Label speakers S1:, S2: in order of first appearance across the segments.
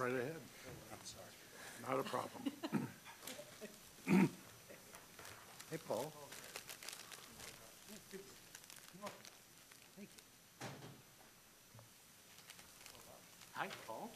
S1: right ahead. I'm sorry. Not a problem.
S2: Hey, Paul.
S1: Hi, Paul.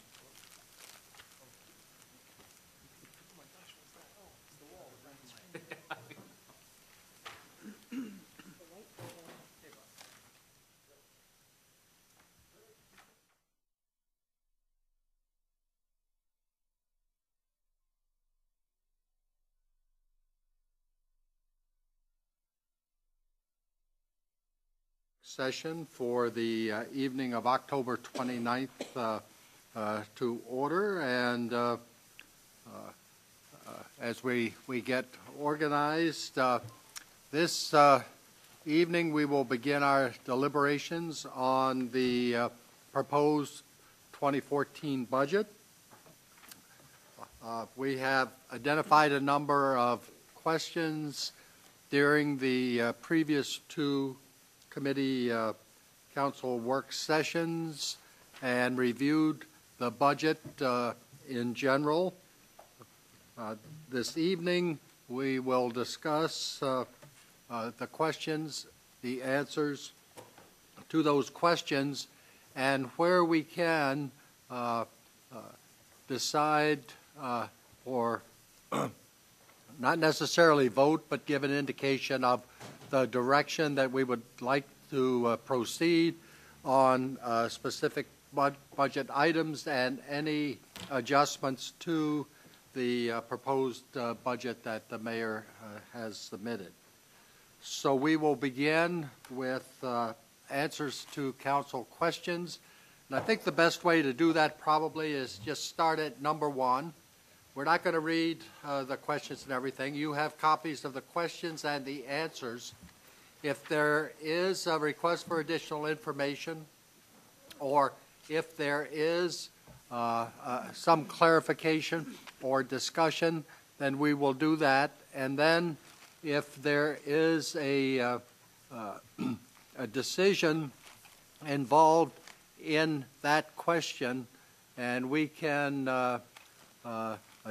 S1: Session for the evening of October 29th to order, and as we get organized, this evening we will begin our deliberations on the proposed 2014 budget. We have identified a number of questions during the previous two committee council work sessions and reviewed the budget in general. This evening we will discuss the questions, the answers to those questions, and where we can decide or not necessarily vote, but give an indication of the direction that we would like to proceed on specific budget items and any adjustments to the proposed budget that the mayor has submitted. So we will begin with answers to council questions. And I think the best way to do that probably is just start at number one. We're not going to read the questions and everything. You have copies of the questions and the answers. If there is a request for additional information, or if there is some clarification or discussion, then we will do that. And then if there is a decision involved in that question, and we can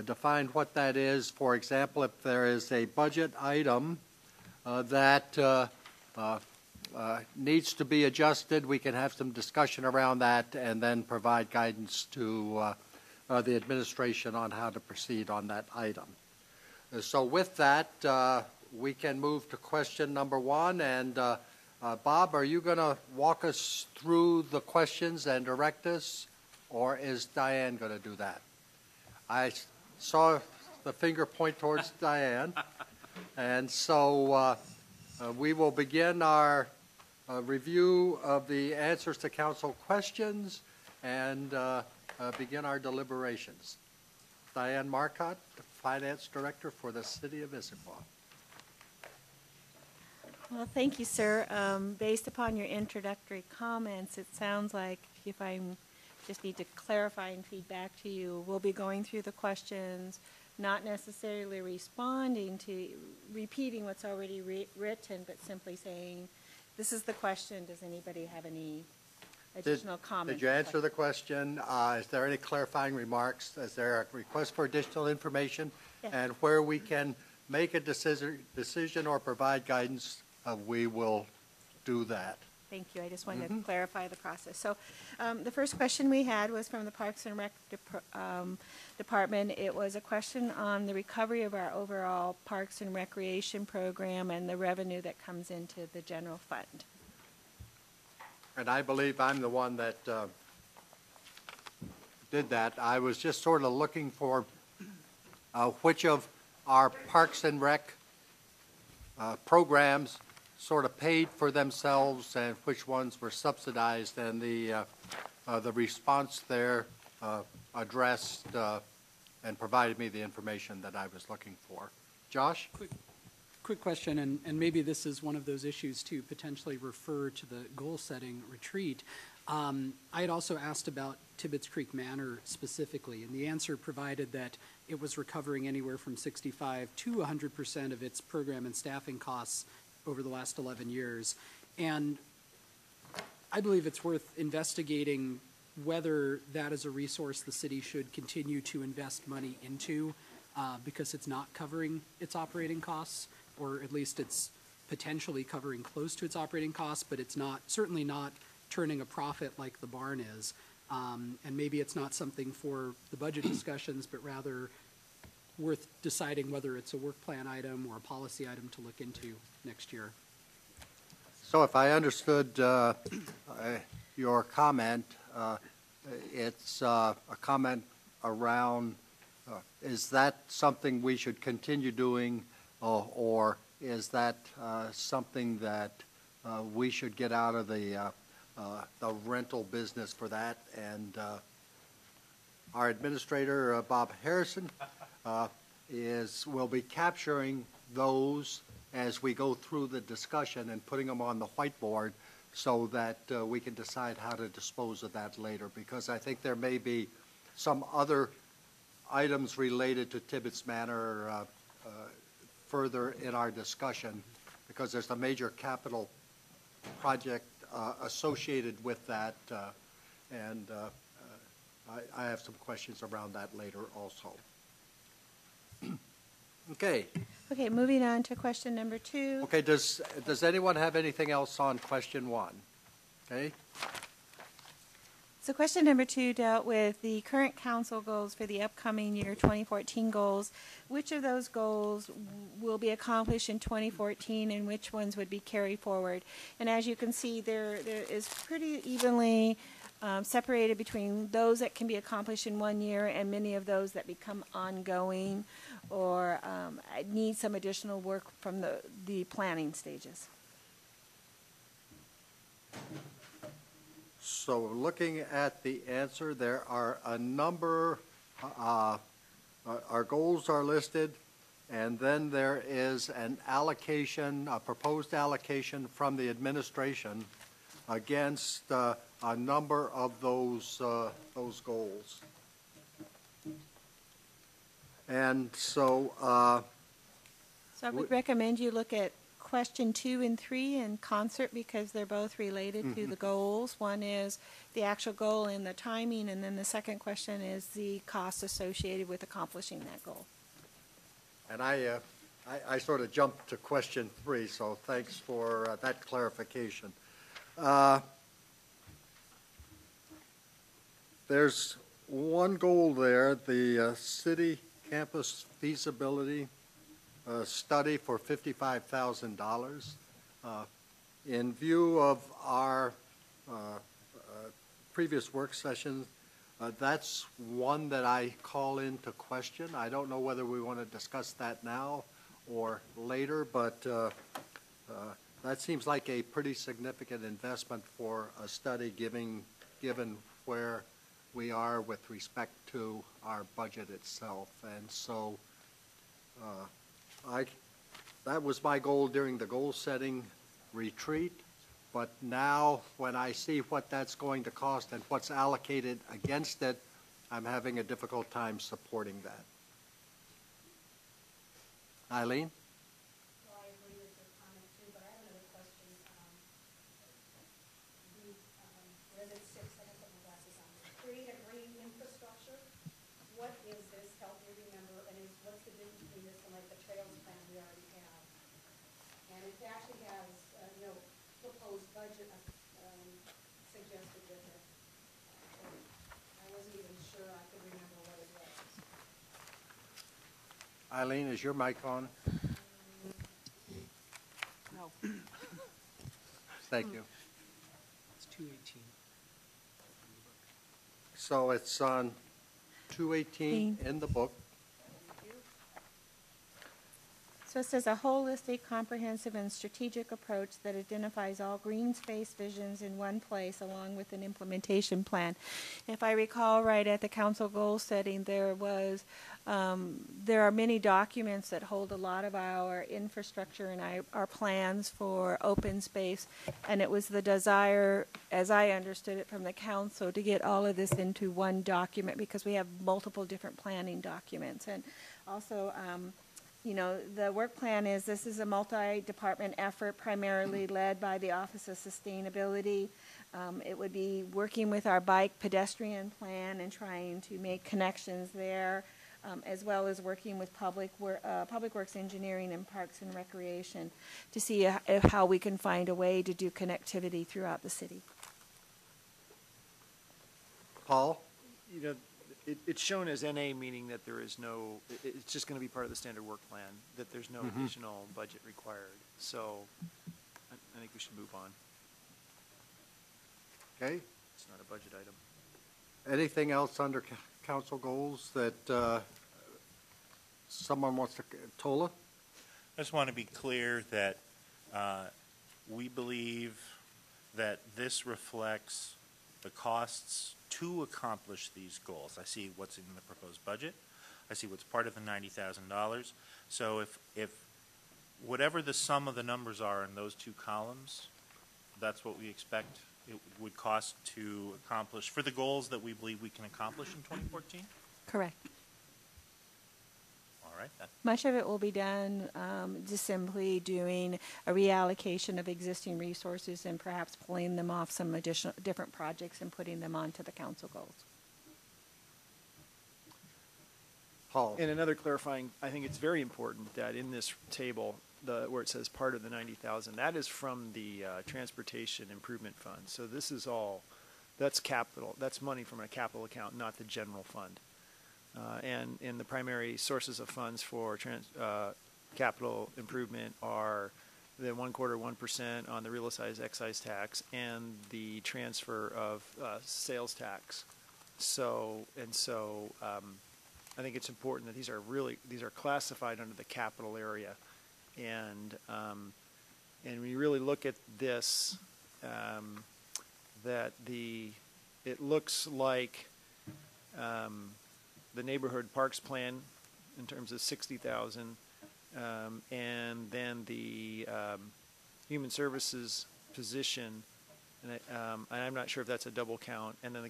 S1: define what that is. For example, if there is a budget item that needs to be adjusted, we can have some discussion around that and then provide guidance to the administration on how to proceed on that item. So with that, we can move to question number one. And Bob, are you going to walk us through the questions and direct us, or is Diane going to do that? I saw the finger point towards Diane. And so we will begin our review of the answers to council questions and begin our deliberations. Diane Marcotte, the Finance Director for the City of Issaquah.
S3: Well, thank you, sir. Based upon your introductory comments, it sounds like if I just need to clarify and feedback to you, we'll be going through the questions, not necessarily responding to, repeating what's already written, but simply saying, this is the question, does anybody have any additional comments?
S2: Did you answer the question? Is there any clarifying remarks? Is there a request for additional information?
S3: Yes.
S2: And where we can make a decision or provide guidance, we will do that.
S3: Thank you. I just wanted to clarify the process. So the first question we had was from the Parks and Rec Department. It was a question on the recovery of our overall Parks and Recreation program and the revenue that comes into the general fund.
S2: And I believe I'm the one that did that. I was just sort of looking for which of our Parks and Rec programs sort of paid for themselves and which ones were subsidized, and the response there addressed and provided me the information that I was looking for. Josh?
S4: Quick question, and maybe this is one of those issues to potentially refer to the goal-setting retreat. I had also asked about Tibbetts Creek Manor specifically, and the answer provided that it was recovering anywhere from 65 to 100% of its program and staffing costs over the last 11 years. And I believe it's worth investigating whether that is a resource the city should continue to invest money into because it's not covering its operating costs, or at least it's potentially covering close to its operating costs, but it's not, certainly not turning a profit like the barn is. And maybe it's not something for the budget discussions, but rather worth deciding whether it's a work plan item or a policy item to look into next year.
S1: So if I understood your comment, it's a comment around, is that something we should continue doing, or is that something that we should get out of the rental business for that? And our administrator, Bob Harrison, will be capturing those as we go through the discussion and putting them on the whiteboard so that we can decide how to dispose of that later, because I think there may be some other items related to Tibbetts Manor further in our discussion, because there's a major capital project associated with that, and I have some questions around that later also. Okay.
S3: Okay, moving on to question number 2.
S1: Okay, does anyone have anything else on question 1? Okay.
S3: So question number 2 dealt with the current council goals for the upcoming year, 2014 goals. Which of those goals will be accomplished in 2014 and which ones would be carried forward? And as you can see, there is pretty evenly separated between those that can be accomplished in 1 year and many of those that become ongoing or need some additional work from the planning stages.
S1: So looking at the answer, there are a number, our goals are listed, and then there is an allocation, a proposed allocation from the administration against a number of those goals. And so
S3: So I would recommend you look at question 2 and 3 in concert because they're both related to the goals. One is the actual goal and the timing, and then the second question is the cost associated with accomplishing that goal.
S1: And I sort of jumped to question 3, so thanks for that clarification. There's one goal there, the city campus feasibility study for $55,000. In view of our previous work sessions, that's one that I call into question. I don't know whether we want to discuss that now or later, but that seems like a pretty significant investment for a study given where we are with respect to our budget itself. And so that was my goal during the goal-setting retreat, but now when I see what that's going to cost and what's allocated against it, I'm having a difficult time supporting that. Eileen?
S5: Well, I agree with your comment too, but I have another question. Where is it 6? I have to put my glasses on. Create a green infrastructure. What is this? Help me remember. And what's the difference between this and like the trails plan we already have? And it actually has, proposed budget suggested with it. I wasn't even sure I could remember what it was.
S1: Eileen, is your mic on?
S4: No.
S1: Thank you.
S4: It's 218.
S1: So it's on 218 in the book.
S3: So it says a holistic, comprehensive, and strategic approach that identifies all green space visions in one place along with an implementation plan. If I recall right at the council goal setting, there are many documents that hold a lot of our infrastructure and our plans for open space, and it was the desire, as I understood it from the council, to get all of this into one document because we have multiple different planning documents. And also, the work plan this is a multi-department effort primarily led by the Office of Sustainability. It would be working with our bike pedestrian plan and trying to make connections there, as well as working with Public Works Engineering and Parks and Recreation to see how we can find a way to do connectivity throughout the city.
S1: Paul?
S6: You know, it's shown as NA, meaning that there is no, it's just going to be part of the standard work plan, that there's no additional budget required. So I think we should move on.
S1: Okay.
S6: It's not a budget item.
S1: Anything else under council goals that someone wants to, Tola?
S7: I just want to be clear that we believe that this reflects the costs to accomplish these goals. I see what's in the proposed budget. I see what's part of the $90,000. So if whatever the sum of the numbers are in those two columns, that's what we expect it would cost to accomplish for the goals that we believe we can accomplish in 2014?
S3: Correct.
S7: All right.
S3: Much of it will be done just simply doing a reallocation of existing resources and perhaps pulling them off some different projects and putting them onto the council goals.
S1: Paul?
S6: And another clarifying, I think it's very important that in this table, where it says part of the 90,000, that is from the Transportation Improvement Fund. So this is all, that's capital, that's money from a capital account, not the general fund. And the primary sources of funds for capital improvement are the 1% on the real estate excise tax and the transfer of sales tax. So I think it's important that these are classified under the capital area, and when you really look at this, it looks like the neighborhood parks plan in terms of 60,000, and then the human services position, and I'm not sure if that's a double count, and then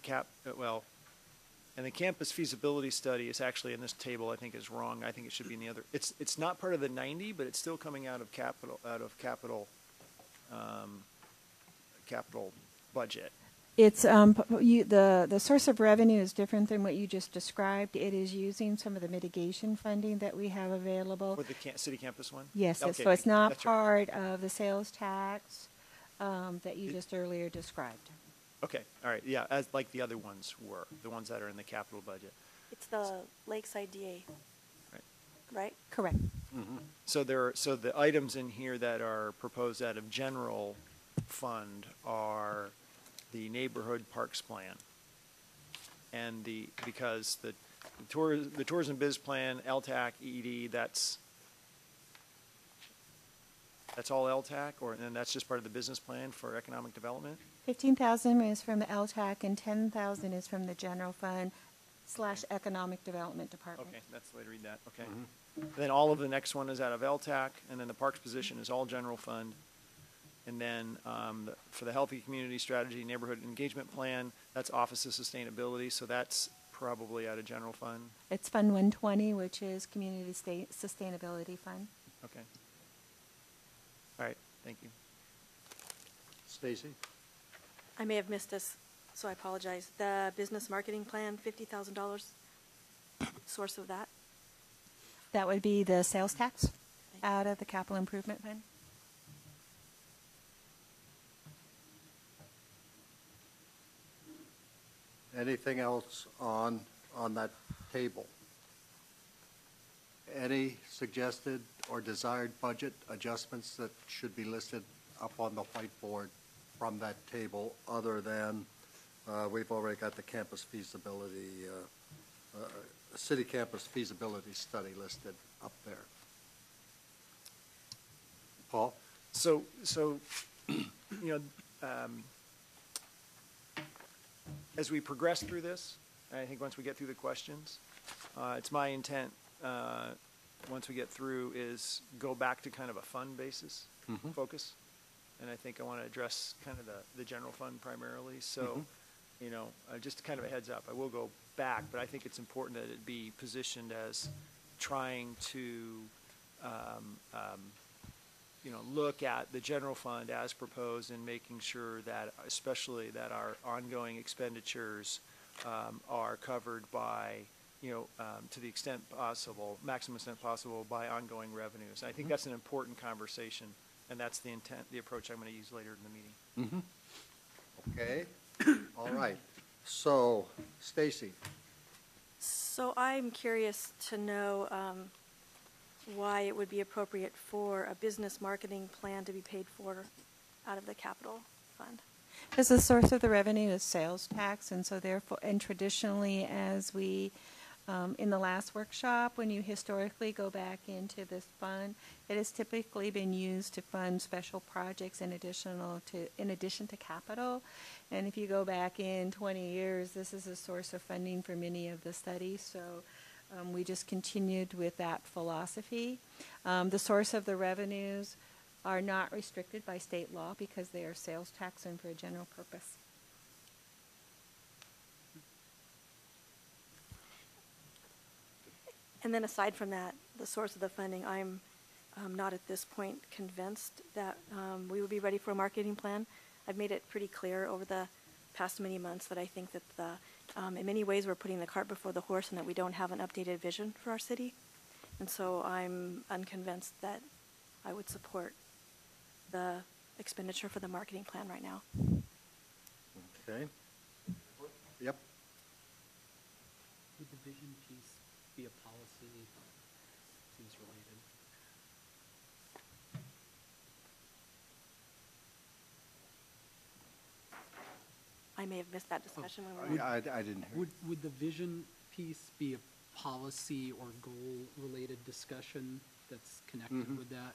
S6: and the campus feasibility study is actually in this table. I think is wrong. I think it should be in the other. It's not part of the 90, but it's still coming out of capital budget.
S3: It's the source of revenue is different than what you just described. It is using some of the mitigation funding that we have available.
S6: With the city campus one?
S3: Yes,
S6: Okay,
S3: so it's not
S6: that's right.
S3: part of the sales tax that you just earlier described.
S6: Okay, all right, yeah, as like the other ones were, the ones that are in the capital budget.
S8: It's the Lakeside DA,
S6: Right.
S8: right?
S3: Correct.
S6: So the items in here that are proposed out of general fund are the neighborhood parks plan, and because the tourism biz plan, LTAC, EED, that's all LTAC, and that's just part of the business plan for economic development.
S3: 15,000 is from the LTAC and 10,000 is from the general fund / economic development department.
S6: Okay, that's the way to read that. Okay. Then all of the next one is out of LTAC, and then the parks position is all general fund. And then for the healthy community strategy neighborhood engagement plan, that's Office of Sustainability, so that's probably out of general fund.
S3: It's Fund 120, which is Community Sustainability Fund.
S6: Okay. All right, thank you.
S1: Stacy?
S8: I may have missed this, so I apologize. The business marketing plan, $50,000, source of that?
S3: That would be the sales tax out of the capital improvement fund.
S1: Anything else on that table? Any suggested or desired budget adjustments that should be listed up on the whiteboard from that table, other than we've already got the campus feasibility, city campus feasibility study listed up there? Paul?
S6: So you know, as we progress through this, I think once we get through the questions, it's my intent, once we get through, is go back to kind of a fund basis focus. And I think I want to address kind of the general fund primarily. So, you know, just kind of a heads up, I will go back, but I think it's important that it be positioned as trying to look at the general fund as proposed and making sure that, especially that our ongoing expenditures are covered by, to the extent possible, maximum extent possible, by ongoing revenues. I think that's an important conversation, and that's the intent, the approach I'm going to use later in the meeting.
S1: Okay, all right. So, Stacy.
S8: So I'm curious to know why it would be appropriate for a business marketing plan to be paid for out of the capital fund.
S3: Because the source of the revenue is sales tax, and so therefore, and traditionally, as we, in the last workshop, when you historically go back into this fund, it has typically been used to fund special projects in addition to capital. And if you go back in 20 years, this is a source of funding for many of the studies. So we just continued with that philosophy. The source of the revenues are not restricted by state law because they are sales tax and for a general purpose.
S8: And then aside from that, the source of the funding, I'm not at this point convinced that we would be ready for a marketing plan. I've made it pretty clear over the past many months that I think that in many ways we're putting the cart before the horse and that we don't have an updated vision for our city. And so I'm unconvinced that I would support the expenditure for the marketing plan right now.
S1: Okay. Yep.
S4: Would the vision piece be a policy? Seems related.
S8: I may have missed that discussion when we were.
S1: I didn't hear.
S4: Would the vision piece be a policy or goal-related discussion that's connected with that?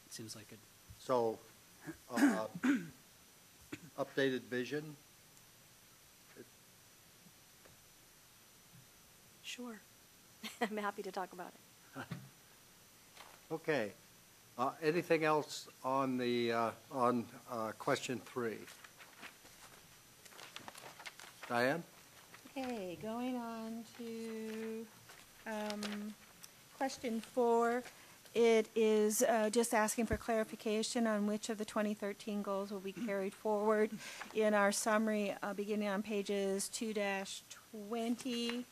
S4: It seems like it.
S1: So, updated vision.
S8: Sure. I'm happy to talk about it.
S1: Okay. Anything else on the question 3? Diane?
S3: Okay, going on to question 4. It is just asking for clarification on which of the 2013 goals will be carried forward. In our summary, beginning on pages 2-20,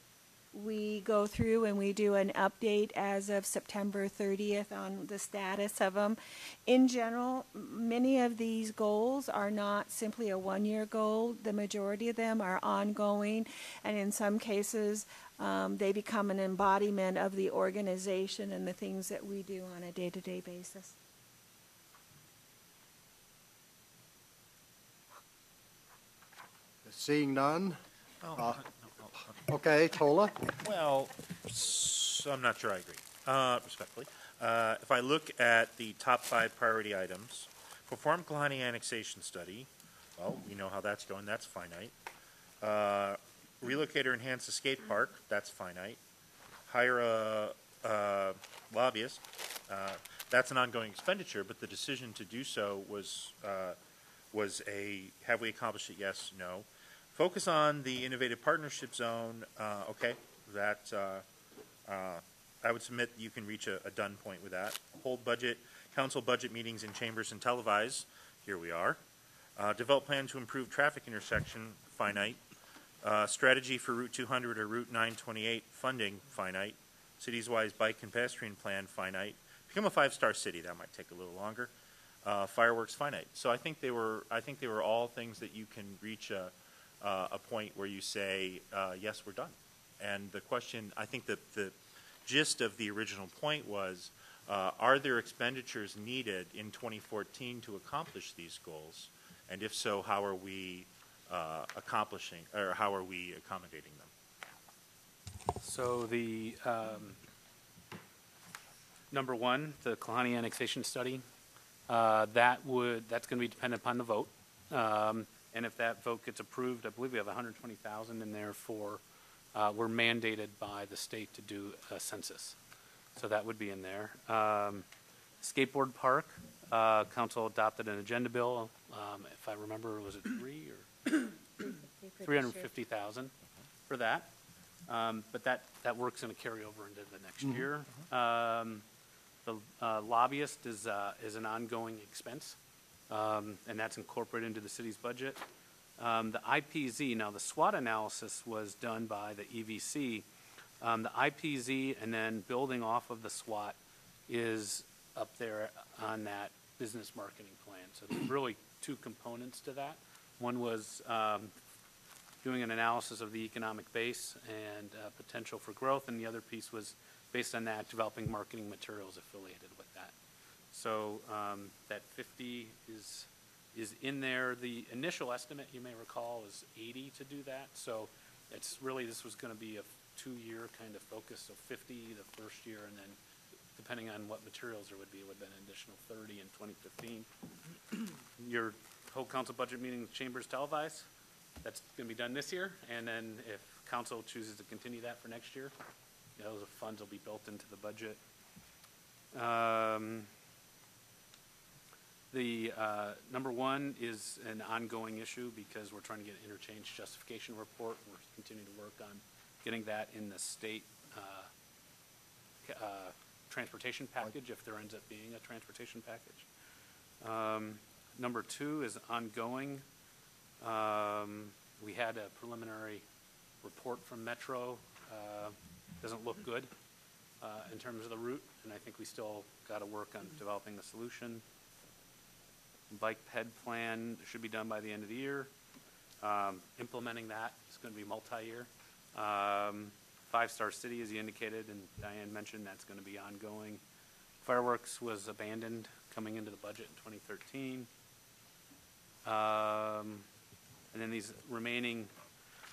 S3: we go through and we do an update as of September 30th on the status of them. In general, many of these goals are not simply a one-year goal. The majority of them are ongoing, and in some cases, they become an embodiment of the organization and the things that we do on a day-to-day basis.
S1: Seeing none?
S7: Oh,
S1: Okay, Tola?
S7: well, so I'm not sure I agree, respectfully. If I look at the top 5 priority items, perform Kalani annexation study. Well, we know how that's going. That's finite. Relocate or enhance the skate park. That's finite. Hire a lobbyist. That's an ongoing expenditure, but the decision to do so was a, have we accomplished it? Yes, no. Focus on the innovative partnership zone. Okay, that I would submit you can reach a done point with that. Hold council budget meetings in chambers and televise. Here we are. Develop plan to improve traffic intersection. Finite. Strategy for Route 200 or Route 928 funding. Finite. Cities-wise bike and pedestrian plan. Finite. Become a 5-star city. That might take a little longer. Fireworks. Finite. So I think they were all things that you can reach a point where you say, yes, we're done. And the question, I think that the gist of the original point was, are there expenditures needed in 2014 to accomplish these goals? And if so, how are we accomplishing, or how are we accommodating them?
S9: So the number 1, the Kalani annexation study, that's going to be dependent upon the vote. And if that vote gets approved, I believe we have $120,000 in there for, we're mandated by the state to do a census. So that would be in there. Skateboard park, council adopted an agenda bill. If I remember, was it 3 or 350,000 for that? But that work's going to carry over into the next year. The lobbyist is an ongoing expense, and that's incorporated into the city's budget. The IPZ, now the SWOT analysis was done by the EVC. The IPZ and then building off of the SWOT is up there on that business marketing plan. So there's really two components to that. One was doing an analysis of the economic base and potential for growth, and the other piece was based on that, developing marketing materials affiliated with that. So that 50 is in there. The initial estimate, you may recall, is 80 to do that. So it's really, this was going to be a 2-year kind of focus, so 50 the first year, and then depending on what materials there would be, it would have been an additional 30 in 2015. Your whole council budget meeting, the chamber's televised. That's going to be done this year, and then if council chooses to continue that for next year, those funds will be built into the budget. The number one is an ongoing issue because we're trying to get an interchange justification report. We're continuing to work on getting that in the state transportation package, if there ends up being a transportation package. Number two is ongoing. We had a preliminary report from Metro. Doesn't look good in terms of the route, and I think we still got to work on developing the solution. Bike ped plan should be done by the end of the year. Implementing that is going to be multi-year. 5-Star City, as you indicated, and Diane mentioned, that's going to be ongoing. Fireworks was abandoned coming into the budget in 2013. And then these remaining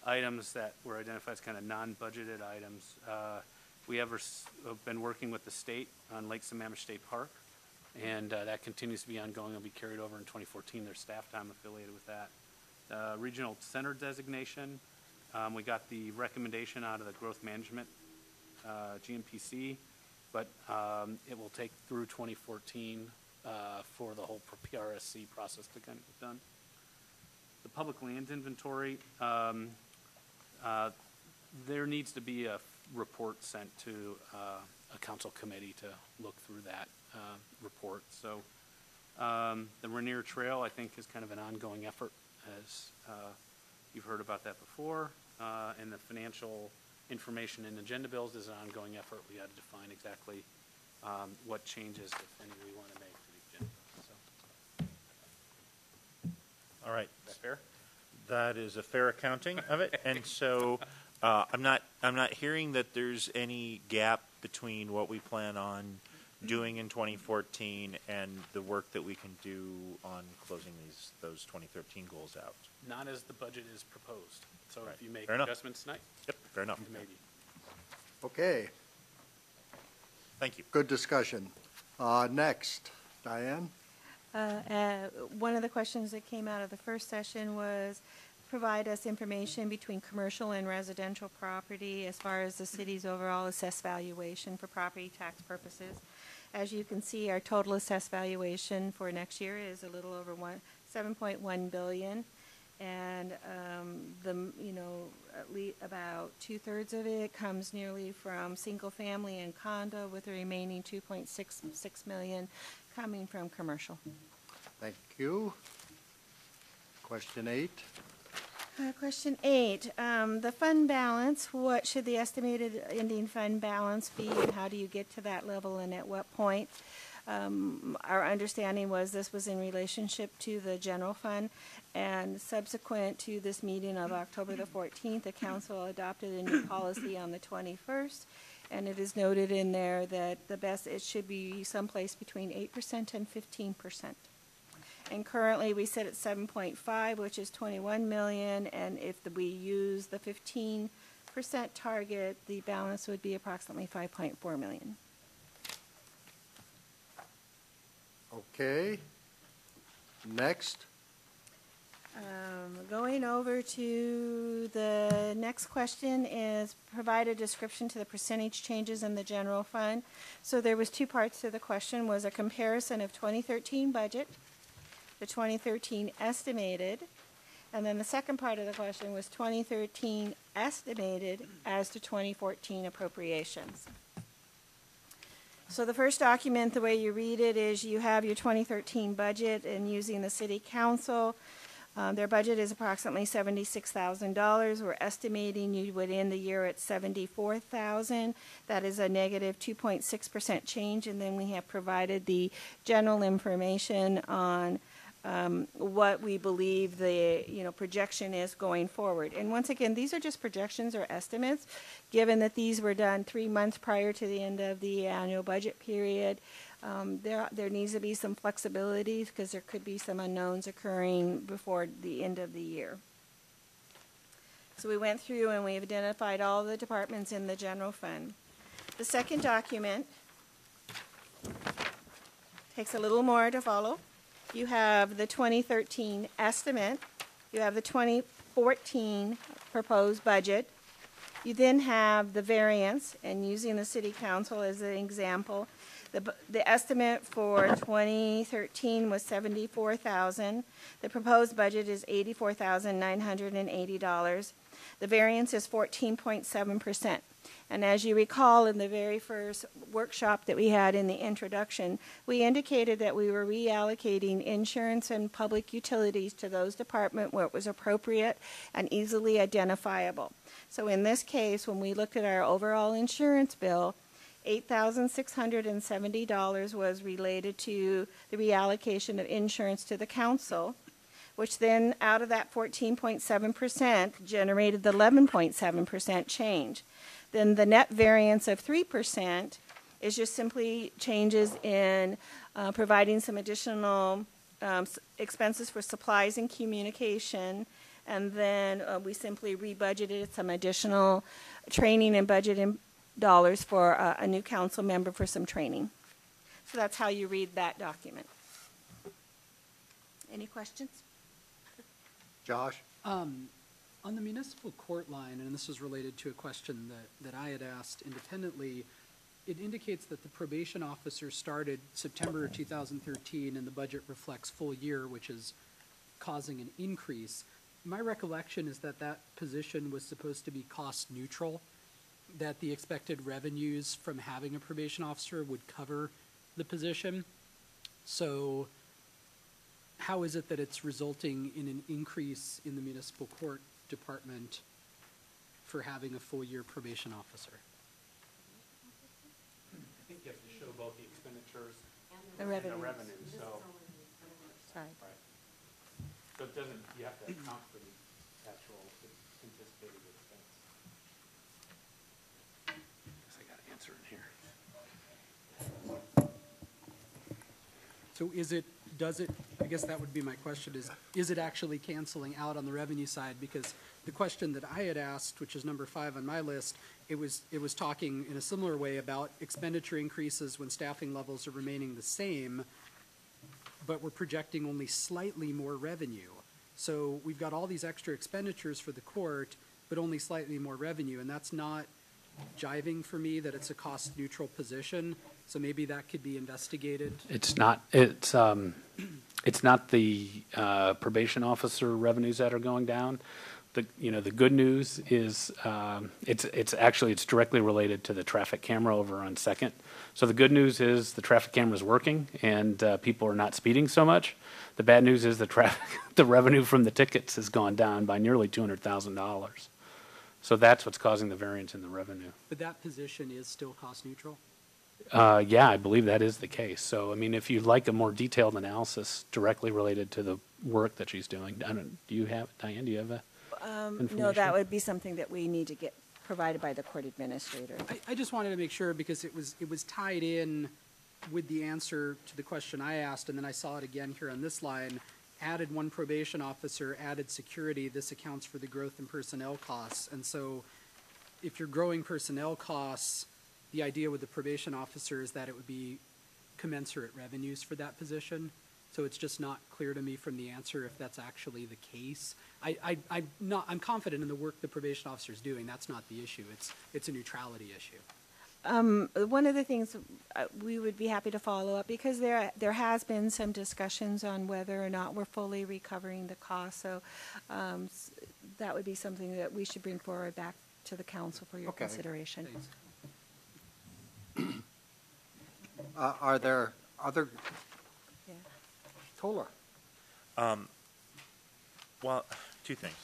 S9: items that were identified as kind of non-budgeted items, we have been working with the state on Lake Sammamish State Park, and that continues to be ongoing. It'll be carried over in 2014. There's staff time affiliated with that. Regional center designation, we got the recommendation out of the growth management GMPC, but it will take through 2014 for the whole PRSC process to kind of get done. The public lands inventory, there needs to be a report sent to a council committee to look through that report. So the Rainier Trail, I think, is kind of an ongoing effort, as you've heard about that before. And the financial information in agenda bills is an ongoing effort. We got to define exactly what changes, if any, we want to make to the agenda. So.
S7: All right.
S9: Is that fair?
S7: That is a fair accounting of it. And so I'm not hearing that there's any gap between what we plan on doing in 2014 and the work that we can do on closing those 2013 goals out.
S9: Not as the budget is proposed. So
S7: Right.
S9: if you make
S7: Fair enough.
S9: adjustments tonight,
S7: Yep, fair enough.
S9: maybe.
S1: Okay,
S7: Thank you.
S1: good discussion. Next, Diane?
S3: One of the questions that came out of the first session was provide us information between commercial and residential property as far as the city's overall assessed valuation for property tax purposes. As you can see, our total assessed valuation for next year is a little over $7.1 billion, and about 2/3 of it comes nearly from single family and condo, with the remaining 2.66 million coming from commercial.
S1: Thank you. Question 8.
S3: Question 8, the fund balance, what should the estimated ending fund balance be, and how do you get to that level, and at what point? Our understanding was this was in relationship to the general fund, and subsequent to this meeting of October the 14th, the council adopted a new policy on the 21st, and it is noted in there that it should be someplace between 8% and 15%. And currently, we sit at 7.5, which is 21 million, and if we use the 15% target, the balance would be approximately 5.4 million.
S1: Okay. Next.
S3: Going over to the next question is provide a description to the percentage changes in the general fund. So there was 2 parts to the question, was a comparison of 2013 budget, the 2013 estimated, and then the second part of the question was 2013 estimated as to 2014 appropriations. So the first document, the way you read it, is you have your 2013 budget, and using the city council, their budget is approximately $76,000. We're estimating you would end the year at $74,000. That is a negative 2.6% change, and then we have provided the general information on what we believe the projection is going forward. And once again, these are just projections or estimates, given that these were done 3 months prior to the end of the annual budget period. There needs to be some flexibility because there could be some unknowns occurring before the end of the year. So we went through and we've identified all the departments in the general fund. The second document takes a little more to follow. You have the 2013 estimate. You have the 2014 proposed budget. You then have the variance, and using the city council as an example, the estimate for 2013 was $74,000. The proposed budget is $84,980. The variance is 14.7%. And as you recall, in the very first workshop that we had in the introduction, we indicated that we were reallocating insurance and public utilities to those departments where it was appropriate and easily identifiable. So in this case, when we looked at our overall insurance bill, $8,670 was related to the reallocation of insurance to the council, which then out of that 14.7% generated the 11.7% change. Then the net variance of 3% is just simply changes in providing some additional expenses for supplies and communication, and then we simply rebudgeted some additional training and budgeting dollars for a new council member for some training. So that's how you read that document. Any questions?
S1: Josh?
S4: On the municipal court line, and this is related to a question that I had asked independently, it indicates that the probation officer started September 2013 and the budget reflects full year, which is causing an increase. My recollection is that that position was supposed to be cost neutral, that the expected revenues from having a probation officer would cover the position. So how is it that it's resulting in an increase in the municipal court department for having a full year probation officer?
S9: I think you have to show both the expenditures
S3: The
S9: and
S3: revenue.
S9: the revenue, so.
S3: Sorry.
S9: Right. So it doesn't, you have to account for the actual anticipated expense. Guess I got an answer in here.
S4: So I guess that would be my question, is it actually canceling out on the revenue side? Because the question that I had asked, which is number 5 on my list, it was talking in a similar way about expenditure increases when staffing levels are remaining the same, but we're projecting only slightly more revenue. So we've got all these extra expenditures for the court, but only slightly more revenue, and that's not jiving for me that it's a cost neutral position. So maybe that could be investigated.
S9: It's not the probation officer revenues that are going down. The good news is it's directly related to the traffic camera over on Second. So the good news is the traffic camera is working and people are not speeding so much. The bad news is the revenue from the tickets has gone down by nearly $200,000. So that's what's causing the variance in the revenue.
S4: But that position is still cost neutral?
S9: Yeah, I believe that is the case. So, I mean, if you'd like a more detailed analysis directly related to the work that she's doing, Diane, do you have
S3: No, that would be something that we need to get provided by the court administrator.
S4: I just wanted to make sure because it was tied in with the answer to the question I asked, and then I saw it again here on this line. Added 1 probation officer, added security. This accounts for the growth in personnel costs. And so if you're growing personnel costs, the idea with the probation officer is that it would be commensurate revenues for that position. So it's just not clear to me from the answer if that's actually the case. I'm confident in the work the probation officer is doing. That's not the issue. It's a neutrality issue.
S3: One of the things we would be happy to follow up, because there has been some discussions on whether or not we're fully recovering the cost. So that would be something that we should bring forward back to the council for your consideration.
S4: Thanks.
S1: Are there other,
S3: Yeah.
S1: Tola?
S7: Well, two things.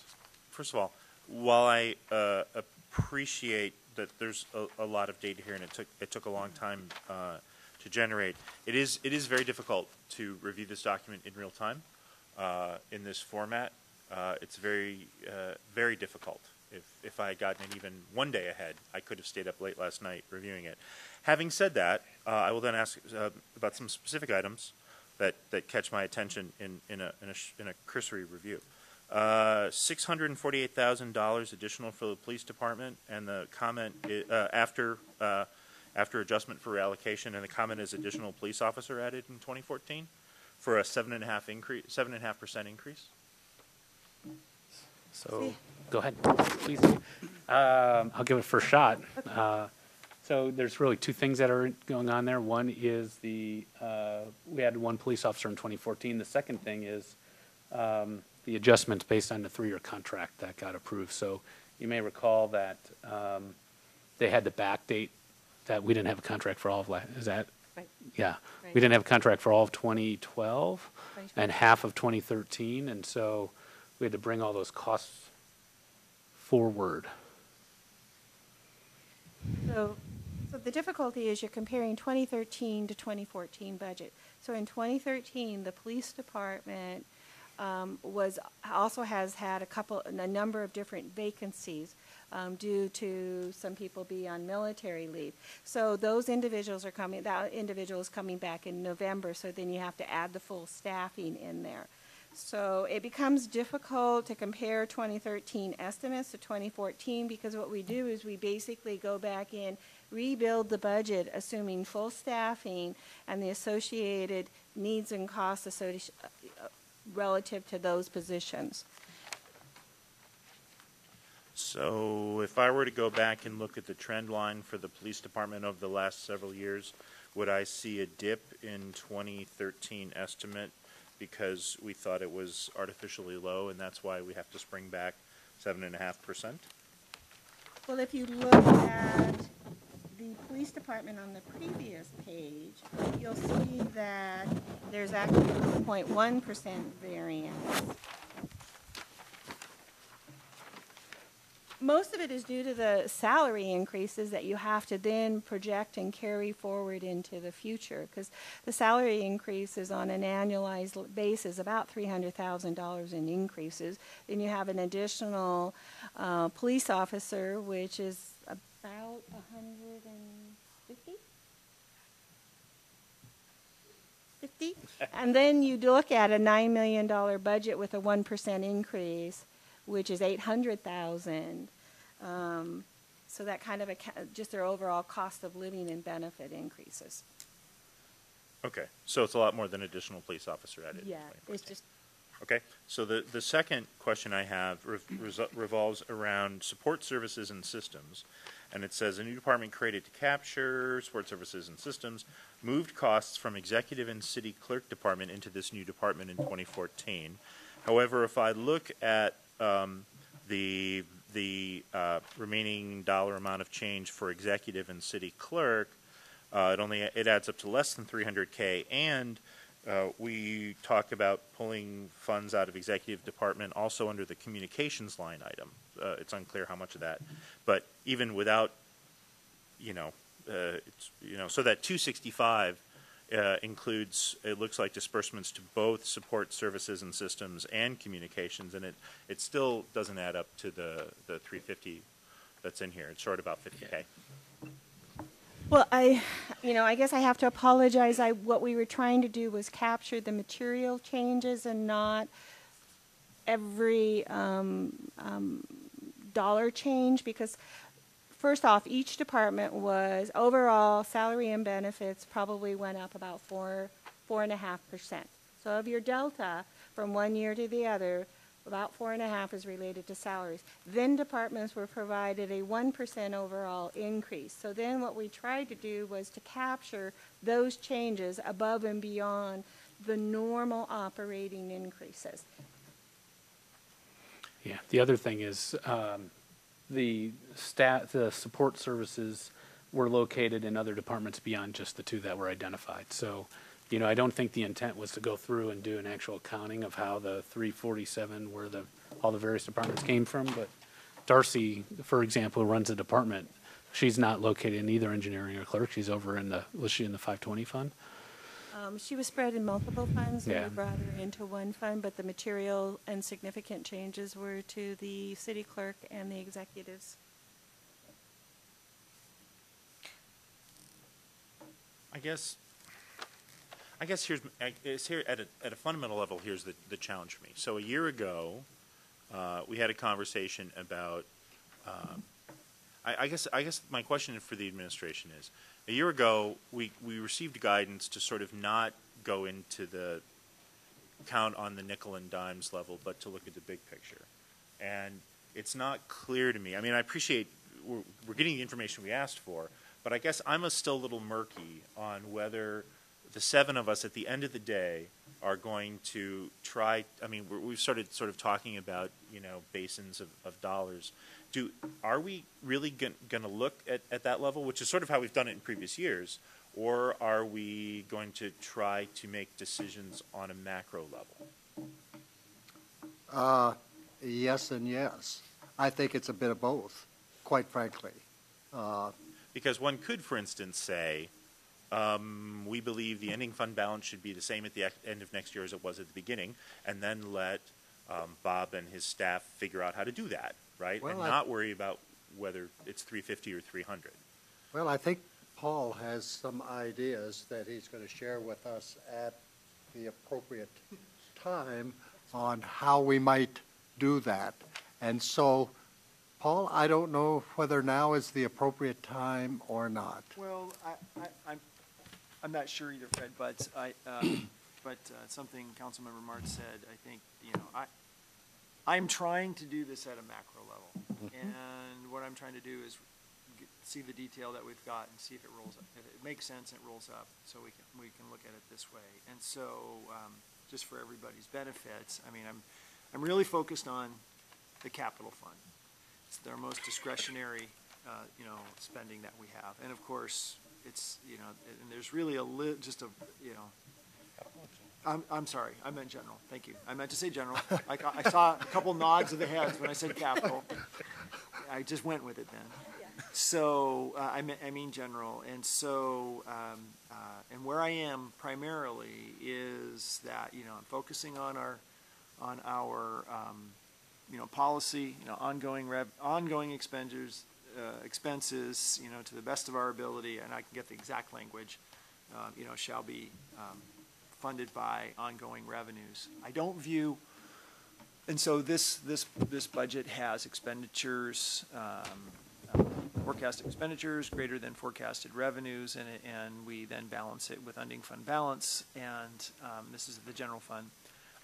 S7: First of all, while I appreciate that there's a lot of data here, and it took a long time to generate, it is very difficult to review this document in real time in this format. It's very very difficult. If I had gotten it even one day ahead, I could have stayed up late last night reviewing it. Having said that, I will then ask about some specific items that catch my attention in a cursory review. $648,000 additional for the police department, and the comment after adjustment for reallocation, and the comment is additional police officer added in 2014 for a 7.5% increase.
S9: So, go ahead, please. I'll give it a first shot. So there's really two things that are going on there. One is we added one police officer in 2014. The second thing is the adjustments based on the 3-year contract that got approved. So you may recall that they had the back date that we didn't have a contract for all of is that?
S3: Right.
S9: Yeah.
S3: Right.
S9: We didn't have a contract for all of 2012
S3: Right.
S9: and half of 2013, and so we had to bring all those costs forward.
S3: So the difficulty is you're comparing 2013 to 2014 budget. So in 2013, the police department also has had a number of different vacancies due to some people being on military leave. So those individuals that individual is coming back in November, so then you have to add the full staffing in there. So it becomes difficult to compare 2013 estimates to 2014, because what we do is we basically go back in, rebuild the budget, assuming full staffing and the associated needs and costs relative to those positions.
S7: So if I were to go back and look at the trend line for the police department over the last several years, would I see a dip in 2013 estimate because we thought it was artificially low, and that's why we have to spring back 7.5%?
S3: Well, if you look at the police department on the previous page, you'll see that there's actually a 0.1% variance. Most of it is due to the salary increases that you have to then project and carry forward into the future, because the salary increases on an annualized basis about $300,000 in increases. Then you have an additional police officer, which is about 150? And then you look at a $9 million budget with a 1% increase, which is $800,000. So that kind of just their overall cost of living and benefit increases.
S7: Okay, so it's a lot more than additional police officer added.
S3: Yeah, it's just.
S7: Okay, so the second question I have revolves around support services and systems, and it says a new department created to capture support services and systems moved costs from executive and city clerk department into this new department in 2014. However, if I look at the remaining dollar amount of change for executive and city clerk, it adds up to less than $300K, and we talk about pulling funds out of executive department also under the communications line item. It's unclear how much of that, but even without, so that 265 includes, it looks like, disbursements to both support services and systems and communications, and it still doesn't add up to the 350 that's in here. It's short about 50K.
S3: Well, I guess I have to apologize. What we were trying to do was capture the material changes and not every dollar change, because first off, each department was overall salary and benefits probably went up about 4.5%. So of your delta from one year to the other, about 4.5% is related to salaries. Then departments were provided a 1% overall increase. So then what we tried to do was to capture those changes above and beyond the normal operating increases.
S9: Yeah, the other thing is the support services were located in other departments beyond just the two that were identified. So, you know, I don't think the intent was to go through and do an actual counting of how the 347, where all the various departments came from. But Darcy, for example, who runs the department, she's not located in either engineering or clerk. She's over was she in the 520 fund?
S3: She was spread in multiple funds, and
S9: Yeah.
S3: we brought her into one fund, but the material and significant changes were to the city clerk and the executives.
S7: I guess here's at a fundamental level. Here's the challenge for me. So a year ago, we had a conversation about. I guess my question for the administration is: a year ago, we received guidance to sort of not go into the count on the nickel and dimes level, but to look at the big picture. And it's not clear to me. I mean, I appreciate we're getting the information we asked for, but I guess I'm still a little murky on whether the seven of us at the end of the day are going to try. I mean, we've started sort of talking about, you know, basins of dollars. Are we really going to look at that level, which is sort of how we've done it in previous years, or are we going to try to make decisions on a macro level?
S1: Yes and yes. I think it's a bit of both, quite frankly.
S7: Because one could, for instance, say, we believe the ending fund balance should be the same at the end of next year as it was at the beginning, and then let Bob and his staff figure out how to do that, right?
S1: Well,
S7: and not worry about whether it's 350 or 300.
S1: Well, I think Paul has some ideas that he's going to share with us at the appropriate time on how we might do that. And so, Paul, I don't know whether now is the appropriate time or not.
S6: Well, I'm not sure either, Fred, but something Councilmember Martz said, I think, you know, I'm trying to do this at a macro level. And what I'm trying to do is see the detail that we've got and see if it rolls up. If it makes sense and it rolls up, so we can look at it this way. And so, just for everybody's benefits, I mean, I'm really focused on the capital fund. It's their most discretionary, you know, spending that we have. And of course, it's, you know, and there's really you know, I'm sorry, I meant general. Thank you. I meant to say general. I saw a couple nods of the heads when I said capital. I just went with it then. So I mean general. And so, and where I am primarily is that, you know, I'm focusing on our you know, policy, you know, ongoing expenses, you know, to the best of our ability, and I can get the exact language, you know, shall be funded by ongoing revenues. I don't view, and so this budget has expenditures, forecasted expenditures greater than forecasted revenues, and we then balance it with ending fund balance, and this is the general fund.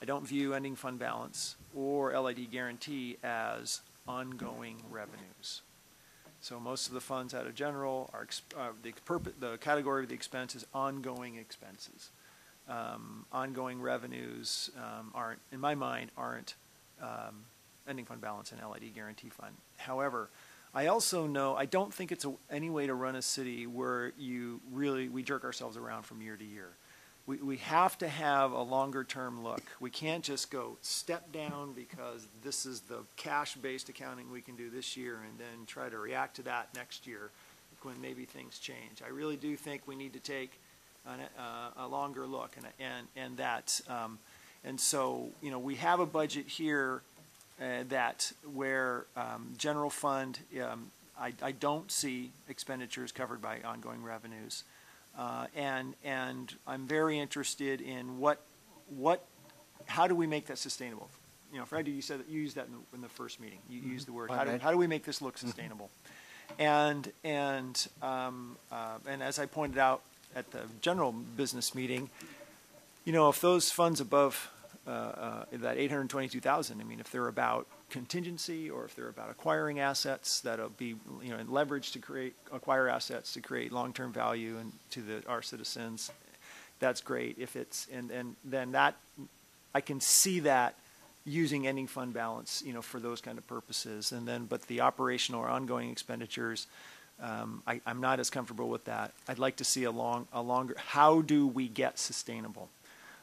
S6: I don't view ending fund balance or LID guarantee as ongoing revenues. So most of the funds out of general are the category of the expense is ongoing expenses. Ongoing revenues aren't, in my mind, ending fund balance and LID guarantee fund. However, I also know I don't think it's any way to run a city where we jerk ourselves around from year to year. We have to have a longer term look. We can't just go step down because this is the cash-based accounting we can do this year and then try to react to that next year when maybe things change. I really do think we need to take a longer look, and so, you know, we have a budget here where general fund, I don't see expenditures covered by ongoing revenues. And I'm very interested in how do we make that sustainable? You know, Fred, you said that you used that in the first meeting. You used the word, how do we make this look sustainable? And as I pointed out at the general business meeting, you know, if those funds above that 822,000, I mean, if they're about contingency or if they're about acquiring assets that'll be, you know, leverage to acquire assets to create long-term value and to our citizens, that's great. If it's, and then that, I can see that using ending fund balance, you know, for those kind of purposes. And then, but the operational or ongoing expenditures, I'm not as comfortable with that. I'd like to see a longer, how do we get sustainable?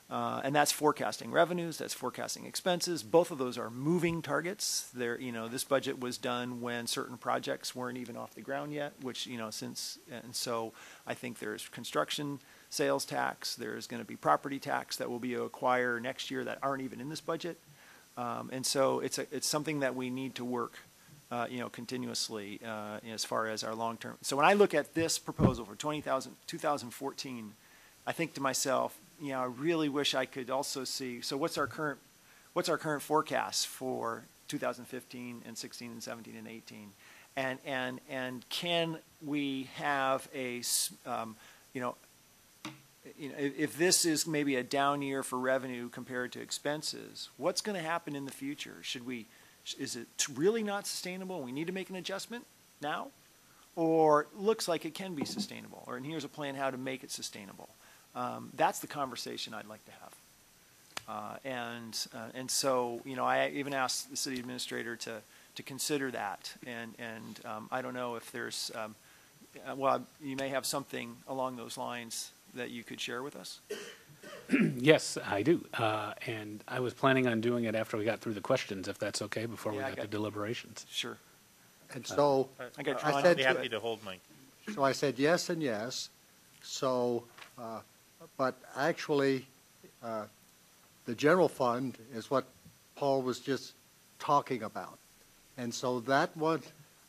S6: And that's forecasting revenues, that's forecasting expenses. Both of those are moving targets. This budget was done when certain projects weren't even off the ground yet, which, and so I think there's construction sales tax, there's going to be property tax that will be acquired next year that aren't even in this budget. And so it's something that we need to work continuously as far as our long-term. So when I look at this proposal for 2014, I think to myself, I really wish I could also see, so what's our current forecast for 2015 and 16 and 17 and 18? And can we have if this is maybe a down year for revenue compared to expenses, what's going to happen in the future? Is it really not sustainable? We need to make an adjustment now? Or looks like it can be sustainable? Or and here's a plan how to make it sustainable. That's the conversation I'd like to have. And so, I even asked the city administrator to consider that. And I don't know if there's, you may have something along those lines that you could share with us.
S9: Yes, I do. And I was planning on doing it after we got through the questions, if that's okay, before we got to deliberations.
S6: Sure.
S1: And so
S7: I'd be happy to hold my.
S1: So I said yes and yes. So, but actually, the general fund is what Paul was just talking about. And so that one,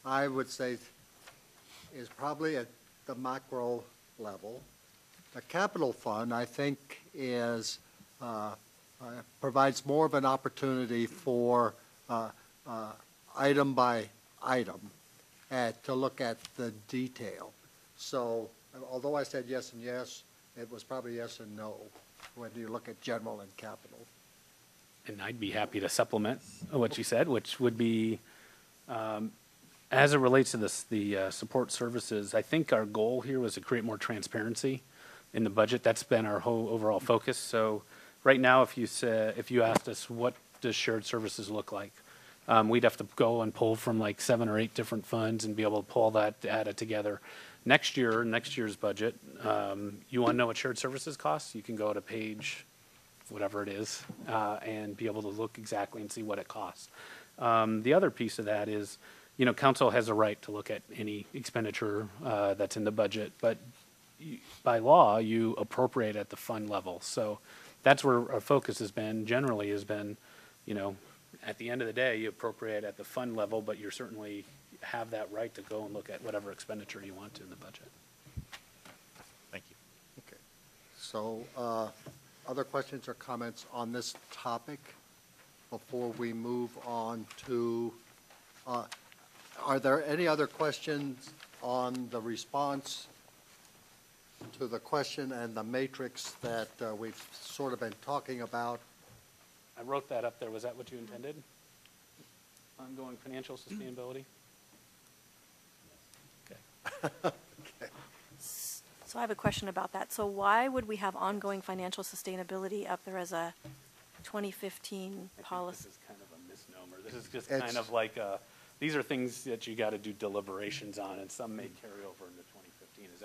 S1: I would say, is probably at the macro level. The capital fund, I think, provides more of an opportunity for item by item to look at the detail. So although I said yes and yes, it was probably yes and no when you look at general and capital.
S9: And I'd be happy to supplement what you said, which would be, as it relates to the support services, I think our goal here was to create more transparency in the budget. That's been our whole overall focus. So right now, if you asked us what does shared services look like, we'd have to go and pull from like 7 or 8 different funds and be able to pull that, add it together. Next year's budget, you want to know what shared services costs? You can go to page whatever it is and be able to look exactly and see what it costs. The other piece of that is, council has a right to look at any expenditure that's in the budget, but by law, you appropriate at the fund level. So that's where our focus generally has been, at the end of the day, you appropriate at the fund level, but you certainly have that right to go and look at whatever expenditure you want to in the budget.
S7: Thank you.
S1: Okay. So other questions or comments on this topic before we move on to, are there any other questions on the response to the question and the matrix that we've sort of been talking about?
S9: I wrote that up there. Was that what you intended? Ongoing financial sustainability? Okay.
S1: Okay.
S8: So I have a question about that. So why would we have ongoing financial sustainability up there as a 2015 policy?
S9: This is kind of a misnomer. This is just kind of like these are things that you got to do deliberations on, and some may carry over into 2015. Is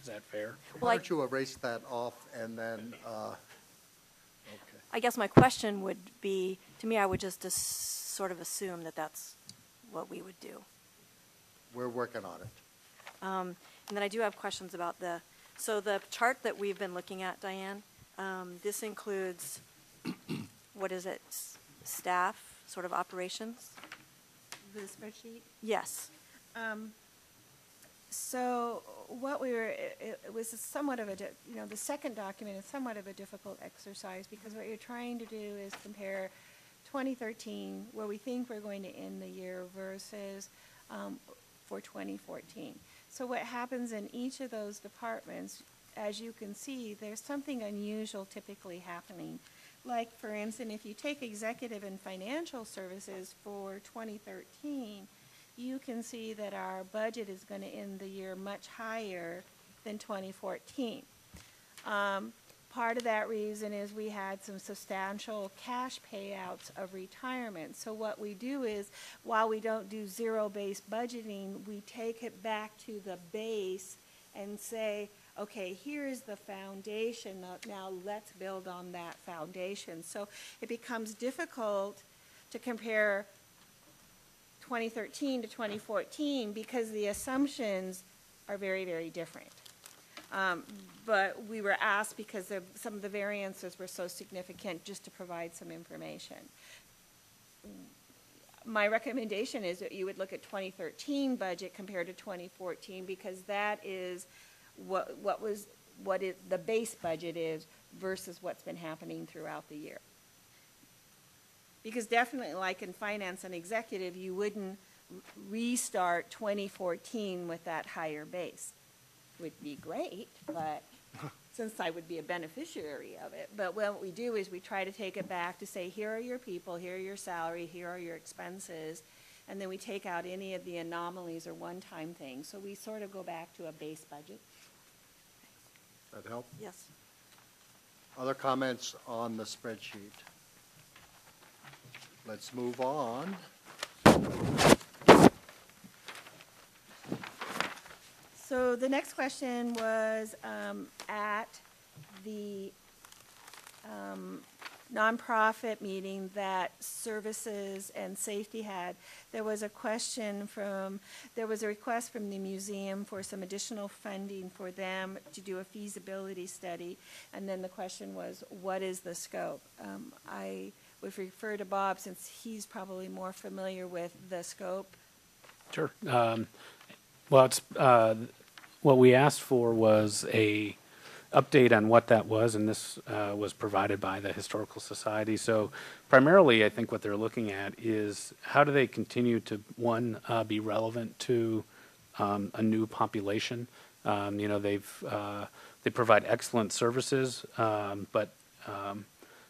S9: that fair?
S1: Why don't you erase that off and then, okay.
S8: I guess my question would be, to me, I would just sort of assume that that's what we would do.
S1: We're working on it.
S8: And then I do have questions about so the chart that we've been looking at, Diane, this includes, what is it, staff, sort of operations?
S3: The spreadsheet?
S8: Yes.
S3: So what it was somewhat of the second document is somewhat of a difficult exercise because what you're trying to do is compare 2013, where we think we're going to end the year, versus for 2014. So what happens in each of those departments, as you can see, there's something unusual typically happening. Like, for instance, if you take executive and financial services for 2013, you can see that our budget is going to end the year much higher than 2014. part of that reason is we had some substantial cash payouts of retirement. So what we do is, while we don't do zero-based budgeting, we take it back to the base and say, okay, here's the foundation, now let's build on that foundation. So it becomes difficult to compare 2013 to 2014 because the assumptions are very, very different. But we were asked because some of the variances were so significant just to provide some information. My recommendation is that you would look at 2013 budget compared to 2014 because that is what the base budget is versus what's been happening throughout the year. Because definitely, like in finance and executive, you wouldn't restart 2014 with that higher base. Would be great, but since I would be a beneficiary of it. But what we do is we try to take it back to say, here are your people, here are your salary, here are your expenses, and then we take out any of the anomalies or one-time things. So we sort of go back to a base budget.
S1: That help?
S8: Yes.
S1: Other comments on the spreadsheet? Let's move on.
S3: So the next question was at the nonprofit meeting that Services and Safety had. There was a request from the museum for some additional funding for them to do a feasibility study. And then the question was, what is the scope? I would refer to Bob since he's probably more familiar with the scope.
S9: Sure. Well, it's what we asked for was a update on what that was, and this was provided by the Historical Society. So primarily, I think what they're looking at is how do they continue to, one, be relevant to a new population. They provide excellent services, but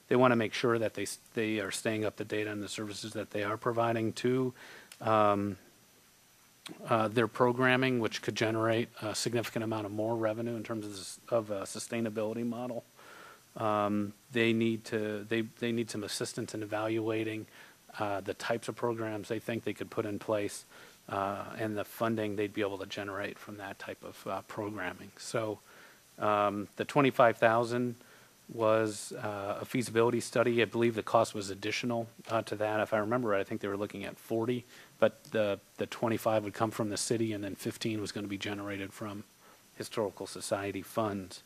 S9: they want to make sure that they are staying up to date on the services that they are providing to their programming, which could generate a significant amount of more revenue in terms of a sustainability model. They need some assistance in evaluating the types of programs they think they could put in place and the funding they'd be able to generate from that type of programming. So the $25,000 was a feasibility study. I believe the cost was additional to that. If I remember right, I think they were looking at 40, but the 25 would come from the city, and then 15 was going to be generated from Historical Society funds.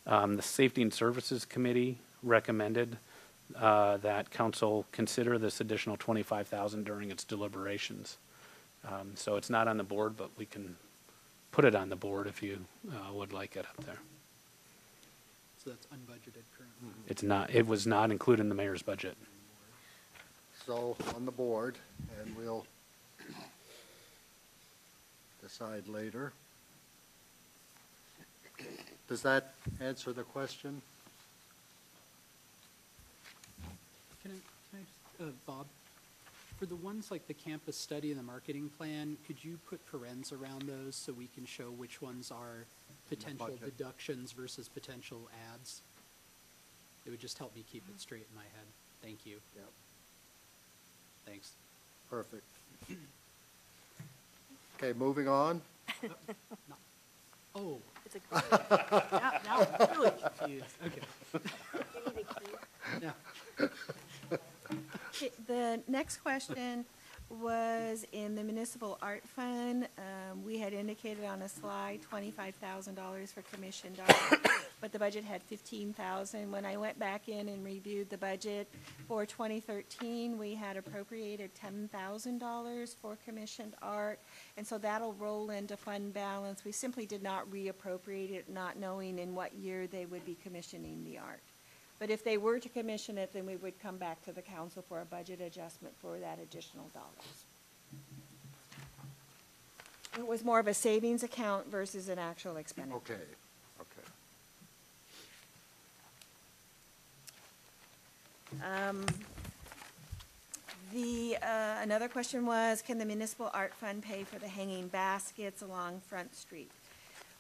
S9: The Safety and Services Committee recommended that council consider this additional $25,000 during its deliberations. So it's not on the board, but we can put it on the board if you would like it up there.
S4: So that's unbudgeted currently.
S9: It's not. It was not included in the mayor's budget.
S1: So on the board, and we'll decide later. Does that answer the question?
S4: Can I just, Bob, for the ones like the campus study and the marketing plan, could you put parens around those so we can show which ones are potential
S1: budget.
S4: deductions versus potential adds? It would just help me keep it straight in my head. Thank you.
S1: Yep.
S4: Thanks.
S1: Perfect. Okay, moving on.
S4: Oh,
S8: It's a
S4: now I'm really confused. Okay.
S8: you need a key.
S4: Yeah.
S3: Okay, the next question was in the municipal art fund. We had indicated on a slide $25,000 for commissioned art, but the budget had $15,000. When I went back in and reviewed the budget for 2013, we had appropriated $10,000 for commissioned art, and so that'll roll into fund balance. We simply did not reappropriate it, not knowing in what year they would be commissioning the art. But if they were to commission it, then we would come back to the council for a budget adjustment for that additional dollars. It was more of a savings account versus an actual expenditure.
S1: Okay, okay.
S3: Another question was, can the municipal art fund pay for the hanging baskets along Front Street?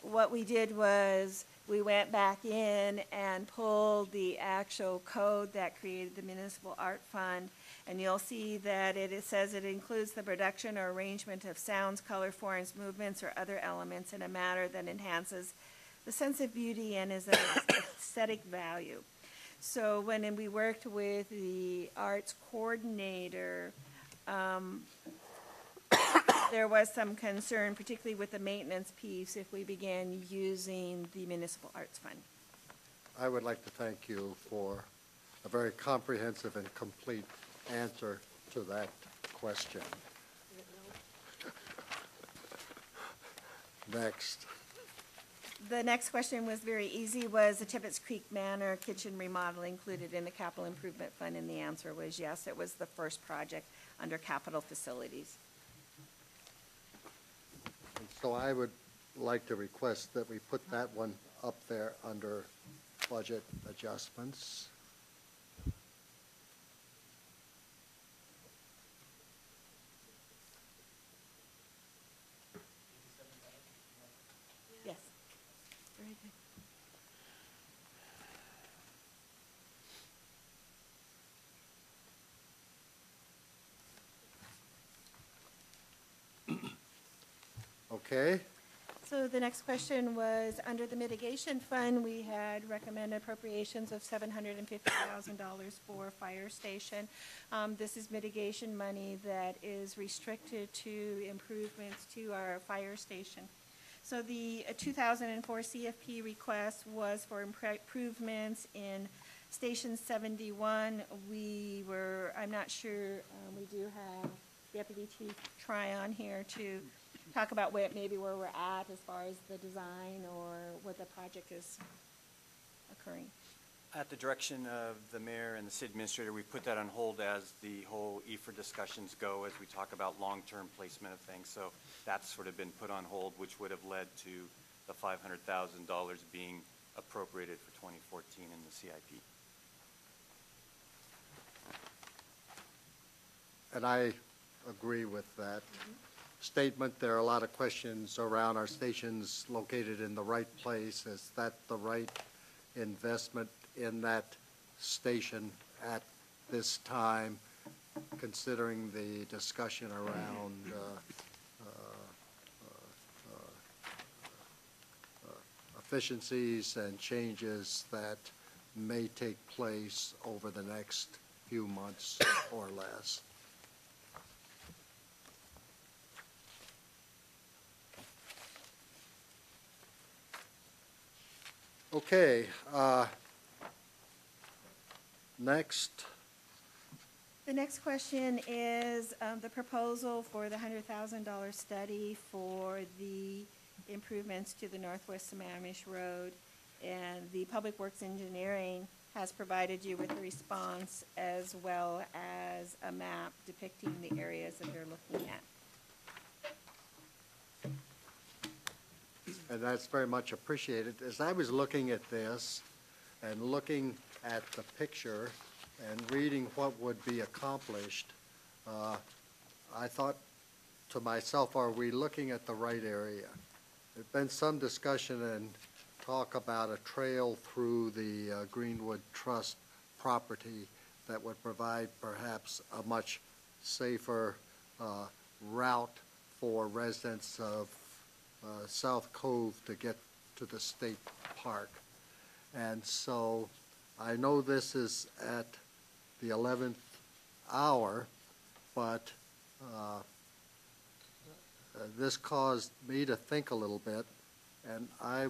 S3: what we did was we went back in and pulled the actual code that created the Municipal Art Fund, and you'll see that it says it includes the production or arrangement of sounds, color, forms, movements, or other elements in a manner that enhances the sense of beauty and is of aesthetic value. So when we worked with the arts coordinator, there was some concern, particularly with the maintenance piece, if we began using the Municipal Arts Fund.
S1: I would like to thank you for a very comprehensive and complete answer to that question. Next.
S3: The next question was very easy, was the Tibbetts Creek Manor kitchen remodel included in the capital improvement fund? And the answer was yes, it was the first project under capital facilities.
S1: And so I would like to request that we put that one up there under budget adjustments.
S3: Yes. Very good.
S1: Okay,
S3: So the next question was, under the mitigation fund, we had recommended appropriations of $750,000 for fire station. This is mitigation money that is restricted to improvements to our fire station. So the 2004 CFP request was for improvements in Station 71. I'm not sure, we do have Deputy Chief Tryon here to talk about maybe where we're at as far as the design or what the project is occurring.
S10: At the direction of the mayor and the city administrator, we put that on hold as the whole EFR discussions go, as we talk about long-term placement of things. So that's sort of been put on hold, which would have led to the $500,000 being appropriated for 2014 in the CIP.
S1: and I agree with that statement. There are a lot of questions around our stations located in the right place. Is that the right investment in that station at this time, considering the discussion around efficiencies and changes that may take place over the next few months or less? Okay, next.
S3: The next question is the proposal for the $100,000 study for the improvements to the Northwest Sammamish Road. And the Public Works Engineering has provided you with a response as well as a map depicting the areas that they're looking at.
S1: And that's very much appreciated. As I was looking at this and looking at the picture and reading what would be accomplished, I thought to myself, are we looking at the right area? There's been some discussion and talk about a trail through the Greenwood Trust property that would provide perhaps a much safer route for residents of South Cove to get to the state park. And so I know this is at the 11th hour, but this caused me to think a little bit, and I'd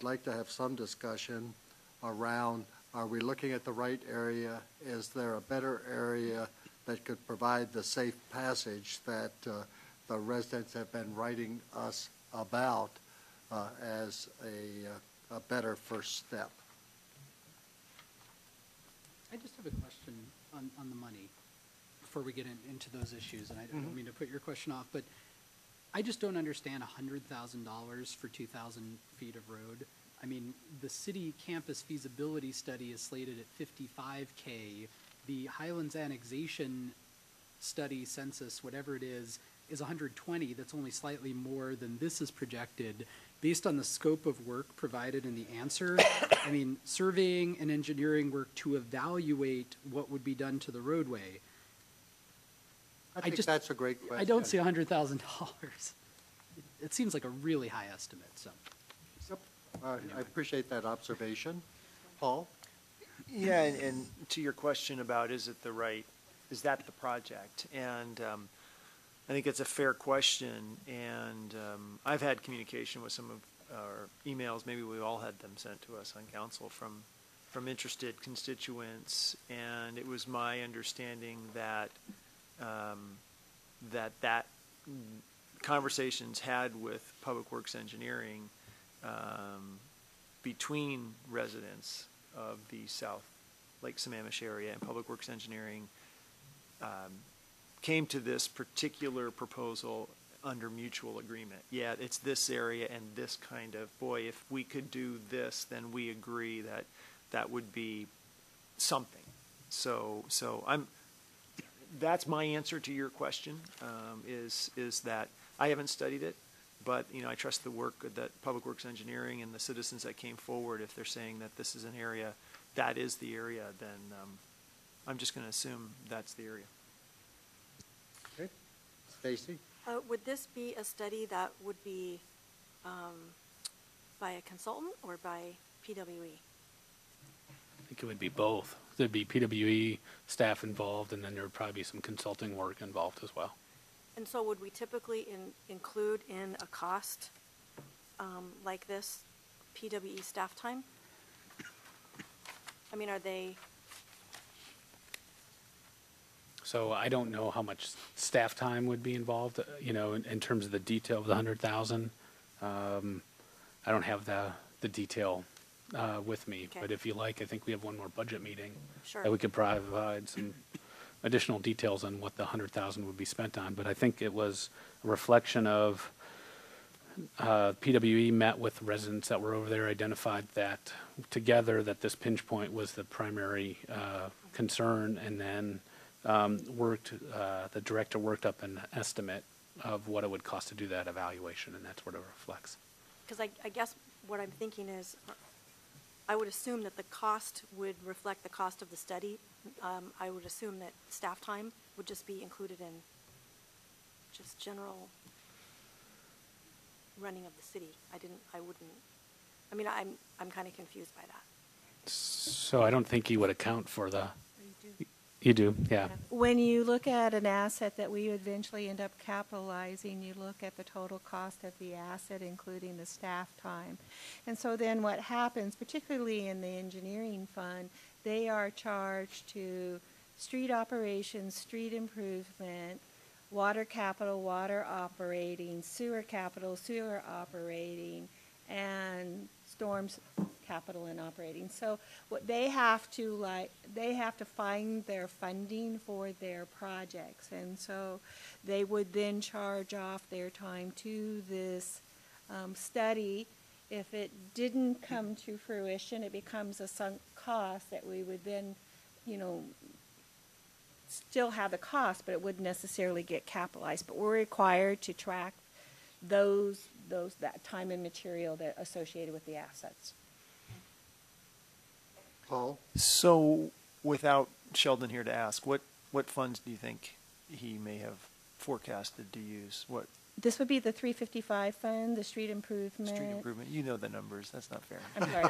S1: like to have some discussion around, are we looking at the right area? Is there a better area that could provide the safe passage that the residents have been writing us about as a better first step?
S4: I just have a question on the money before we get into those issues, and I don't mean to put your question off, but I just don't understand $100,000 for 2,000 feet of road. I mean, the city campus feasibility study is slated at $55K. The Highlands annexation study, census, whatever it is is 120, that's only slightly more than this is projected. Based on the scope of work provided in the answer, I mean, surveying and engineering work to evaluate what would be done to the roadway.
S1: I think that's a great question.
S4: I don't see $100,000. It seems like a really high estimate, so.
S1: Yep. I appreciate that observation. Paul?
S6: Yeah, and to your question about is that the project? And I think it's a fair question, and I've had communication with some of our emails, maybe we all had them sent to us on council from interested constituents, and it was my understanding that that conversations had with Public Works Engineering between residents of the South Lake Sammamish area and Public Works Engineering came to this particular proposal under mutual agreement. Yeah, it's this area and this kind of, boy, if we could do this, then we agree that that would be something. So that's my answer to your question, is that I haven't studied it, but I trust the work that Public Works Engineering and the citizens that came forward. If they're saying that this is an area, that is the area, then I'm just going to assume that's the area.
S1: Okay. Stacy?
S8: Would this be a study that would be by a consultant or by PWE?
S9: I think it would be both. There'd be PWE staff involved, and then there would probably be some consulting work involved as well.
S8: And so would we typically include in a cost like this PWE staff time? I mean, are they?
S9: So I don't know how much staff time would be involved, in terms of the detail of the 100,000. I don't have the detail with me,
S8: Okay.
S9: but if you like, I think we have one more budget meeting
S8: Sure.
S9: that we could provide some additional details on what the 100,000 would be spent on. But I think it was a reflection of PWE met with residents that were over there, identified that together that this pinch point was the primary concern, and then the director worked up an estimate of what it would cost to do that evaluation, and that's what it reflects.
S8: Because I guess what I'm thinking is, I would assume that the cost would reflect the cost of the study. I would assume that staff time would just be included in just general running of the city. I'm kind of confused by that.
S9: So I don't think you would account for the. You do, yeah.
S3: When you look at an asset that we eventually end up capitalizing, you look at the total cost of the asset, including the staff time. And so then what happens, particularly in the engineering fund, they are charged to street operations, street improvement, water capital, water operating, sewer capital, sewer operating, and storms capital and operating. So what they have to find their funding for their projects, and so they would then charge off their time to this study. If it didn't come to fruition, it becomes a sunk cost that we would then, still have the cost, but it wouldn't necessarily get capitalized. But we're required to track that time and material that associated with the assets.
S1: Paul?
S6: So, without Sheldon here to ask, what funds do you think he may have forecasted to use? What
S3: This would be the 355 fund, the street improvement.
S6: street improvement? You know the numbers. That's not fair.
S3: I'm sorry.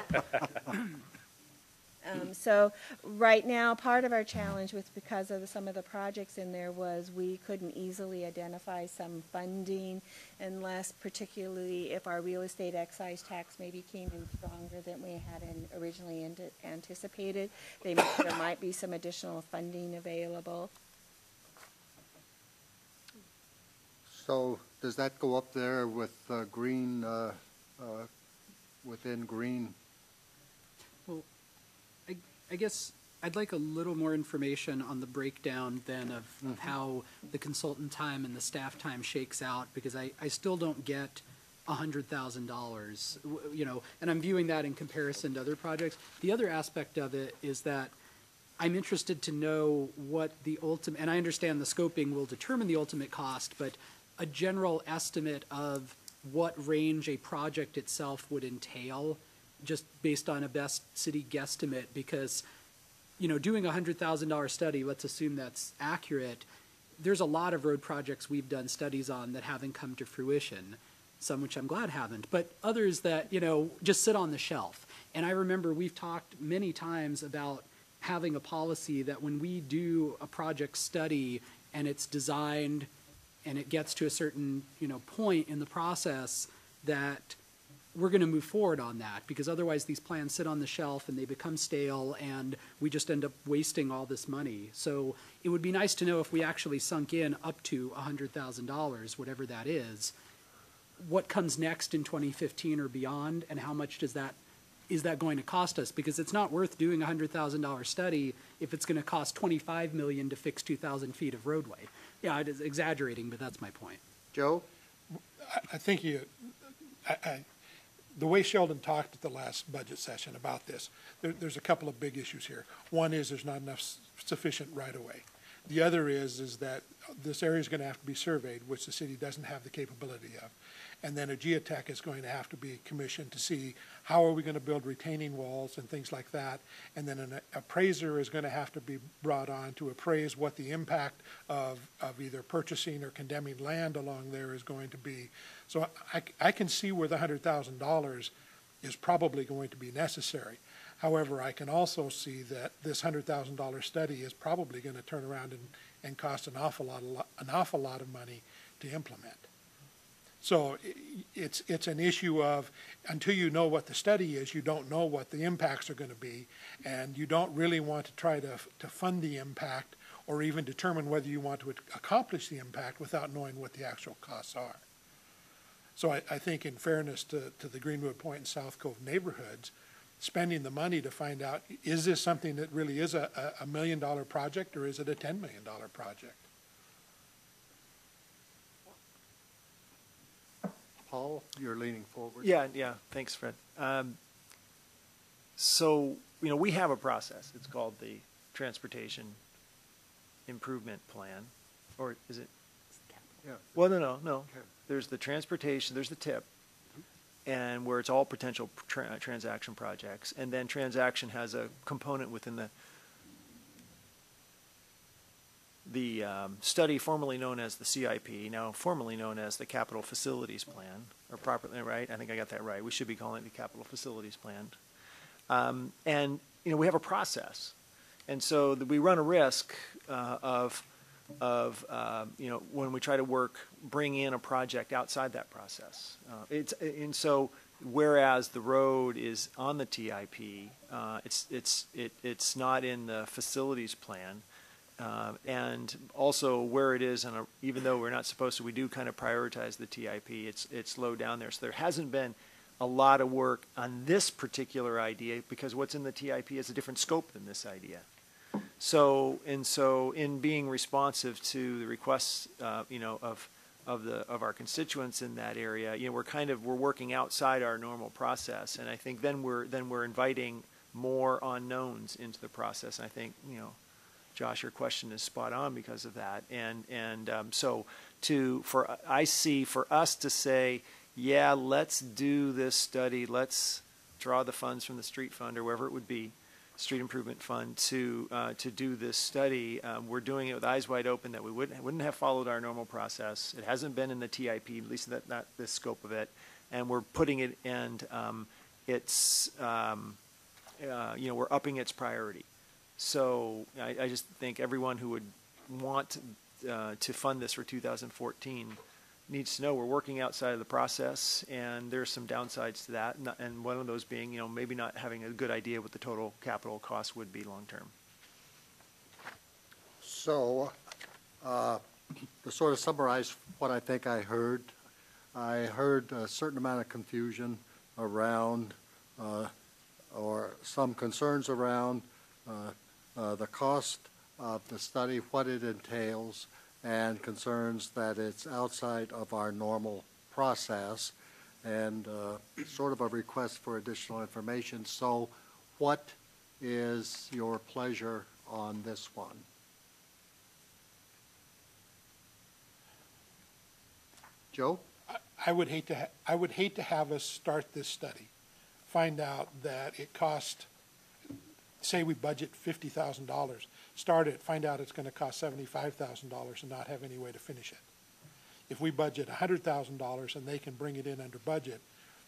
S3: So right now, part of our challenge was because of some of the projects in there was we couldn't easily identify some funding unless, particularly if our real estate excise tax maybe came in stronger than we had originally anticipated. There might be some additional funding available.
S1: So does that go up there with green, within green?
S4: Well, I guess I'd like a little more information on the breakdown then of how the consultant time and the staff time shakes out, because I still don't get $100,000, and I'm viewing that in comparison to other projects. The other aspect of it is that I'm interested to know what the ultimate, and I understand the scoping will determine the ultimate cost, but a general estimate of what range a project itself would entail, just based on a best city guesstimate, because, you know, doing a $100,000 study, let's assume that's accurate, there's a lot of road projects we've done studies on that haven't come to fruition, some which I'm glad haven't, but others that, you know, just sit on the shelf. And I remember we've talked many times about having a policy that when we do a project study and it's designed and it gets to a certain, you know, point in the process, that we're going to move forward on that, because otherwise these plans sit on the shelf and they become stale and we just end up wasting all this money. So it would be nice to know if we actually sunk in up to $100,000, whatever that is, what comes next in 2015 or beyond, and how much is that going to cost us? Because it's not worth doing a $100,000 study if it's going to cost $25 million to fix 2,000 feet of roadway. Yeah, it is exaggerating, but that's my point.
S1: Joe?
S11: I think the way Sheldon talked at the last budget session about this, there's a couple of big issues here. One is there's not enough sufficient right-of-way. The other is that this area is going to have to be surveyed, which the city doesn't have the capability of. And then a geotech is going to have to be commissioned to see how are we going to build retaining walls and things like that. And then an appraiser is going to have to be brought on to appraise what the impact of either purchasing or condemning land along there is going to be. So I can see where the $100,000 is probably going to be necessary. However, I can also see that this $100,000 study is probably going to turn around and cost an awful lot of money to implement. So it's an issue of, until you know what the study is, you don't know what the impacts are going to be, and you don't really want to try to fund the impact or even determine whether you want to accomplish the impact without knowing what the actual costs are. So I think, in fairness to the Greenwood Point and South Cove neighborhoods, spending the money to find out, is this something that really is a $1 million project, or is it a $10 million project?
S1: Paul, you're leaning forward.
S6: Yeah, thanks, Fred. So, you know, we have a process. It's called the Transportation Improvement Plan, or is it?
S1: Yeah.
S6: Well, no. There's the transportation, there's the TIP, and where it's all potential transaction projects. And then transaction has a component within the study formerly known as the CIP, now formerly known as the Capital Facilities Plan, or properly, right? I think I got that right. We should be calling it the Capital Facilities Plan. And, you know, we have a process. And so we run a risk of you know, when we try to bring in a project outside that process. And so whereas the road is on the TIP, it's not in the facilities plan. And also where it is, even though we're not supposed to, we do kind of prioritize the TIP. It's low down there. So there hasn't been a lot of work on this particular idea, because what's in the TIP is a different scope than this idea. So in being responsive to the requests, you know, of our constituents in that area, you know, we're working outside our normal process, and I think then we're inviting more unknowns into the process. And I think, you know, Josh, your question is spot on because of that. I see for us to say, yeah, let's do this study, let's draw the funds from the street fund or wherever it would be, street improvement fund, to do this study. We're doing it with eyes wide open that we wouldn't have followed our normal process. It hasn't been in the TIP, at least not this scope of it, and we're putting it, and it's you know, we're upping its priority. So I just think everyone who would want to fund this for 2014 needs to know we're working outside of the process, and there's some downsides to that, and one of those being, you know, maybe not having a good idea what the total capital cost would be long term.
S1: So, to sort of summarize what I think I heard a certain amount of confusion around, or some concerns around the cost of the study, what it entails, and concerns that it's outside of our normal process, and sort of a request for additional information. So what is your pleasure on this one? Joe?
S11: I would hate to have us start this study, find out that it cost, say we budget $50,000, start it, find out it's going to cost $75,000 and not have any way to finish it. If we budget $100,000 and they can bring it in under budget,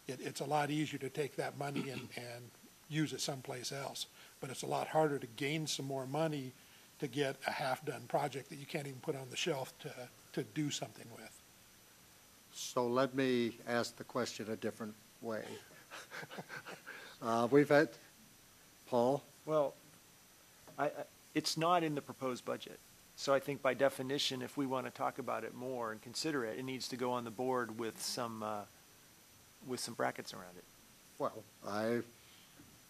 S11: it's a lot easier to take that money and use it someplace else. But it's a lot harder to gain some more money to get a half-done project that you can't even put on the shelf to do something with.
S1: So let me ask the question a different way. We've had, Paul?
S6: Well, it's not in the proposed budget. So I think by definition, if we want to talk about it more and consider it, it needs to go on the board with some brackets around it.
S1: Well, I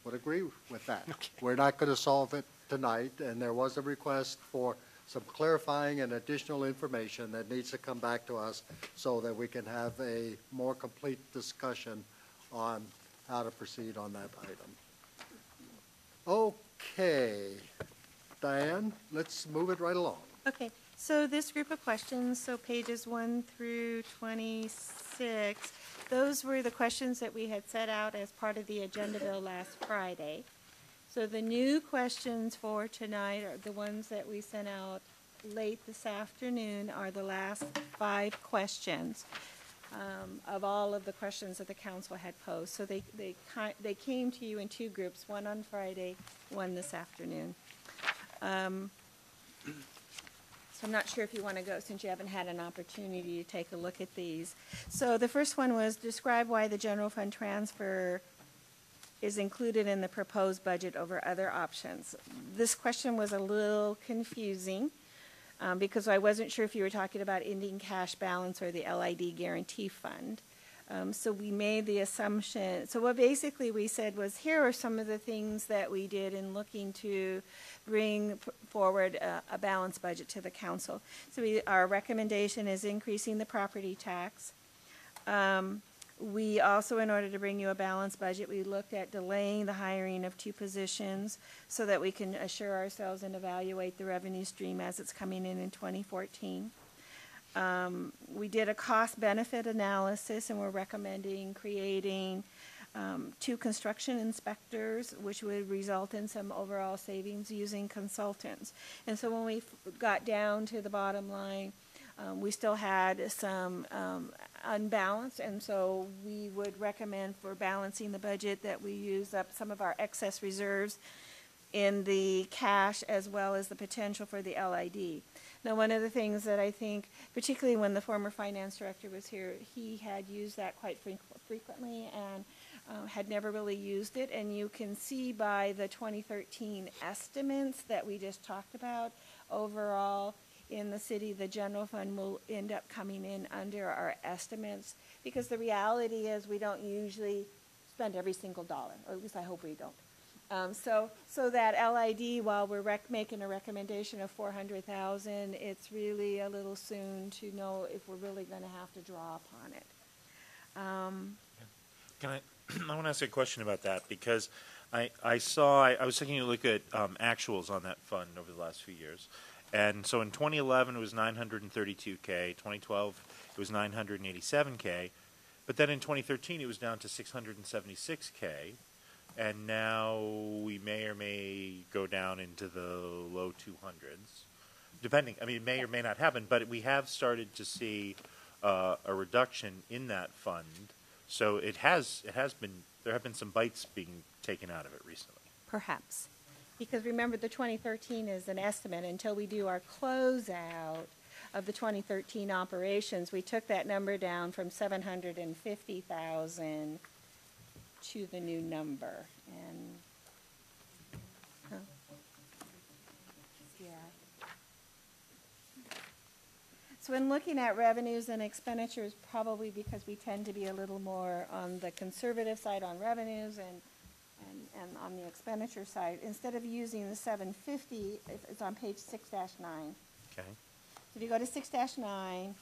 S1: would agree with that.
S6: Okay.
S1: We're not going to solve it tonight, and there was a request for some clarifying and additional information that needs to come back to us so that we can have a more complete discussion on how to proceed on that item. Okay. Diane, let's move it right along.
S3: Okay, so this group of questions, so pages 1 through 26, those were the questions that we had set out as part of the agenda bill last Friday. So the new questions for tonight are the ones that we sent out late this afternoon, are the last 5 questions of all of the questions that the council had posed. So they came to you in 2 groups, one on Friday, one this afternoon. So I'm not sure if you want to go, since you haven't had an opportunity to take a look at these. So the first one was describe why the general fund transfer is included in the proposed budget over other options. This question was a little confusing because I wasn't sure if you were talking about ending cash balance or the LID guarantee fund. So we made the assumption, so what basically we said was, here are some of the things that we did in looking to bring forward a balanced budget to the council. So our recommendation is increasing the property tax. We also, in order to bring you a balanced budget, we looked at delaying the hiring of 2 positions so that we can assure ourselves and evaluate the revenue stream as it's coming in 2014. We did a cost-benefit analysis, and we're recommending creating 2 construction inspectors, which would result in some overall savings using consultants. And so when we got down to the bottom line, we still had some unbalanced, and so we would recommend for balancing the budget that we use up some of our excess reserves in the cash as well as the potential for the LID. Now, one of the things that I think, particularly when the former finance director was here, he had used that quite frequently and had never really used it. And you can see by the 2013 estimates that we just talked about, overall in the city, the general fund will end up coming in under our estimates, because the reality is we don't usually spend every single dollar, or at least I hope we don't. So that LID, while we're making a recommendation of $400,000, it's really a little soon to know if we're really going to have to draw upon it.
S7: Can I want to ask a question about that, because I was taking a look at actuals on that fund over the last few years. And so in 2011 it was $932K, 2012 it was $987K, but then in 2013 it was down to $676K. And now we may or may go down into the low 200s, depending. I mean, it may or may not happen, but we have started to see a reduction in that fund. So it has been, there have been some bites being taken out of it recently.
S3: Perhaps. Because remember, the 2013 is an estimate. Until we do our closeout of the 2013 operations, we took that number down from 750,000 to the new number. And yeah. So in looking at revenues and expenditures, probably because we tend to be a little more on the conservative side on revenues and on the expenditure side, instead of using the 750, it's on page 6-9.
S7: Okay.
S3: So if you go to 6-9,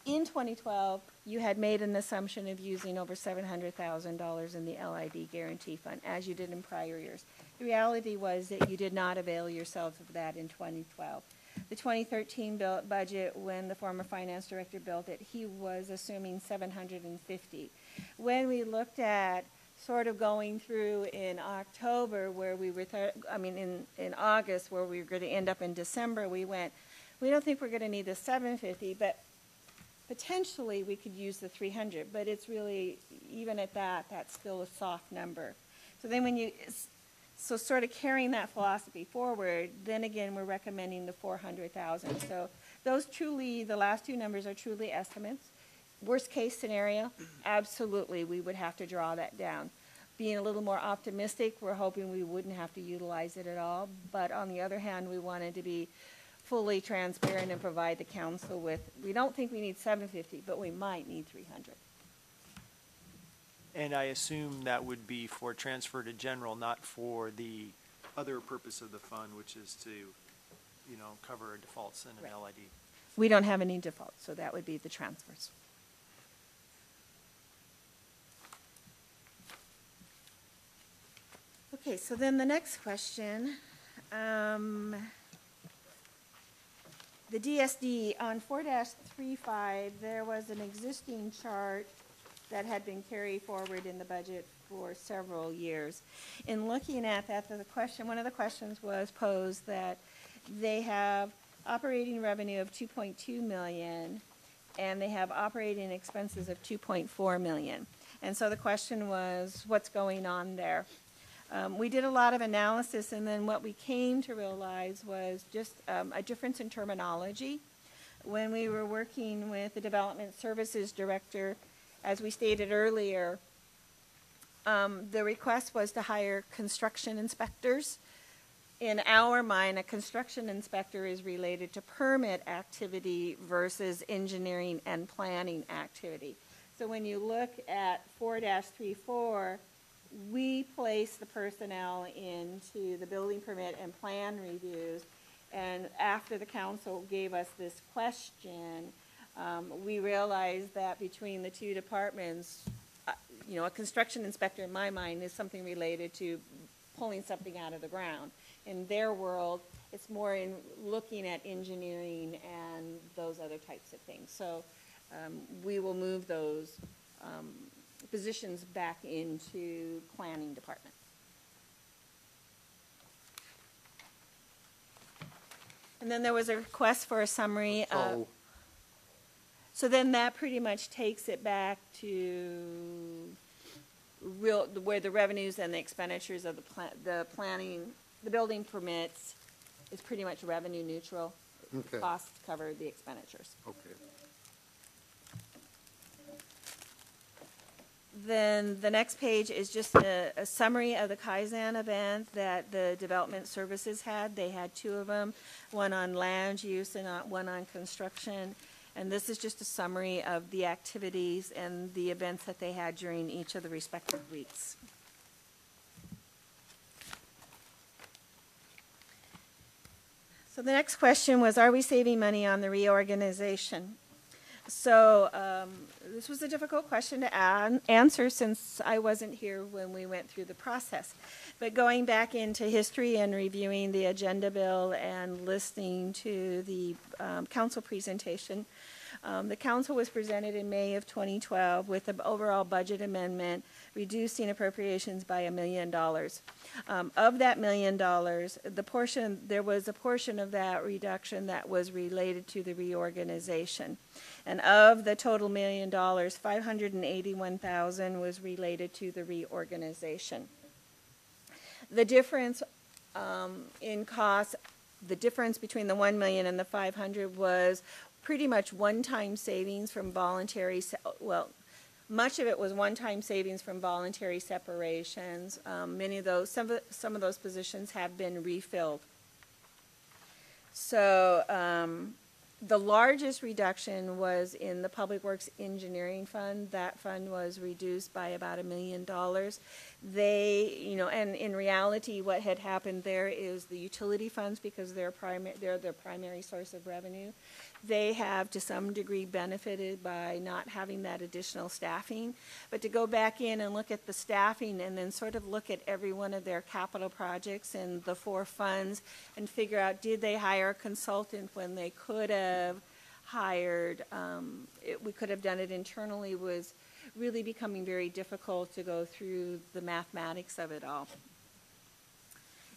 S3: in 2012, you had made an assumption of using over $700,000 in the LID guarantee fund, as you did in prior years. The reality was that you did not avail yourselves of that in 2012. the 2013 budget, when the former finance director built it, he was assuming 750. When we looked at sort of going through in October where we were, in August where we were going to end up in December, we went, we don't think we're going to need the 750, but potentially we could use the 300, but it's really, even at that, that's still a soft number. So then when you, so sort of carrying that philosophy forward, then again, we're recommending the 400,000. So those truly, the last two numbers are truly estimates. Worst case scenario, absolutely, we would have to draw that down. Being a little more optimistic, we're hoping we wouldn't have to utilize it at all. But on the other hand, we wanted to be fully transparent and provide the council with, we don't think we need 750, but we might need 300.
S6: And I assume that would be for transfer to general, not for the other purpose of the fund, which is to, cover defaults in an LID.
S3: We don't have any defaults, so that would be the transfers. Okay, so then the next question, the DSD on 4-35, there was an existing chart that had been carried forward in the budget for several years. In looking at that, one of the questions was posed that they have operating revenue of $2.2 million and they have operating expenses of $2.4 million. And so the question was, what's going on there? We did a lot of analysis, and then what we came to realize was just a difference in terminology. When we were working with the Development Services Director, as we stated earlier, the request was to hire construction inspectors. In our mind, a construction inspector is related to permit activity versus engineering and planning activity. So when you look at 4-34, we place the personnel into the building permit and plan reviews, and after the council gave us this question, we realized that between the two departments, a construction inspector in my mind is something related to pulling something out of the ground. In their world, it's more in looking at engineering and those other types of things. So we will move those positions back into planning department. And then there was a request for a summary of, so then that pretty much takes it back to where the revenues and the expenditures of the planning, the building permits is pretty much revenue neutral.
S1: Okay.
S3: Costs cover the expenditures.
S1: Okay.
S3: Then the next page is just a summary of the Kaizen event that the Development Services had. They had two of them, one on land use and one on construction. And this is just a summary of the activities and the events that they had during each of the respective weeks. So the next question was, are we saving money on the reorganization? So this was a difficult question to answer since I wasn't here when we went through the process. But going back into history and reviewing the agenda bill and listening to the council presentation, the council was presented in May of 2012 with an overall budget amendment reducing appropriations by $1 million. Of that $1 million, there was a portion of that reduction that was related to the reorganization. And of the total $1 million, $581,000 was related to the reorganization. The difference in cost, the difference between the $1 million and the $500,000 was pretty much one-time savings from voluntary, much of it was one-time savings from voluntary separations. Many of those, some of those positions have been refilled. So The largest reduction was in the Public Works Engineering Fund. That fund was reduced by about $1 million. They, you know, and in reality, what had happened there is the utility funds, because they're their primary source of revenue, they have to some degree benefited by not having that additional staffing. But to go back in and look at the staffing and then sort of look at every one of their capital projects and the 4 funds and figure out, did they hire a consultant when they could have hired, we could have done it internally, was really becoming very difficult to go through the mathematics of it all.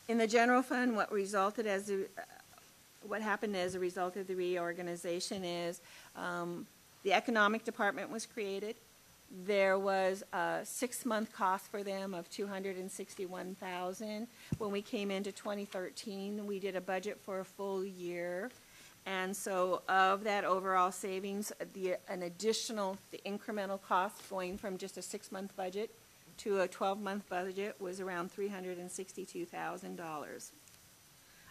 S3: In the general fund, what happened as a result of the reorganization is the economic department was created. There was a 6-month cost for them of $261,000. When we came into 2013, we did a budget for a full year. And so of that overall savings, the incremental cost going from just a 6-month budget to a 12-month budget was around $362,000.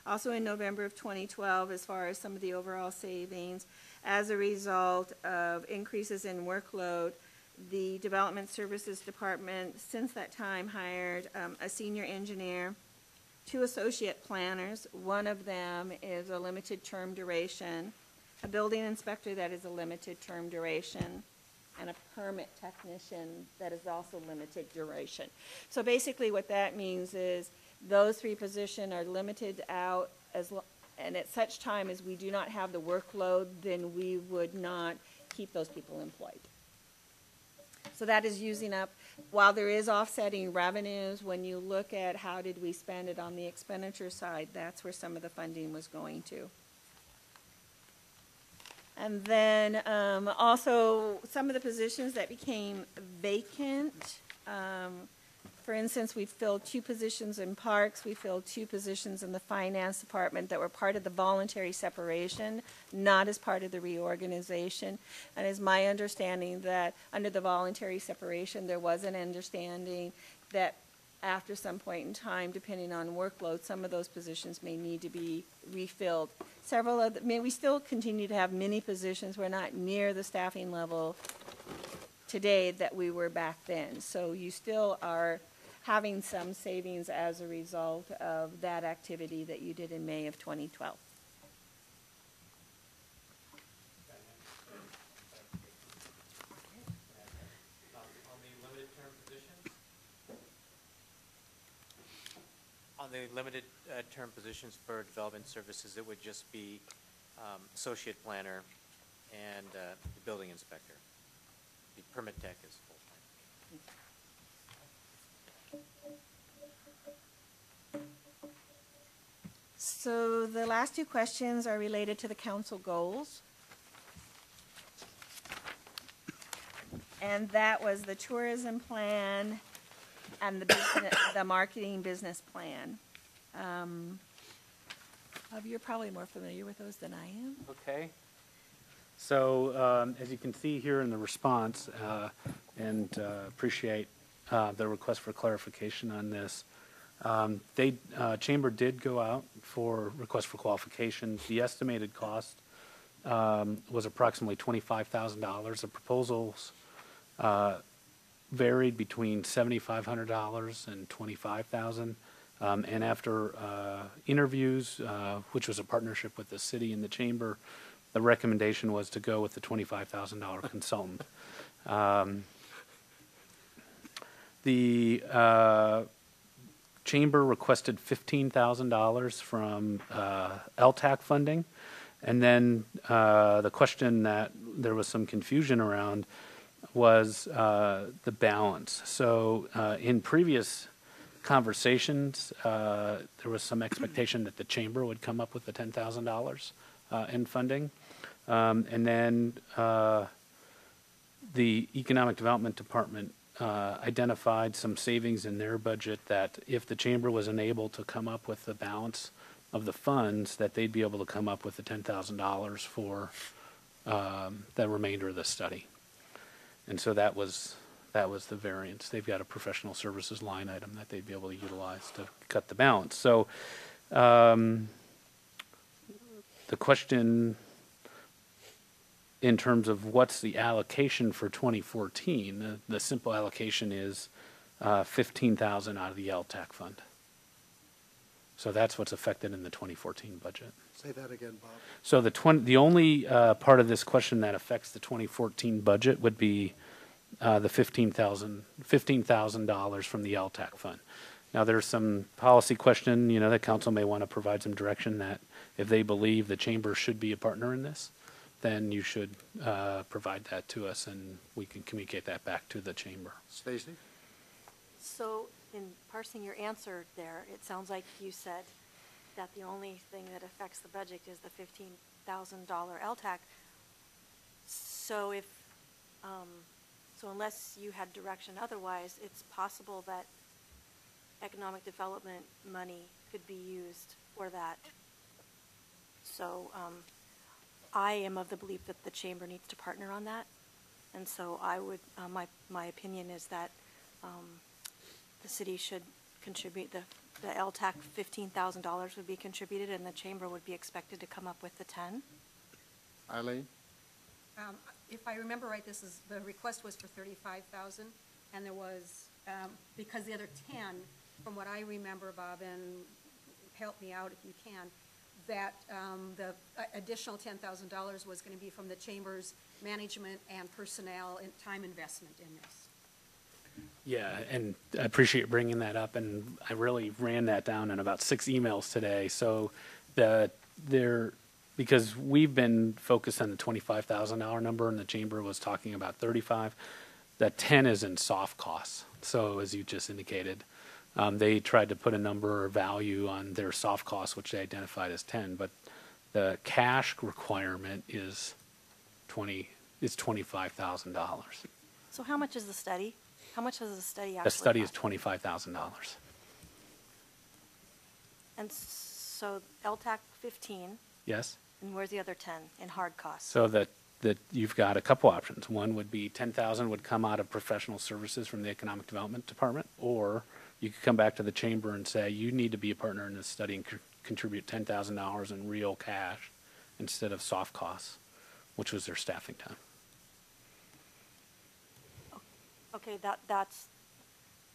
S3: Also in November of 2012, as far as some of the overall savings, as a result of increases in workload, the Development Services Department since that time hired a senior engineer, 2 associate planners. One of them is a limited term duration, a building inspector that is a limited term duration, and a permit technician that is also limited duration. So basically what that means is those 3 positions are limited out, and at such time as we do not have the workload, then we would not keep those people employed. So that is using up, while there is offsetting revenues, when you look at how did we spend it on the expenditure side, that's where some of the funding was going to. And then also some of the positions that became vacant. For instance, we filled 2 positions in parks. We filled 2 positions in the finance department that were part of the voluntary separation, not as part of the reorganization. And it's my understanding that under the voluntary separation, there was an understanding that after some point in time, depending on workload, some of those positions may need to be refilled. Several of them, I mean, we still continue to have many positions. We're not near the staffing level today that we were back then. So you still are having some savings as a result of that activity that you did in May of 2012.
S12: On the limited term positions for development services, it would just be associate planner and the building inspector. The permit tech is full-time.
S3: So the last 2 questions are related to the council goals. And that was the tourism plan and the business, the marketing business plan. You're probably more familiar with those than I am.
S9: Okay. So as you can see here in the response, and appreciate the request for clarification on this, Chamber did go out for request for qualifications. The estimated cost was approximately $25,000. The proposals varied between $7,500 and $25,000. And after interviews, which was a partnership with the city and the chamber, the recommendation was to go with the $25,000 consultant. The chamber requested $15,000 from LTAC funding, and then the question that there was some confusion around was the balance. So in previous conversations, there was some expectation that the chamber would come up with the $10,000 in funding. And then the Economic Development Department identified some savings in their budget that if the chamber was unable to come up with the balance of the funds, that they'd be able to come up with the $10,000 for the remainder of the study. And so that was the variance. They've got a professional services line item that they'd be able to utilize to cut the balance. So the question in terms of what's the allocation for 2014, the simple allocation is 15,000 out of the LTAC fund. So that's what's affected in the 2014 budget.
S1: Say that again, Bob.
S9: So the only part of this question that affects the 2014 budget would be the $15,000 from the LTAC fund. Now, there's some policy question, that council may want to provide some direction that if they believe the chamber should be a partner in this, then you should provide that to us and we can communicate that back to the chamber.
S1: Stacy?
S8: So in parsing your answer there, it sounds like you said that the only thing that affects the budget is the $15,000 LTAC. So if, so unless you had direction otherwise, it's possible that economic development money could be used for that. So I am of the belief that the chamber needs to partner on that. And so I would, my opinion is that the city should contribute, the LTAC $15,000 would be contributed and the chamber would be expected to come up with the 10.
S1: Eileen?
S5: If I remember right, the request was for 35,000, and there was, because the other 10, from what I remember, Bob, and help me out if you can, that the additional $10,000 was going to be from the chamber's management and personnel and time investment in this.
S9: Yeah, and I appreciate bringing that up, and I really ran that down in about 6 emails today. So because we've been focused on the $25,000 number, and the chamber was talking about 35. The 10 is in soft costs. So as you just indicated, they tried to put a number or value on their soft costs, which they identified as 10, but the cash requirement is $25,000.
S8: So how much is the study? How much does the study actually
S9: The study is
S8: cost?
S9: $25,000.
S8: And so LTAC 15,
S9: Yes?
S8: and where's the other 10 in hard costs?
S9: So that you've got a couple options. One would be 10,000 would come out of professional services from the Economic Development Department, or you could come back to the chamber and say, you need to be a partner in this study and contribute $10,000 in real cash instead of soft costs, which was their staffing time.
S8: Okay, that's,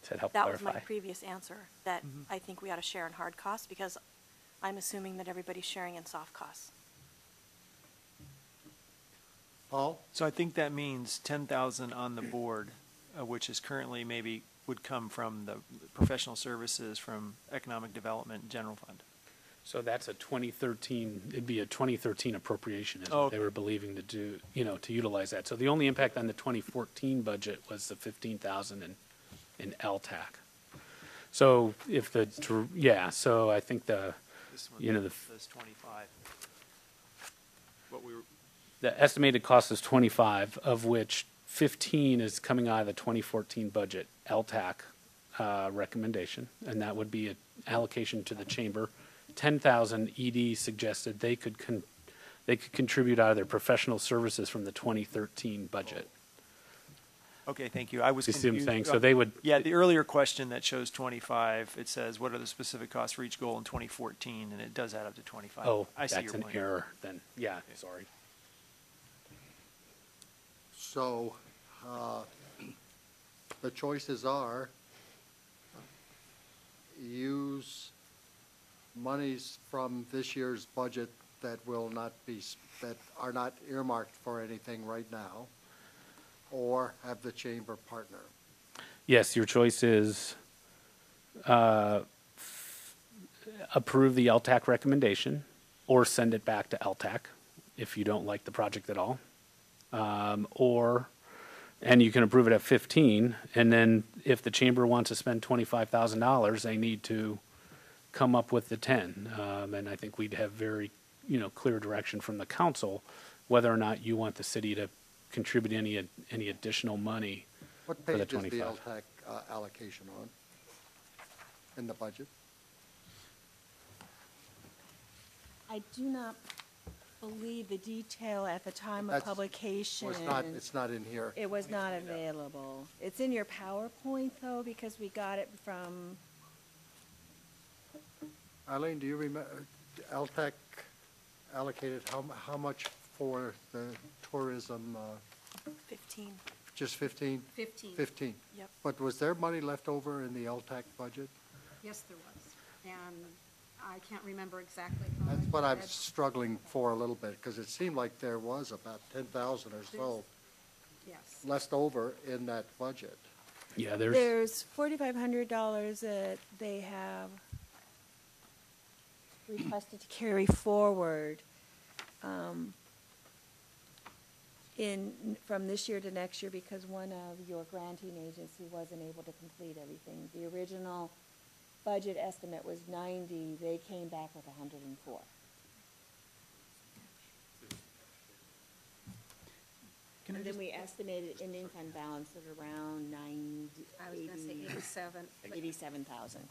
S9: Does that help
S8: that was
S9: clarify?
S8: my previous answer, that I think we ought to share in hard costs, because I'm assuming that everybody's sharing in soft costs.
S1: Paul?
S6: So I think that means 10,000 on the board, which is currently maybe would come from the professional services, from economic development, general fund.
S9: So that's a 2013, it'd be a 2013 appropriation is
S6: Oh,
S9: what they were believing to do, to utilize that. So the only impact on the 2014 budget was the 15,000 in LTAC. So if so I think
S6: This one says 25. What we were,
S9: the estimated cost is 25, of which 15 is coming out of the 2014 budget LTAC recommendation, and that would be an allocation to the chamber. 10,000 ED suggested they could contribute out of their professional services from the 2013 budget.
S6: okay, thank you. I was
S9: You see what I'm
S6: confused.
S9: saying? So they would.
S6: Yeah, the earlier question that shows 25, it says, what are the specific costs for each goal in 2014? And it does add up to 25.
S9: Oh,
S6: I see
S9: that's
S6: your
S9: an
S6: point.
S9: error then. Yeah, sorry.
S1: So the choices are use monies from this year's budget that that are not earmarked for anything right now, or have the chamber partner.
S9: Yes, your choice is approve the LTAC recommendation or send it back to LTAC if you don't like the project at all. And you can approve it at 15, and then if the chamber wants to spend $25,000, they need to come up with the 10. And I think we'd have very, clear direction from the council whether or not you want the city to contribute any additional money
S1: What
S9: for the
S1: page is the
S9: 25.
S1: LTAC allocation on in the budget?
S3: I do not believe the detail at the time of
S1: That's-
S3: publication.
S1: It's not in here.
S3: It was not available. It's in your PowerPoint, though, because we got it from,
S1: Eileen, do you remember, LTAC allocated how much for the tourism,
S8: 15.
S1: just 15?
S5: 15.
S1: 15.
S8: Yep.
S1: But was there money left over in the LTAC budget?
S5: Yes, there was. And I can't remember exactly how.
S1: That's
S5: much
S1: what
S5: I
S1: I'm
S5: had.
S1: struggling for a little bit, because it seemed like there was about 10,000 or so
S5: Yes.
S1: left over in that budget.
S9: Yeah,
S3: There's $4,500 that they have requested to carry forward from this year to next year because one of your granting agency wasn't able to complete everything. The original budget estimate was 90, they came back with 104. And then we estimated ending fund balance of around
S5: I was going to say 87. but
S3: 87,000.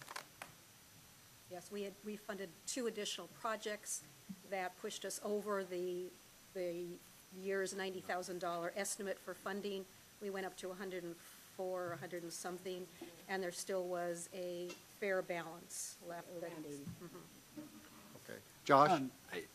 S5: Yes, we funded 2 additional projects that pushed us over the year's $90,000 estimate for funding. We went up to 104, 100 and something, and there still was a fair balance left.
S3: Around 80.
S1: Okay. Josh?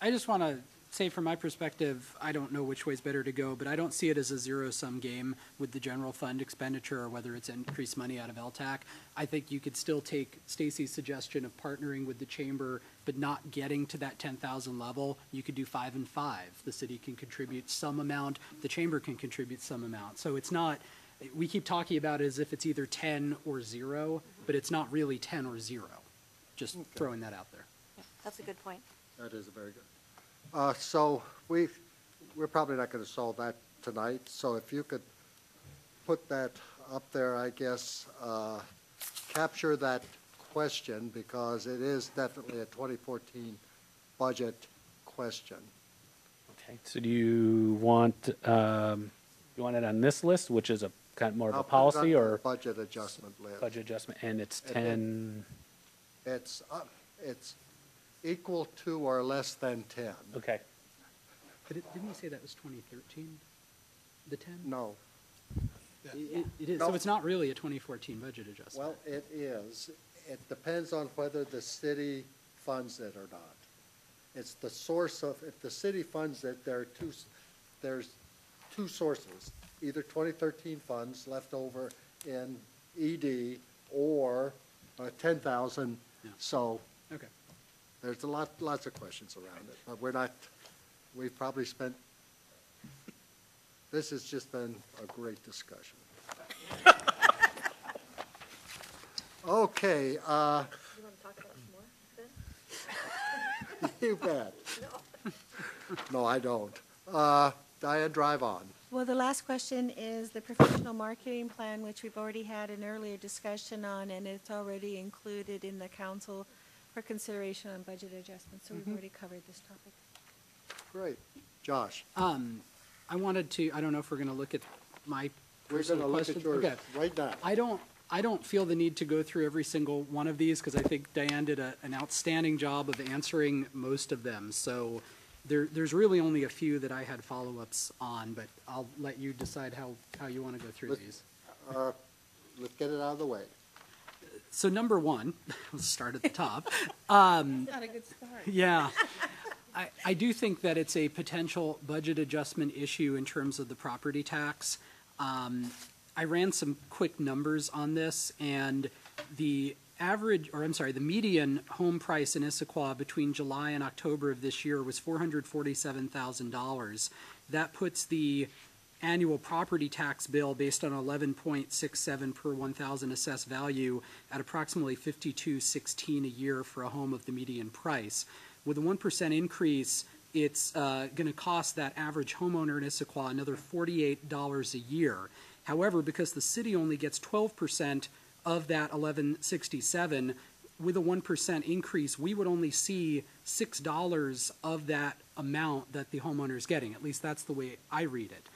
S4: I just want to say from my perspective, I don't know which way is better to go, but I don't see it as a zero-sum game with the general fund expenditure or whether it's increased money out of LTAC. I think you could still take Stacy's suggestion of partnering with the chamber, but not getting to that 10,000 level. You could do 5 and 5. The city can contribute some amount, the chamber can contribute some amount. So it's not, we keep talking about it as if it's either 10 or 0, but it's not really 10 or 0. Just throwing that out there.
S8: Yeah, that's a good point.
S1: That is very good. So we're probably not going to solve that tonight, so if you could put that up there, I guess, capture that question, because it is definitely a 2014 budget question.
S9: Okay, so do you want it on this list, which is a kind of more of a policy or
S1: Budget adjustment list.
S9: budget adjustment, and it's
S1: And
S9: 10,
S1: It's equal to or less than 10.
S9: okay.
S4: But didn't you say that was 2013, the 10?
S1: No.
S4: It is,
S1: No.
S4: so it's not really a 2014 budget adjustment.
S1: Well, it is. It depends on whether the city funds it or not. It's the source of, if the city funds it, there's two sources, either 2013 funds left over in ED or 10,000.
S4: Yeah.
S1: So
S4: Okay.
S1: there's lots of questions around it, but we've probably spent, this has just been a great discussion. Okay,
S8: You want to talk about some more then?
S1: you bet. No, I don't. Diane, drive on.
S3: Well, the last question is the professional marketing plan, which we've already had an earlier discussion on, and it's already included in the council for consideration on budget adjustments, so we've already covered this topic.
S1: Great. Josh?
S4: I wanted to, I don't know if we're going to look at my
S1: We're going
S4: personal
S1: to look
S4: questions.
S1: at yours
S4: Okay.
S1: right now.
S4: I don't feel the need to go through every single one of these because I think Diane did an outstanding job of answering most of them. So there's really only a few that I had follow-ups on, but I'll let you decide how you want to go through these.
S1: Let's get it out of the way.
S4: So number one, let's start at the top.
S3: Not a good start.
S4: Yeah. I do think that it's a potential budget adjustment issue in terms of the property tax. I ran some quick numbers on this, and the median home price in Issaquah between July and October of this year was $447,000. That puts the annual property tax bill based on 11.67 per 1,000 assessed value at approximately $52.16 a year for a home of the median price. With a 1% increase, it's going to cost that average homeowner in Issaquah another $48 a year. However, because the city only gets 12% of that 11.67, with a 1% increase, we would only see $6 of that amount that the homeowner is getting. At least that's the way I read it.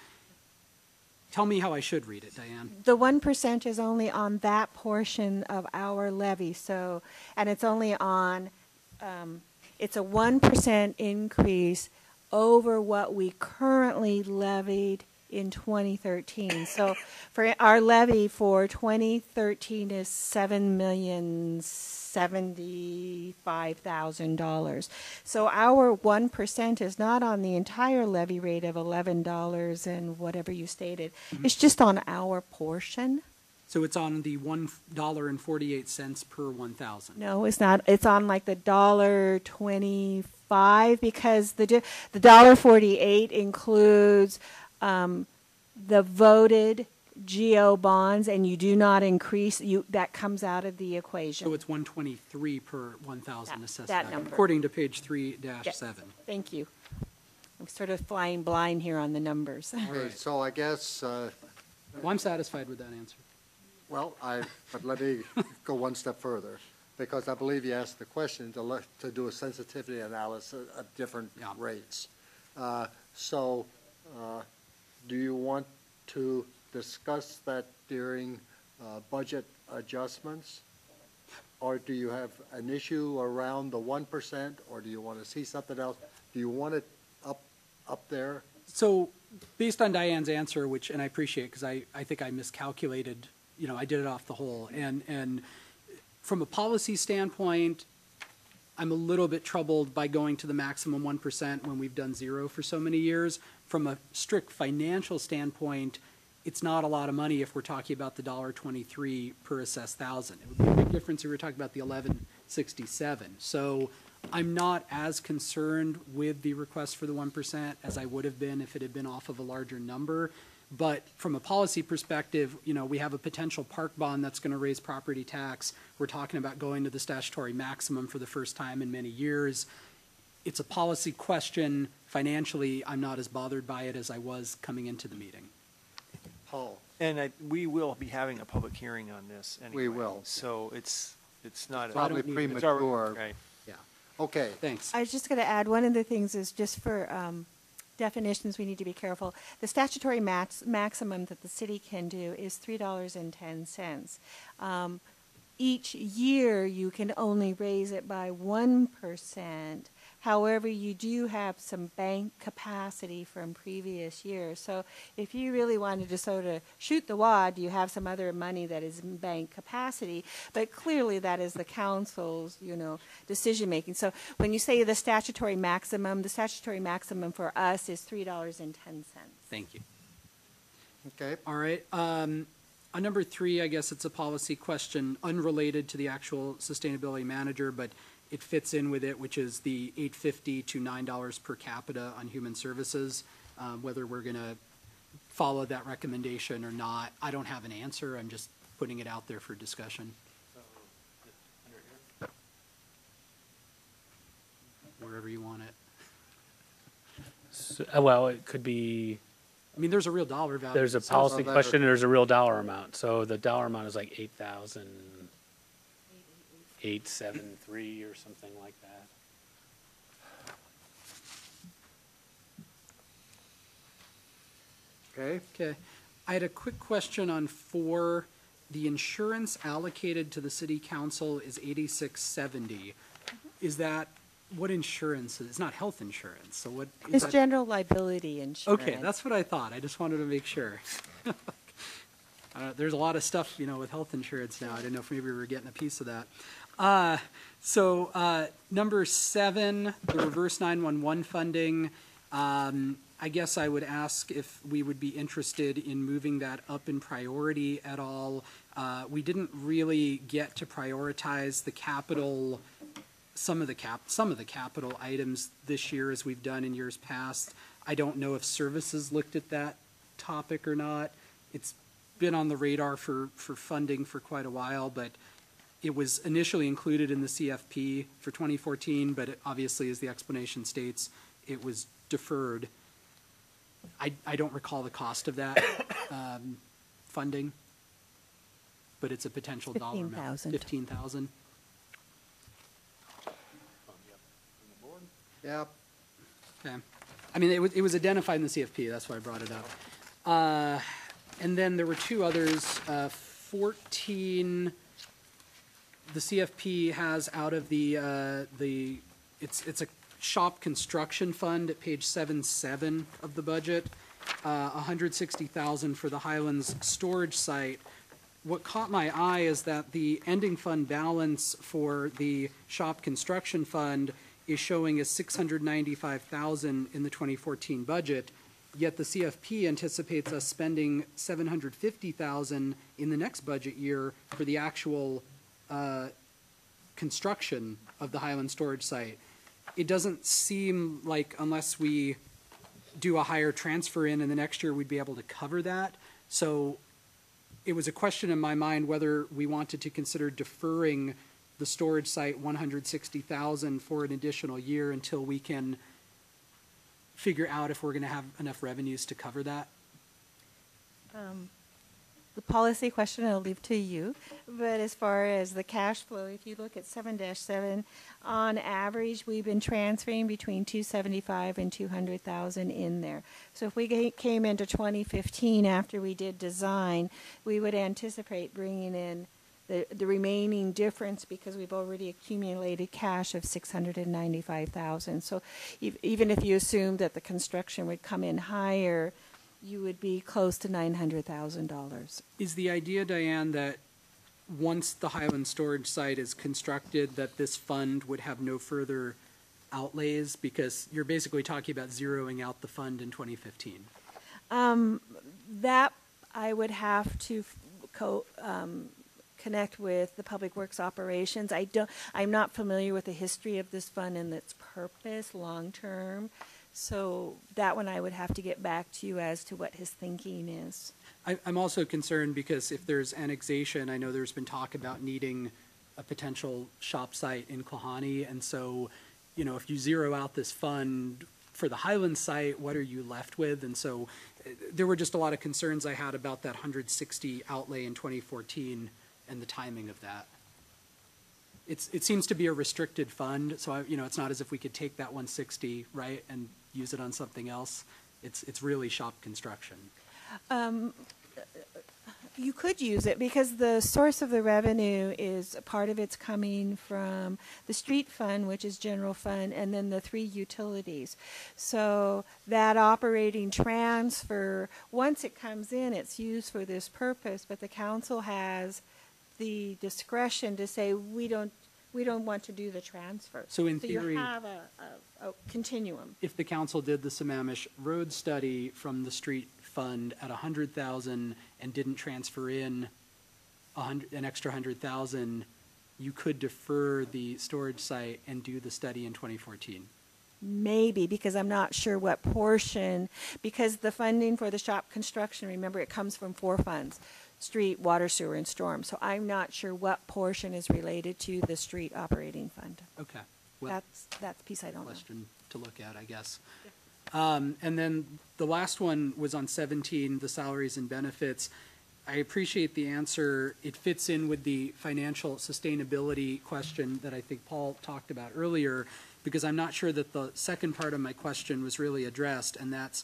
S4: Tell me how I should read it, Diane.
S3: The 1% is only on that portion of our levy, so, and it's only on, it's a 1% increase over what we currently levied in 2013. So for our levy for 2013 is $7,075,000. So our 1% is not on the entire levy rate of $11 and whatever you stated. It's just on our portion.
S4: So it's on the $1.48 per 1,000.
S3: No, it's not. It's on like the $1.25 because the $1.48 includes the voted GO bonds, and you do not increase that comes out of the equation.
S4: So it's 123 per 1,000 assessed
S3: that
S4: value,
S3: number.
S4: according to page 3-7.
S3: Yes. Thank you. I'm sort of flying blind here on the numbers.
S1: Okay, so I guess,
S4: Well, I'm satisfied with that answer.
S1: but let me go one step further, because I believe you asked the question to do a sensitivity analysis of different
S4: Yeah.
S1: rates. Do you want to discuss that during budget adjustments? Or do you have an issue around the 1%, or do you want to see something else? Do you want it up there?
S4: So based on Diane's answer, and I appreciate because I think I miscalculated, I did it off the whole. And from a policy standpoint, I'm a little bit troubled by going to the maximum 1% when we've done 0 for so many years. From a strict financial standpoint, it's not a lot of money if we're talking about the $1.23 per assessed thousand. It would be a big difference if we were talking about the $11.67. So I'm not as concerned with the request for the 1% as I would have been if it had been off of a larger number. But from a policy perspective, we have a potential park bond that's going to raise property tax. We're talking about going to the statutory maximum for the first time in many years. It's a policy question. Financially, I'm not as bothered by it as I was coming into the meeting.
S1: Paul?
S6: And we will be having a public hearing on this anyway.
S1: We will.
S6: So it's not.
S1: Probably
S6: it's
S1: premature.
S6: already- Right.
S4: Yeah.
S1: Okay.
S4: Thanks.
S3: I was just going to add, one of the things is just for definitions, we need to be careful. The statutory maximum that the city can do is $3.10. Each year, you can only raise it by 1%. However, you do have some bank capacity from previous years. So if you really wanted to sort of shoot the wad, you have some other money that is in bank capacity. But clearly, that is the council's, decision making. So when you say the statutory maximum for us is $3.10.
S4: Thank you.
S1: Okay.
S4: All right. On number 3, I guess it's a policy question unrelated to the actual sustainability manager, but it fits in with it, which is the $8.50 to $9 per capita on human services. Whether we're going to follow that recommendation or not, I don't have an answer. I'm just putting it out there for discussion. Wherever you want it.
S9: So, well, it could be,
S4: I mean, there's a real dollar value.
S9: there's a policy question, and there's a real dollar amount. So the dollar amount is like 8,873 or something like that.
S1: Okay.
S4: Okay. I had a quick question on 4. The insurance allocated to the city council is $86.70. Is that, what insurance is? It's not health insurance, so what? Is
S3: It's
S4: that?
S3: general liability insurance.
S4: Okay, that's what I thought. I just wanted to make sure. There's a lot of stuff, with health insurance now. I didn't know if maybe we were getting a piece of that. Number 7, the reverse 911 funding. I guess I would ask if we would be interested in moving that up in priority at all. We didn't really get to prioritize the capital, some of the capital items this year as we've done in years past. I don't know if services looked at that topic or not. It's been on the radar for funding for quite a while, but it was initially included in the CFP for 2014, but obviously, as the explanation states, it was deferred. I don't recall the cost of that funding, but it's a potential dollar amount. $15,000.
S1: Yeah.
S4: Okay. I mean, it was identified in the CFP. That's why I brought it up. And then there were 2 others. 14. The CFP has out of it's a shop construction fund at page 7.7 of the budget. $160,000 for the Highlands storage site, what caught my eye is that the ending fund balance for the shop construction fund is showing as $695,000 in the 2014 budget, yet the CFP anticipates us spending $750,000 in the next budget year for the actual construction of the Highland storage site. It doesn't seem like, unless we do a higher transfer in the next year, we'd be able to cover that. So it was a question in my mind whether we wanted to consider deferring the storage site $160,000 for an additional year until we can figure out if we're going to have enough revenues to cover that.
S3: The policy question I'll leave to you, but as far as the cash flow, if you look at 7-7, on average, we've been transferring between $275,000 and $200,000 in there. So if we came into 2015 after we did design, we would anticipate bringing in the remaining difference because we've already accumulated cash of $695,000. So even if you assume that the construction would come in higher, you would be close to $900,000.
S4: Is the idea, Diane, that once the Highland storage site is constructed, that this fund would have no further outlays? Because you're basically talking about zeroing out the fund in 2015.
S3: That I would have to connect with the Public Works operations. I'm not familiar with the history of this fund and its purpose long term. So that one I would have to get back to you as to what his thinking is.
S4: I'm also concerned because if there's annexation, I know there's been talk about needing a potential shop site in Klahani. And so, you know, if you zero out this fund for the Highland site, what are you left with? And so there were just a lot of concerns I had about that 160 outlay in 2014 and the timing of that. It seems to be a restricted fund, so it's not as if we could take that 160, right, and use it on something else. It's really shop construction.
S3: You could use it because the source of the revenue is part of it's coming from the street fund, which is general fund, and then the 3 utilities. So that operating transfer, once it comes in, it's used for this purpose, but the council has the discretion to say we don't want to do the transfer.
S4: So in theory,
S3: you have a continuum.
S4: If the council did the Sammamish Road study from the street fund at $100,000 and didn't transfer in an extra $100,000, you could defer the storage site and do the study in 2014.
S3: Maybe, because I'm not sure what portion, because the funding for the shop construction, remember, it comes from 4 funds: street, water, sewer, and storm. So I'm not sure what portion is related to the street operating fund.
S4: Okay. Well,
S3: that's the piece I don't know.
S4: Question to look at, I guess. And then the last one was on 17, the salaries and benefits. I appreciate the answer. It fits in with the financial sustainability question that I think Paul talked about earlier, because I'm not sure that the second part of my question was really addressed, and that's,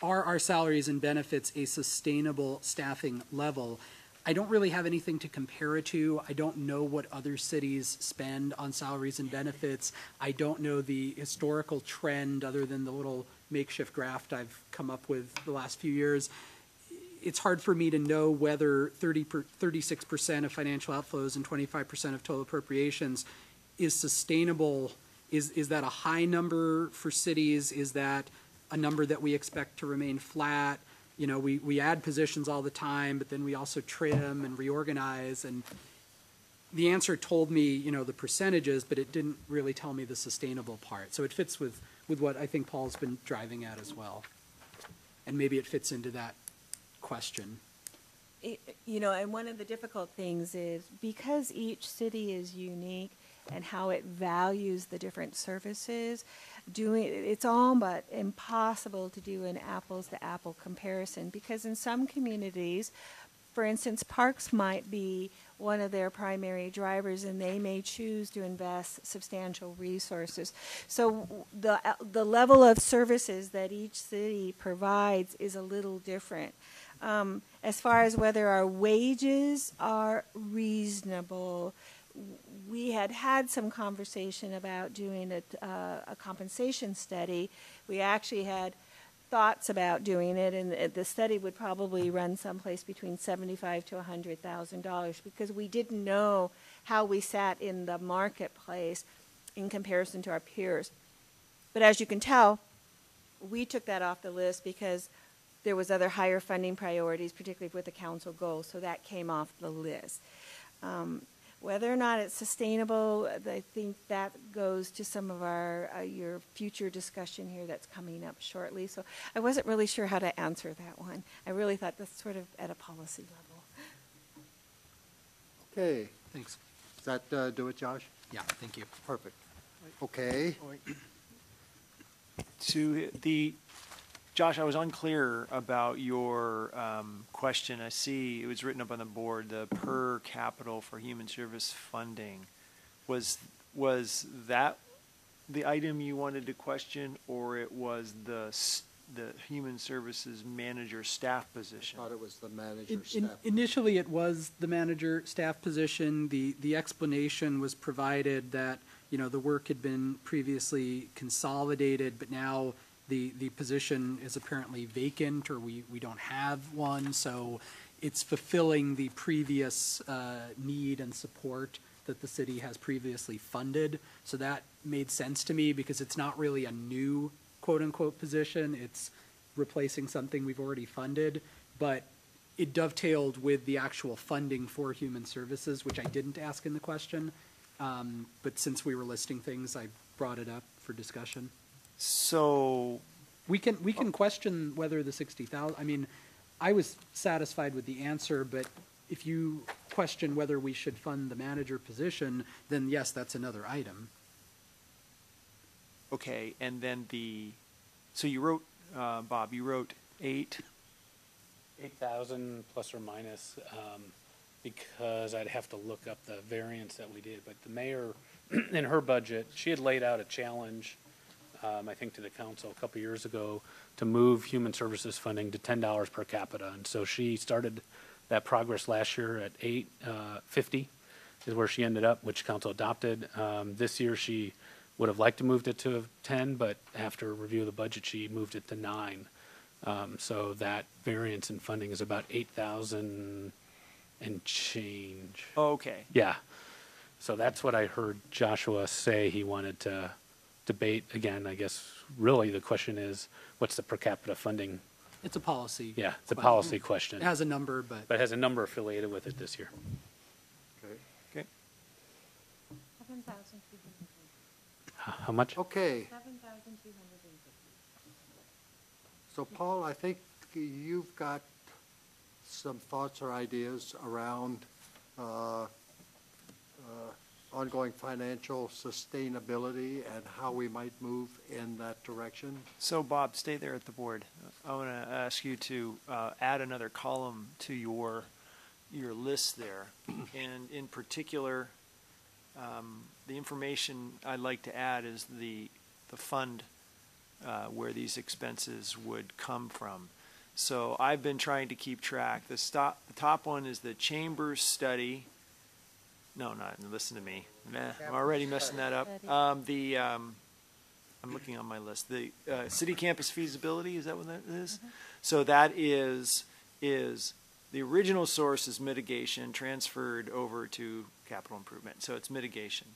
S4: are our salaries and benefits a sustainable staffing level? I don't really have anything to compare it to. I don't know what other cities spend on salaries and benefits. I don't know the historical trend other than the little makeshift graph I've come up with the last few years. It's hard for me to know whether 36% of financial outflows and 25% of total appropriations is sustainable. Is that a high number for cities? Is that a number that we expect to remain flat? You know, we add positions all the time, but then we also trim and reorganize. And the answer told me, you know, the percentages, but it didn't really tell me the sustainable part. So it fits with what I think Paul's been driving at as well. And maybe it fits into that question.
S3: You know, and one of the difficult things is because each city is unique and how it values the different services, it's all but impossible to do an apples-to-apple comparison, because in some communities, for instance, parks might be one of their primary drivers, and they may choose to invest substantial resources. So the level of services that each city provides is a little different. As far as whether our wages are reasonable, we had some conversation about doing a compensation study. We actually had thoughts about doing it, and the study would probably run someplace between $75,000 to $100,000 because we didn't know how we sat in the marketplace in comparison to our peers. But as you can tell, we took that off the list because there was other higher funding priorities, particularly with the council goals, so that came off the list. Whether or not it's sustainable, I think that goes to some of your future discussion here that's coming up shortly. So I wasn't really sure how to answer that one. I really thought that's sort of at a policy level.
S1: Okay,
S4: Thanks.
S1: does that do it, Josh?
S4: Yeah, thank you.
S1: Perfect. Okay.
S6: To the, Josh, I was unclear about your question. I see it was written up on the board, the per capital for human service funding. Was that the item you wanted to question, or it was the human services manager staff position?
S1: I thought it was the manager staff.
S4: Initially, it was the manager staff position. The explanation was provided that, the work had been previously consolidated, but now the position is apparently vacant, or we don't have one, so it's fulfilling the previous need and support that the city has previously funded. So that made sense to me because it's not really a new quote-unquote position. It's replacing something we've already funded, but it dovetailed with the actual funding for human services, which I didn't ask in the question. But since we were listing things, I brought it up for discussion.
S6: So
S4: we can question whether the 60,000. I mean, I was satisfied with the answer, but if you question whether we should fund the manager position, then yes, that's another item.
S6: okay, and then so you wrote, Bob, you wrote
S9: 8,000 plus or minus, because I'd have to look up the variance that we did. But the mayor, in her budget, she had laid out a challenge, I think to the council a couple years ago, to move human services funding to $10 per capita. And so she started that progress last year at $8.50 is where she ended up, which council adopted. This year she would have liked to move it to 10, but after review of the budget, she moved it to 9. So that variance in funding is about 8,000 and change.
S6: Oh, okay.
S9: Yeah. So that's what I heard Joshua say he wanted to debate. Again, I guess really the question is, what's the per capita funding?
S4: It's a policy.
S9: Yeah, it's a policy question.
S4: It has a number, but
S9: But it has a number affiliated with it this year.
S1: Okay.
S6: Okay.
S3: 7,250.
S9: How much?
S1: Okay,
S3: 7,250.
S1: so Paul, I think you've got some thoughts or ideas around ongoing financial sustainability and how we might move in that direction.
S6: So Bob, stay there at the board. I want to ask you to add another column to your list there. And in particular, the information I'd like to add is the fund where these expenses would come from. So I've been trying to keep track. The top one is the Chambers study. No, not listen to me. I'm already messing that up. I'm looking on my list. The city campus feasibility, is that what that is? Mm-hmm. So that is the original source is mitigation transferred over to capital improvement. So it's mitigation.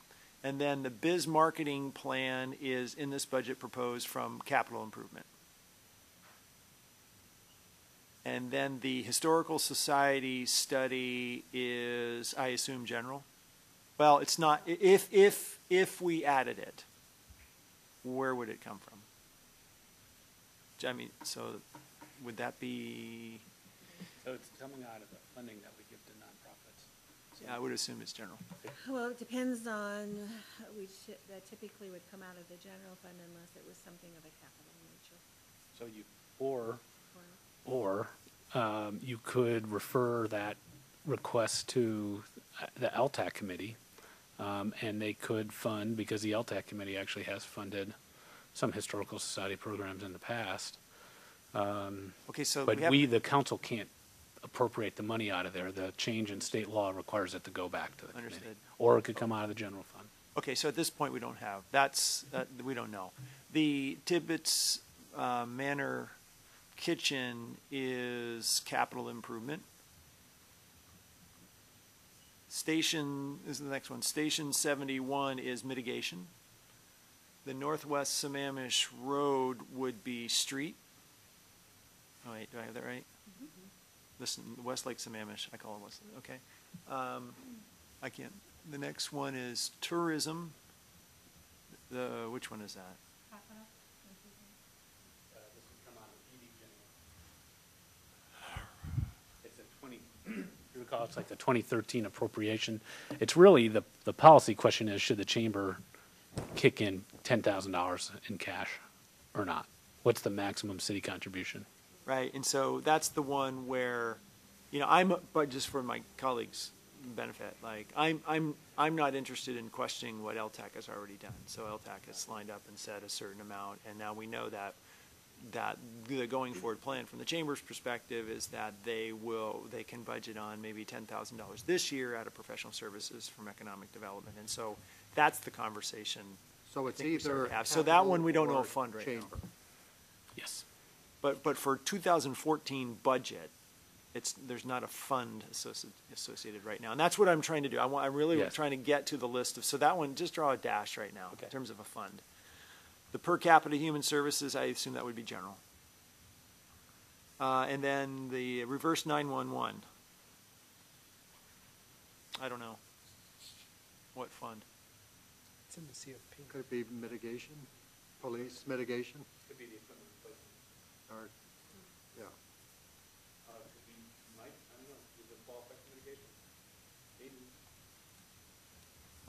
S6: And then the biz marketing plan is in this budget proposed from capital improvement. And then the historical society study is, I assume, general. Well, it's not. If we added it, where would it come from? I mean, so would that be?
S9: So it's coming out of the funding that we give to nonprofits. So
S6: Yeah, I would assume it's general.
S3: Well, it depends on, that typically would come out of the general fund unless it was something of a capital nature.
S9: So you could refer that request to the LTAC committee, and they could fund, because the LTAC committee actually has funded some historical society programs in the past.
S6: Okay, so
S9: But the council can't appropriate the money out of there. The change in state law requires it to go back to the committee.
S6: Understood.
S9: Or it could come out of the general fund.
S6: Okay, so at this point we don't have. We don't know. The Tibbetts Manor kitchen is capital improvement. Station is the next one. Station 71 is mitigation. The Northwest Sammamish Road would be street. Oh, wait, do I have that right? Listen, Westlake Sammamish, I call it Westlake, okay. I can't. The next one is tourism. Which one is that?
S9: This would come out of ED general. It's a 20, you recall, it's like the 2013 appropriation. It's really, the policy question is, should the chamber kick in $10,000 in cash or not? What's the maximum city contribution?
S6: Right, and so that's the one where, you know, but just for my colleagues' benefit, like, I'm not interested in questioning what LTAC has already done. So LTAC has lined up and said a certain amount, and now we know that the going forward plan from the chamber's perspective is that they can budget on maybe $10,000 this year out of professional services from economic development, and so that's the conversation.
S1: So it's
S6: I think we
S1: either.
S6: have. So that one we don't know a fund right
S1: chamber.
S6: now.
S9: Yes.
S6: But for 2014 budget, there's not a fund associated right now, and that's what I'm trying to do. I'm really trying to get to the list of. So that one, just draw a dash right now in terms of a fund. The per capita human services, I assume that would be general. And then the reverse 911. I don't know what fund.
S11: It's in the CFP.
S1: Could it be mitigation, police mitigation,
S9: Could be the equipment replacement.
S1: or, yeah.
S9: Could be, I don't know, does it fall effect mitigation? Maybe.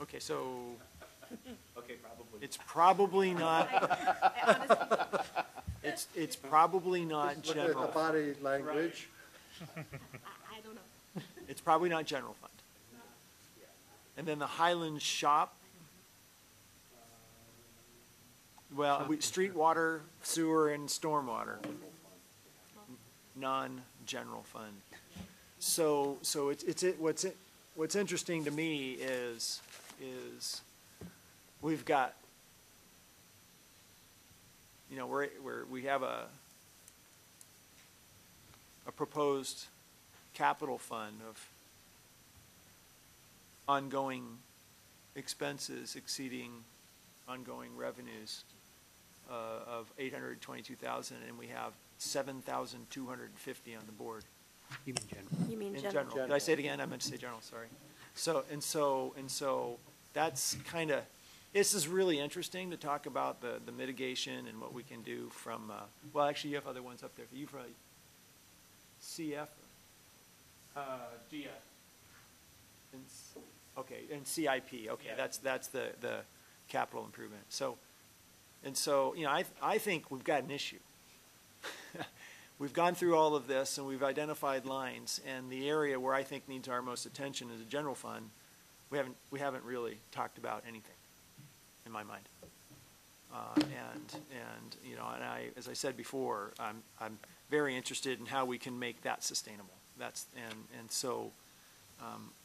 S6: Okay, so
S9: Okay, probably.
S6: it's probably not. It's probably not
S1: Look at the
S6: general.
S1: body language.
S5: I don't know.
S6: It's probably not general fund. And then the Highland Shop. Well, street water, sewer, and stormwater. Non-general fund. So what's interesting to me is we've got, you know, we have a proposed capital fund of ongoing expenses exceeding ongoing revenues of 822,000, and we have 7,250 on the board.
S4: You mean general?
S8: You mean
S6: In
S8: general?
S6: general. Did I say it again? I meant to say general, sorry. So that's kind of, this is really interesting to talk about the mitigation and what we can do from, well, actually, you have other ones up there. You've probably, CF?
S9: GF.
S6: Okay, and CIP, okay,
S9: Yeah.
S6: that's the capital improvement. So, you know, I think we've got an issue. We've gone through all of this and we've identified lines, and the area where I think needs our most attention is a general fund. We haven't really talked about anything, in my mind. And you know, and as I said before, I'm very interested in how we can make that sustainable. So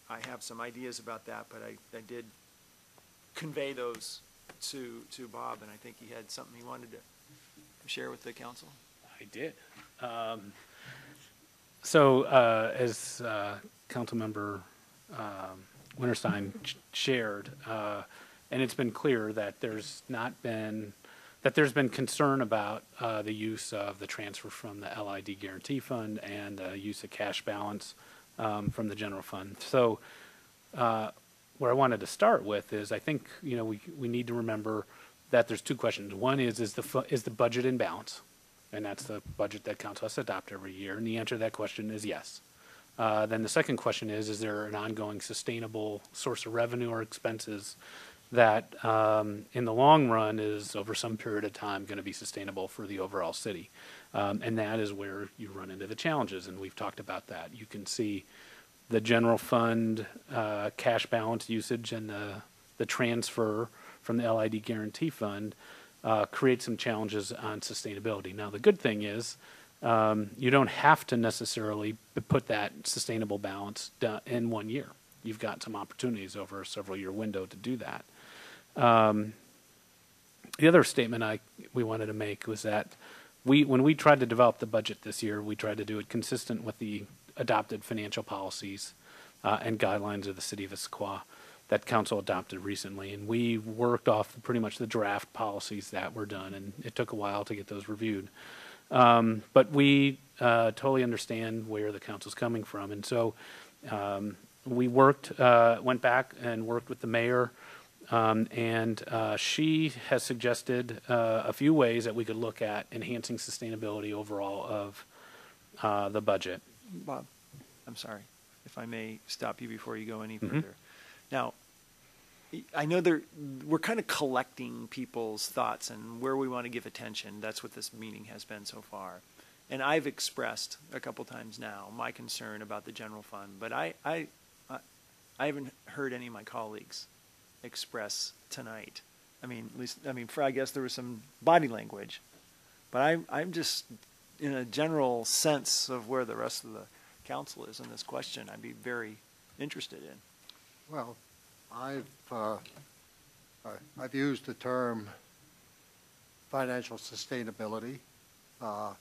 S6: I have some ideas about that, but I did convey those to Bob, and I think he had something he wanted to share with the council.
S9: I did. So as Councilmember Winterstein shared, and it's been clear that there's been concern about the use of the transfer from the LID Guarantee Fund and the use of cash balance from the general fund. So where I wanted to start with is I think, you know, we need to remember that there's two questions. One is the budget in balance? And that's the budget that council has to adopt every year. And the answer to that question is yes. Then the second question is there an ongoing sustainable source of revenue or expenses that in the long run is over some period of time going to be sustainable for the overall city? And that is where you run into the challenges, and we've talked about that. You can see the general fund cash balance usage and the transfer from the LID Guarantee Fund create some challenges on sustainability. Now, the good thing is you don't have to necessarily put that sustainable balance in 1 year. You've got some opportunities over a several-year window to do that. The other statement we wanted to make was that when we tried to develop the budget this year, we tried to do it consistent with the adopted financial policies and guidelines of the city of Issaquah that council adopted recently. And we worked off pretty much the draft policies that were done, and it took a while to get those reviewed. But we totally understand where the council's coming from. And so we went back and worked with the mayor, and she has suggested a few ways that we could look at enhancing sustainability overall of the budget.
S6: Bob, I'm sorry, if I may stop you before you go any further. Now, I know we're kind of collecting people's thoughts and where we want to give attention. That's what this meeting has been so far. And I've expressed a couple times now my concern about the general fund, but I haven't heard any of my colleagues express tonight. I mean, at least, I guess there was some body language, but I'm just in a general sense of where the rest of the council is in this question. I'd be very interested in.
S1: Well, I've used the term financial sustainability. I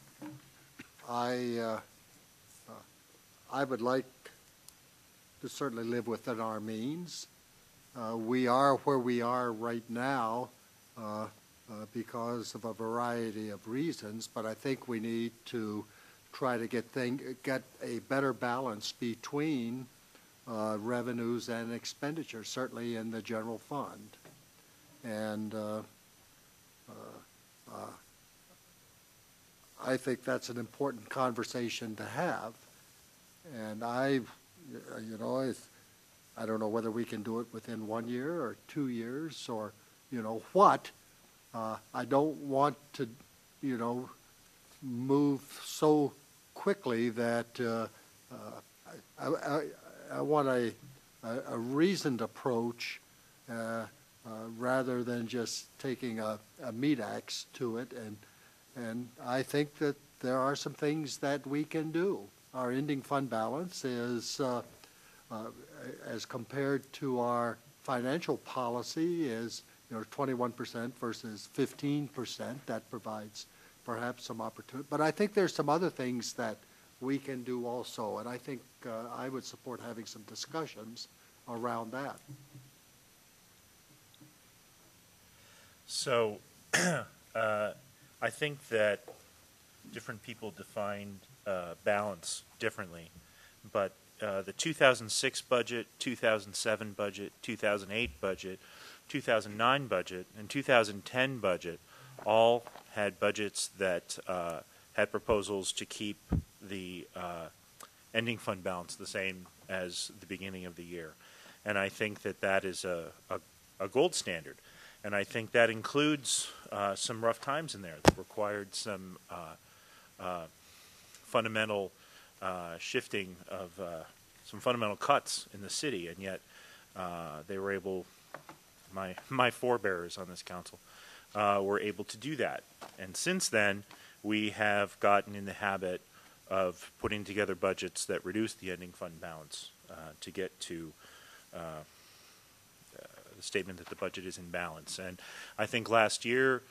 S1: would like to certainly live within our means. We are where we are right now because of a variety of reasons, but I think we need to try to get a better balance between revenues and expenditures, certainly in the general fund. And I think that's an important conversation to have. And I don't know whether we can do it within 1 year or 2 years or, what. I don't want to, move so quickly that I want a reasoned approach rather than just taking a meat axe to it. And I think that there are some things that we can do. Our ending fund balance is, as compared to our financial policy, is 21% versus 15%. That provides perhaps some opportunity. But I think there's some other things that we can do also, and I think I would support having some discussions around that.
S7: So I think that different people defined balance differently, but the 2006 budget, 2007 budget, 2008 budget, 2009 budget, and 2010 budget all had budgets that had proposals to keep the ending fund balance the same as the beginning of the year. And I think that is a gold standard. And I think that includes some rough times in there that required some fundamental shifting of some fundamental cuts in the city, and yet they were able, my forebears on this council, were able to do that. And since then, we have gotten in the habit of putting together budgets that reduce the ending fund balance to get to the statement that the budget is in balance. And I think last year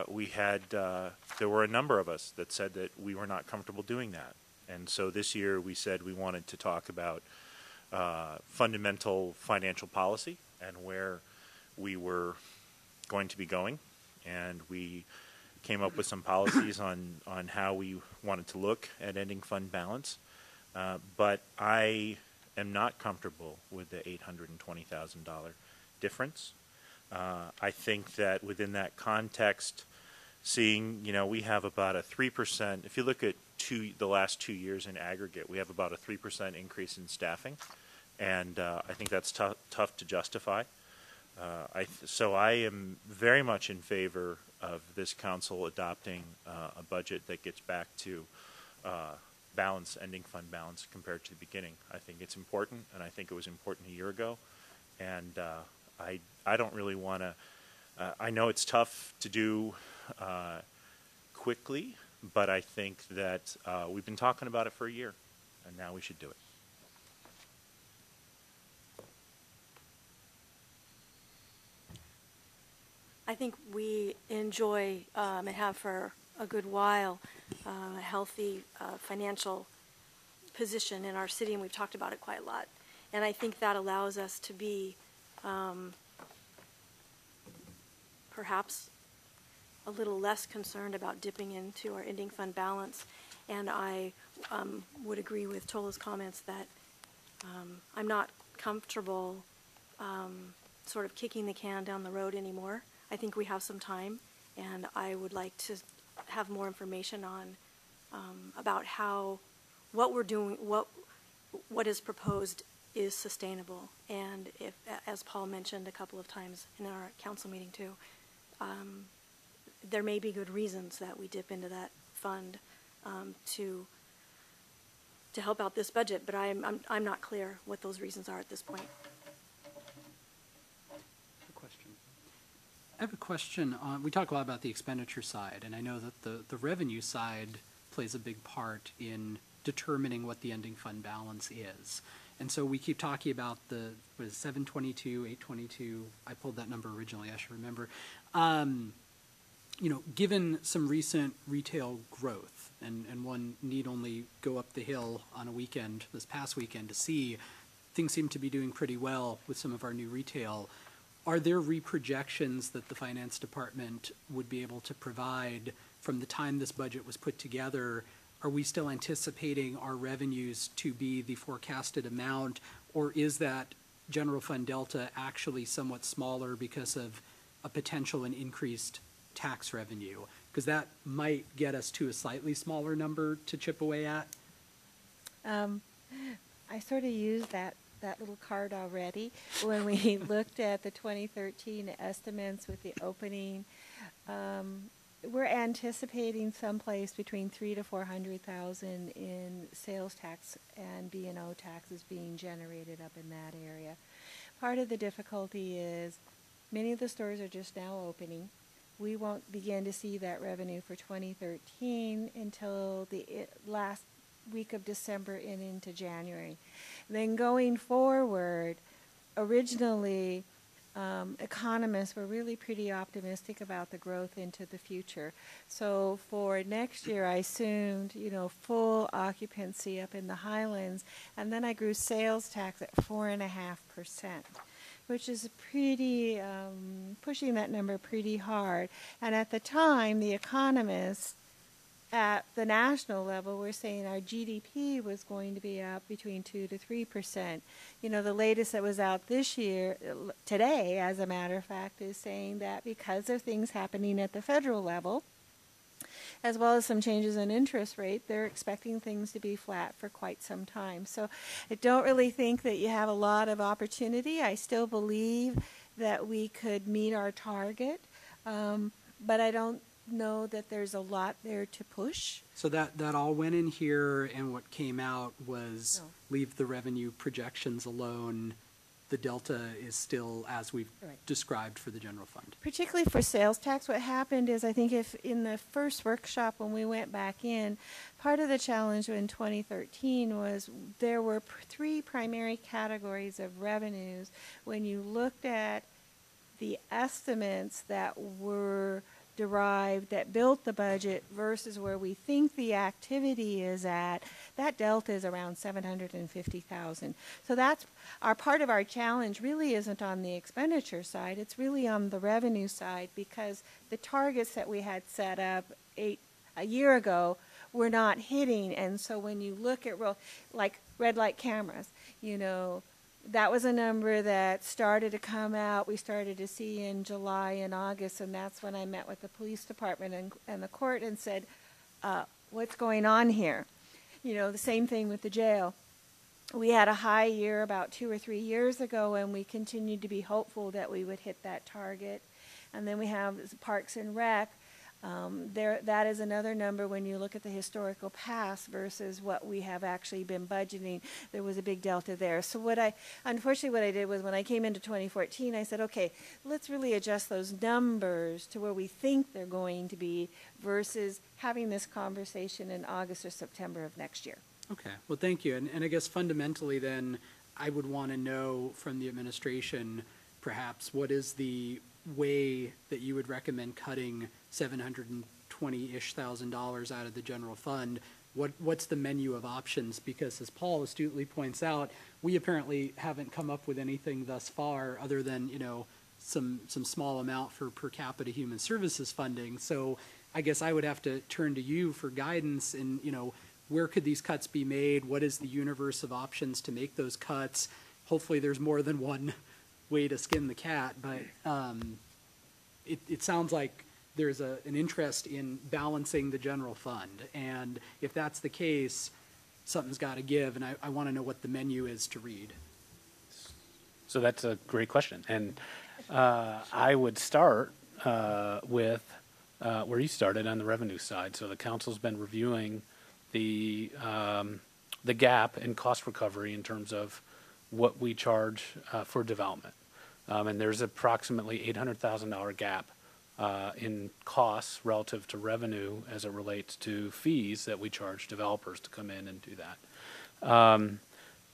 S7: we had, there were a number of us that said that we were not comfortable doing that. And so this year we said we wanted to talk about fundamental financial policy and where we were going to be going. And we came up with some policies on how we wanted to look at ending fund balance. But I am not comfortable with the $820,000 difference. I think that within that context, seeing, we have about a 3%, if you look at the last 2 years in aggregate, we have about a 3% increase in staffing. And I think that's tough to justify. So I am very much in favor of this council adopting a budget that gets back to balance, ending fund balance compared to the beginning. I think it's important, and I think it was important a year ago. And I don't really want to, I know it's tough to do quickly, but I think that we've been talking about it for a year, and now we should do it.
S8: I think we enjoy and have for a good while, a healthy financial position in our city, and we've talked about it quite a lot. And I think that allows us to be perhaps a little less concerned about dipping into our ending fund balance. And I would agree with Tola's comments that I'm not comfortable sort of kicking the can down the road anymore. I think we have some time, and I would like to have more information on about how what we're doing, what is proposed is sustainable. And if, as Paul mentioned a couple of times in our council meeting too, there may be good reasons that we dip into that fund to help out this budget, but I'm not clear what those reasons are at this point.
S4: I have a question on, we talk a lot about the expenditure side, and I know that the revenue side plays a big part in determining what the ending fund balance is. And so we keep talking about the, what is it, 722, 822, I pulled that number originally, I should remember. You know, given some recent retail growth, and one need only go up the hill on a weekend, this past weekend, to see things seem to be doing pretty well with some of our new retail. Are there reprojections that the finance department would be able to provide from the time this budget was put together? Are we still anticipating our revenues to be the forecasted amount, or is that general fund delta actually somewhat smaller because of a potential and increased tax revenue? Because that might get us to a slightly smaller number to chip away at.
S3: I sort of used that little card already when we looked at the 2013 estimates with the opening. We're anticipating someplace between $300,000 to $400,000 in sales tax and B&O taxes being generated up in that area. Part of the difficulty is many of the stores are just now opening. We won't begin to see that revenue for 2013 until the last week of December and into January. Then going forward, originally economists were really pretty optimistic about the growth into the future. So for next year, I assumed, you know, full occupancy up in the Highlands, and then I grew sales tax at 4.5%, which is pretty, pushing that number pretty hard. And at the time, the economists at the national level were saying our GDP was going to be up between 2 to 3%. You know, the latest that was out this year, today, as a matter of fact, is saying that because of things happening at the federal level, as well as some changes in interest rate, they're expecting things to be flat for quite some time. So I don't really think that you have a lot of opportunity. I still believe that we could meet our target, but I don't know that there's a lot there to push.
S4: So that all went in here, and what came out was leave the revenue projections alone. The delta is still as we've described for the general fund.
S3: Particularly for sales tax, what happened is, I think if in the first workshop when we went back in, part of the challenge in 2013 was there were three primary categories of revenues. When you looked at the estimates that were derived, that built the budget versus where we think the activity is at, that delta is around $750,000. So that's our part of our challenge. Really isn't on the expenditure side, it's really on the revenue side, because the targets that we had set up a year ago were not hitting. And so when you look at like red light cameras, you know, that was a number that started to come out. We started to see in July and August, and that's when I met with the police department and the court and said, what's going on here? You know, the same thing with the jail. We had a high year about 2 or 3 years ago, and we continued to be hopeful that we would hit that target. And then we have Parks and Rec. That is another number when you look at the historical past versus what we have actually been budgeting. There was a big delta there. So unfortunately what I did was when I came into 2014, I said, okay, let's really adjust those numbers to where we think they're going to be versus having this conversation in August or September of next year.
S4: Okay, well, thank you. And I guess fundamentally then, I would want to know from the administration, perhaps, what is the way that you would recommend cutting $720 $20-ish thousand out of the general fund, what's the menu of options? Because as Paul astutely points out, we apparently haven't come up with anything thus far other than, some small amount for per capita human services funding. So I guess I would have to turn to you for guidance in, where could these cuts be made? What is the universe of options to make those cuts? Hopefully there's more than one way to skin the cat, but it sounds like there's an interest in balancing the general fund. And if that's the case, something's got to give, and I want to know what the menu is to read.
S9: So that's a great question. And I would start with where you started on the revenue side. So the council's been reviewing the gap in cost recovery in terms of what we charge for development. And there's approximately $800,000 gap in costs relative to revenue as it relates to fees that we charge developers to come in and do that.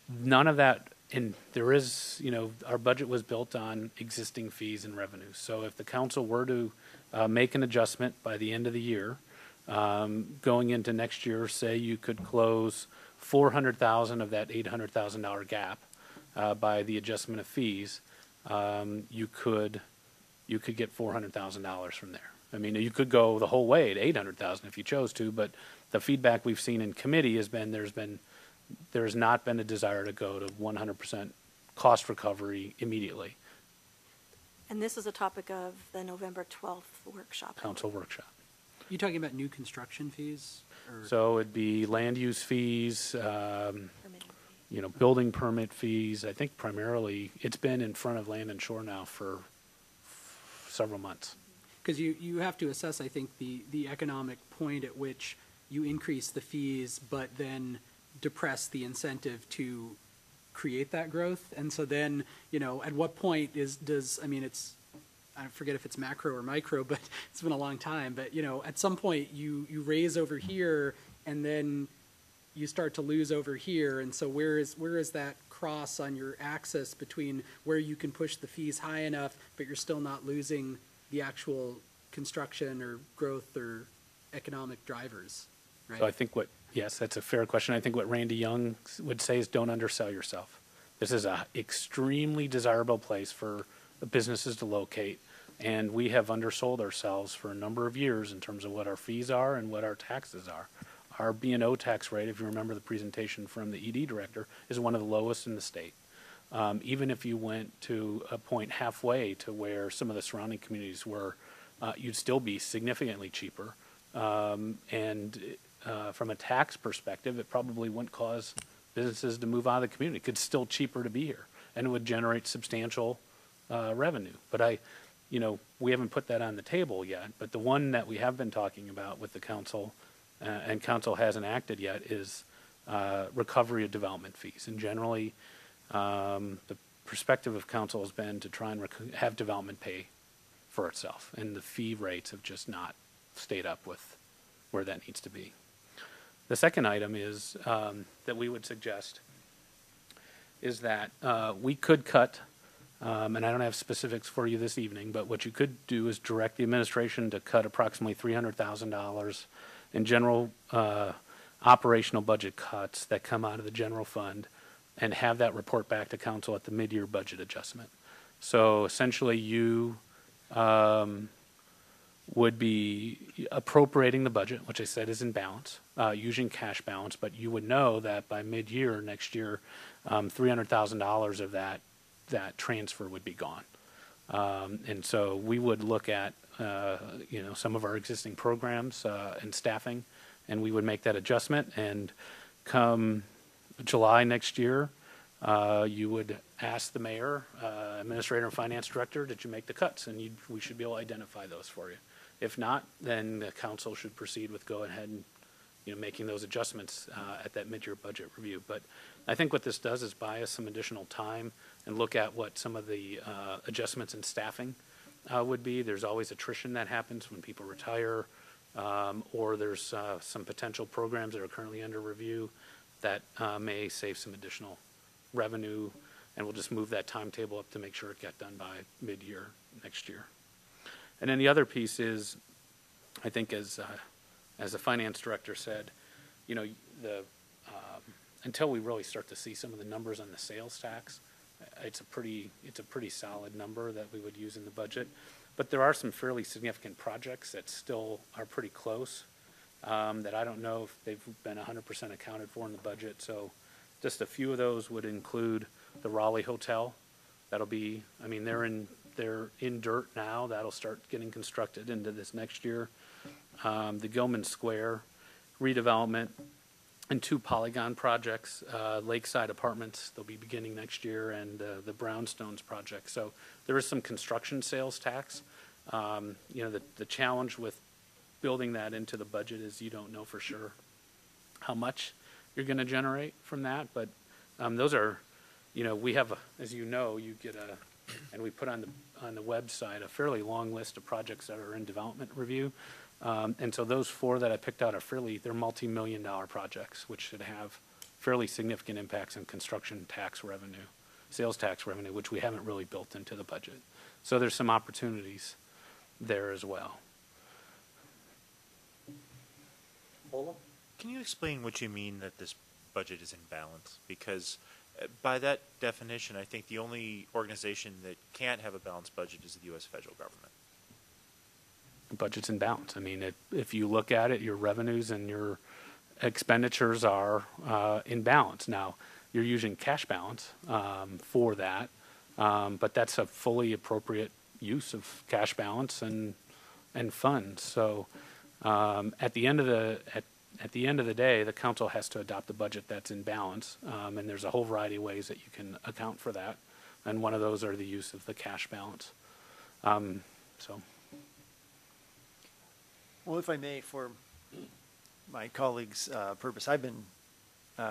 S9: None of that, and there is, our budget was built on existing fees and revenues. So if the council were to make an adjustment by the end of the year, going into next year, say you could close $400,000 of that $800,000 gap by the adjustment of fees, you could get $400,000 from there. I mean, you could go the whole way to $800,000 if you chose to, but the feedback we've seen in committee has been there's not been a desire to go to 100% cost recovery immediately.
S8: And this is a topic of the November 12th workshop.
S9: Council workshop.
S4: You talking about new construction fees? Or?
S9: So it'd be land use fees,
S8: Permitting fee.
S9: building permit fees. I think primarily it's been in front of Land and Shore now for several months.
S4: Because you have to assess, I think, the economic point at which you increase the fees, but then depress the incentive to create that growth. And so then, at what point I forget if it's macro or micro, but it's been a long time. But, at some point you raise over here and then you start to lose over here. And so where is that cross on your axis between where you can push the fees high enough, but you're still not losing the actual construction or growth or economic drivers, right?
S9: So I think yes, that's a fair question. I think what Randy Young would say is don't undersell yourself. This is an extremely desirable place for businesses to locate, and we have undersold ourselves for a number of years in terms of what our fees are and what our taxes are. Our B&O tax rate, if you remember the presentation from the ED director, is one of the lowest in the state. Even if you went to a point halfway to where some of the surrounding communities were, you'd still be significantly cheaper. And from a tax perspective, it probably wouldn't cause businesses to move out of the community. It's still cheaper to be here, and it would generate substantial revenue. But we haven't put that on the table yet. But the one that we have been talking about with the council, and council hasn't acted yet, is recovery of development fees. And generally, the perspective of council has been to try and have development pay for itself, and the fee rates have just not stayed up with where that needs to be. The second item is that we would suggest is that we could cut, and I don't have specifics for you this evening, but what you could do is direct the administration to cut approximately $300,000 in general operational budget cuts that come out of the general fund, and have that report back to council at the mid-year budget adjustment. So essentially you would be appropriating the budget, which I said is in balance, using cash balance, but you would know that by mid-year next year, $300,000 of that transfer would be gone. And so we would look at, some of our existing programs and staffing, and we would make that adjustment. And come July next year, you would ask the mayor, administrator, and finance director, did you make the cuts? And we should be able to identify those for you. If not, then the council should proceed with go ahead and making those adjustments at that mid-year budget review. But I think what this does is buy us some additional time and look at what some of the adjustments in staffing would be. There's always attrition that happens when people retire, or there's some potential programs that are currently under review that may save some additional revenue, and we'll just move that timetable up to make sure it got done by mid-year next year. And then the other piece is I think as the finance director said, you know, until we really start to see some of the numbers on the sales tax, it's a pretty solid number that we would use in the budget. But there are some fairly significant projects that still are pretty close, that I don't know if they've been 100% accounted for in the budget. So just a few of those would include the Raleigh Hotel. That'll be, I mean, they're in dirt now. That'll start getting constructed into this next year. The Gilman Square redevelopment, and 2 Polygon projects, Lakeside Apartments, they'll be beginning next year, and the Brownstones project. So there is some construction sales tax. You know, the challenge with building that into the budget is you don't know for sure how much you're going to generate from that. But those are, you know, we have, as you know, you get and we put on the website a fairly long list of projects that are in development review. And so those 4 that I picked out are they're multi-million-dollar projects, which should have fairly significant impacts on construction tax revenue, sales tax revenue, which we haven't really built into the budget. So there's some opportunities there as well.
S7: Can you explain what you mean that this budget is in balance? Because by that definition, I think the only organization that can't have a balanced budget is the U.S. federal government.
S9: The budget's in balance. I mean, if you look at it, your revenues and your expenditures are in balance. Now, you're using cash balance for that, but that's a fully appropriate use of cash balance and funds. So at the end of the day, the council has to adopt a budget that's in balance, and there's a whole variety of ways that you can account for that, and one of those are the use of the cash balance. So.
S6: Well, if I may, for my colleagues' purpose, I've been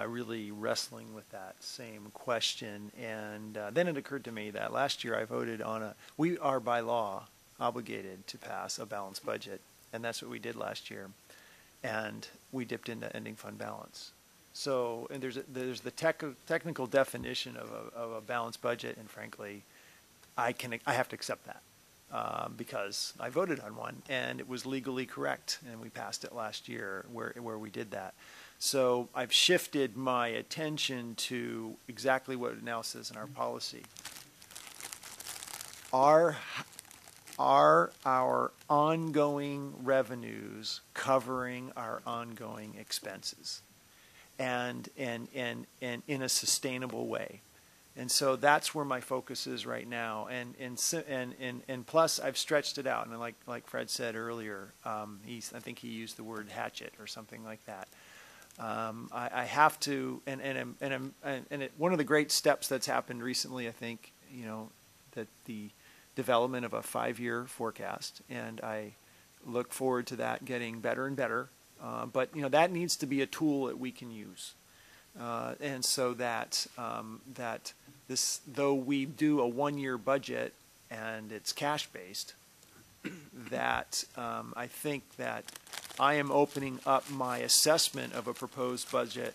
S6: really wrestling with that same question, and then it occurred to me that last year I voted on we are by law obligated to pass a balanced budget, and that's what we did last year, and we dipped into ending fund balance. So, and there's the technical definition of a balanced budget, and frankly, I have to accept that. Because I voted on one and it was legally correct, and we passed it last year where we did that. So I've shifted my attention to exactly what it now says in our policy. Are our ongoing revenues covering our ongoing expenses, and in a sustainable way? And so that's where my focus is right now, and plus I've stretched it out, and like Fred said earlier, I think he used the word hatchet or something like that. I have to, one of the great steps that's happened recently, I think, you know, that the development of a 5-year forecast, and I look forward to that getting better and better. But you know, that needs to be a tool that we can use, and so that this, though we do a 1-year budget and it's cash based, that I think that I am opening up my assessment of a proposed budget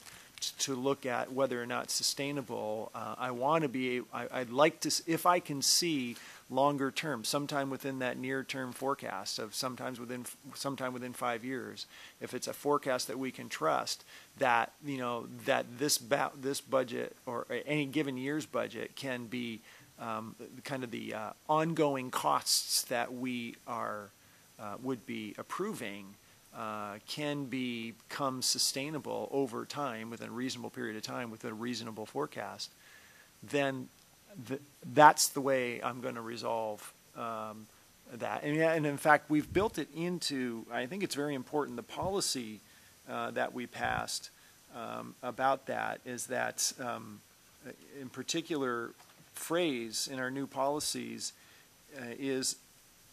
S6: to look at whether or not it's sustainable. I want to be, I'd like to, if I can see longer term, sometime within that near term forecast of sometime within 5 years, if it's a forecast that we can trust, that, you know, that this budget or any given year's budget can be kind of the ongoing costs that we would be approving can become sustainable over time within a reasonable period of time with a reasonable forecast, then that's the way I'm going to resolve that. And in fact, we've built it into, I think it's very important, the policy that we passed about that is that in particular phrase in our new policies is,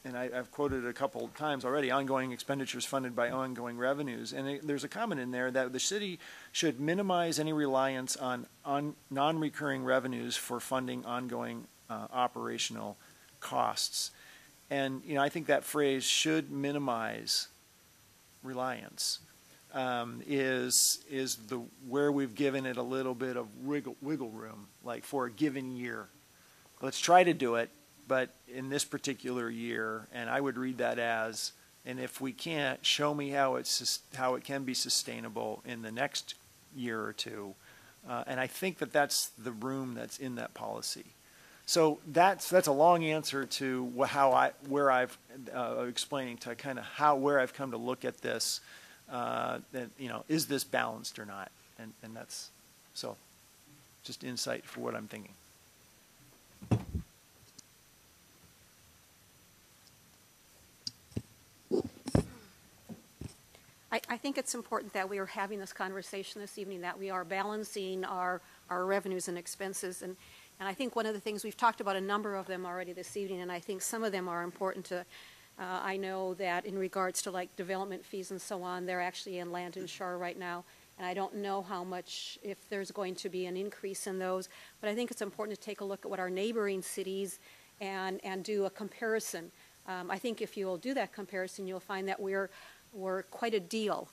S6: and I've quoted it a couple of times already, ongoing expenditures funded by ongoing revenues. And there's a comment in there that the city should minimize any reliance on non-recurring revenues for funding ongoing operational costs. And, you know, I think that phrase, should minimize reliance, is where we've given it a little bit of wiggle room, like for a given year. Let's try to do it. But in this particular year, and I would read that as And if we can't, show me how it can be sustainable in the next year or two. And I think that that's the room that's in that policy. So that's a long answer to where I've explaining to kind of where I've come to look at this. That, you know, is this balanced or not? And that's so just insight for what I'm thinking.
S5: I think it's important that we are having this conversation this evening, that we are balancing our revenues and expenses. And I think one of the things, we've talked about a number of them already this evening, and I think some of them are important to, I know that in regards to like development fees and so on, they're actually in Land and Shore right now. And I don't know how much, if there's going to be an increase in those, but I think it's important to take a look at what our neighboring cities and do a comparison. I think if you'll do that comparison, you'll find that we're quite a deal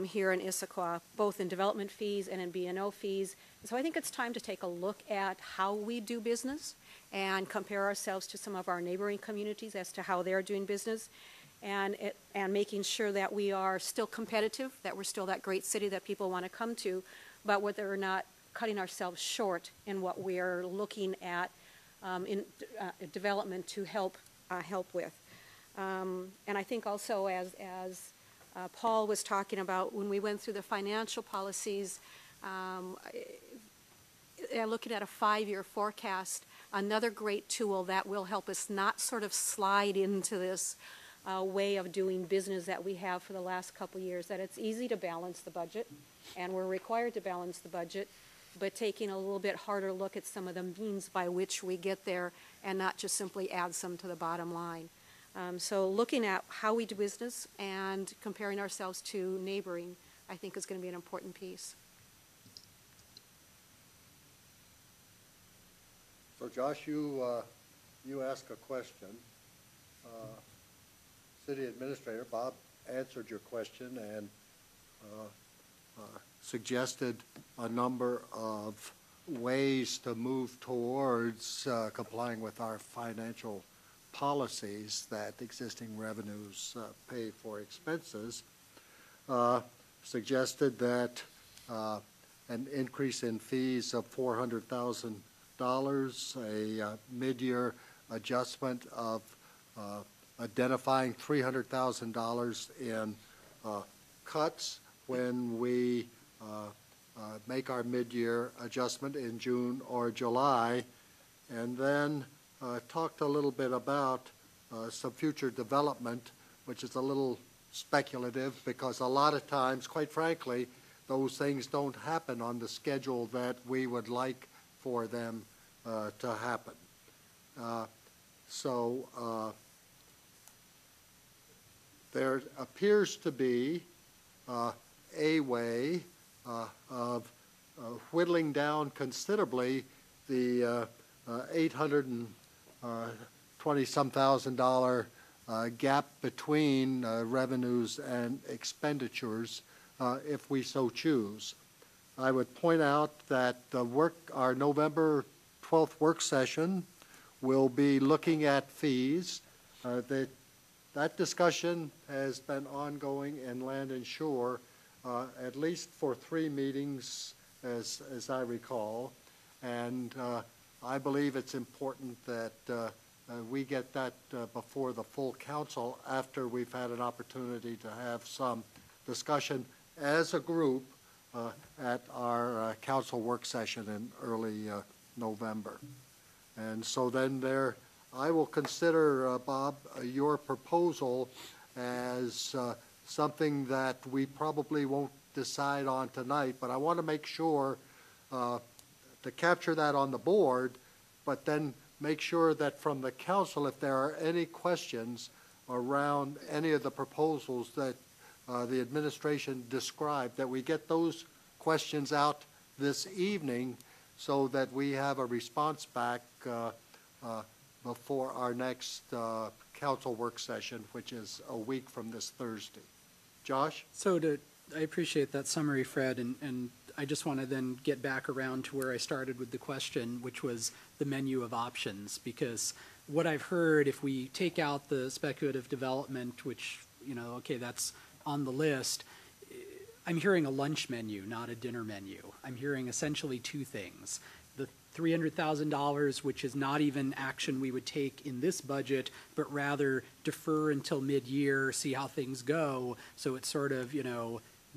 S5: here in Issaquah, both in development fees and in B&O fees. So I think it's time to take a look at how we do business and compare ourselves to some of our neighboring communities as to how they're doing business, and making sure that we are still competitive, that we're still that great city that people want to come to, but whether we're not cutting ourselves short in what we're looking at in development to help with. And I think also, as Paul was talking about, when we went through the financial policies, looking at a 5-year forecast, another great tool that will help us not sort of slide into this way of doing business that we have for the last couple years, that it's easy to balance the budget, and we're required to balance the budget, but taking a little bit harder look at some of the means by which we get there and not just simply add some to the bottom line. So looking at how we do business and comparing ourselves to neighboring, I think is going to be an important piece.
S1: So Josh, you asked a question. City Administrator Bob answered your question and suggested a number of ways to move towards complying with our financial policies that existing revenues pay for expenses, suggested that an increase in fees of $400,000, a mid-year adjustment of identifying $300,000 in cuts when we make our mid-year adjustment in June or July, and then talked a little bit about some future development, which is a little speculative because a lot of times, quite frankly, those things don't happen on the schedule that we would like for them to happen. So there appears to be a way of whittling down considerably the $820,000 gap between revenues and expenditures if we so choose. I would point out that our November 12th work session will be looking at fees. That discussion has been ongoing in Land and Shore at least for 3 meetings, as I recall, and I believe it's important that we get that before the full council after we've had an opportunity to have some discussion as a group at our council work session in early November. And so then I will consider, Bob, your proposal as something that we probably won't decide on tonight, but I want to make sure to capture that on the board, but then make sure that from the council, if there are any questions around any of the proposals that the administration described, that we get those questions out this evening so that we have a response back before our next council work session, which is a week from this Thursday. Josh?
S4: I appreciate that summary, Fred, and I just want to then get back around to where I started with the question, which was the menu of options, because what I've heard, if we take out the speculative development, which okay, that's on the list. I'm hearing a lunch menu, not a dinner menu. I'm hearing essentially two things. The $300,000, which is not even action we would take in this budget, but rather defer until mid-year, see how things go. So it's sort of,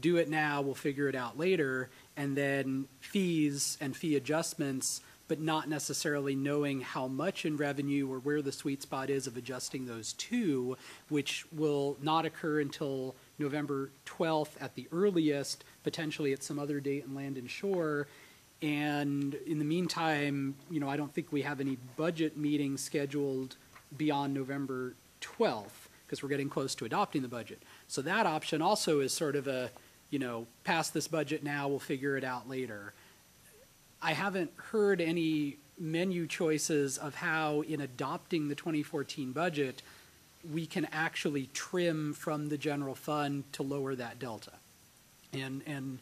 S4: do it now, we'll figure it out later. And then fees and fee adjustments, but not necessarily knowing how much in revenue or where the sweet spot is of adjusting those two, which will not occur until November 12th at the earliest, potentially at some other date in Land and Shore. And in the meantime, I don't think we have any budget meetings scheduled beyond November 12th because we're getting close to adopting the budget. So that option also is sort of a, pass this budget now, we'll figure it out later. I haven't heard any menu choices of how in adopting the 2014 budget, we can actually trim from the general fund to lower that delta. And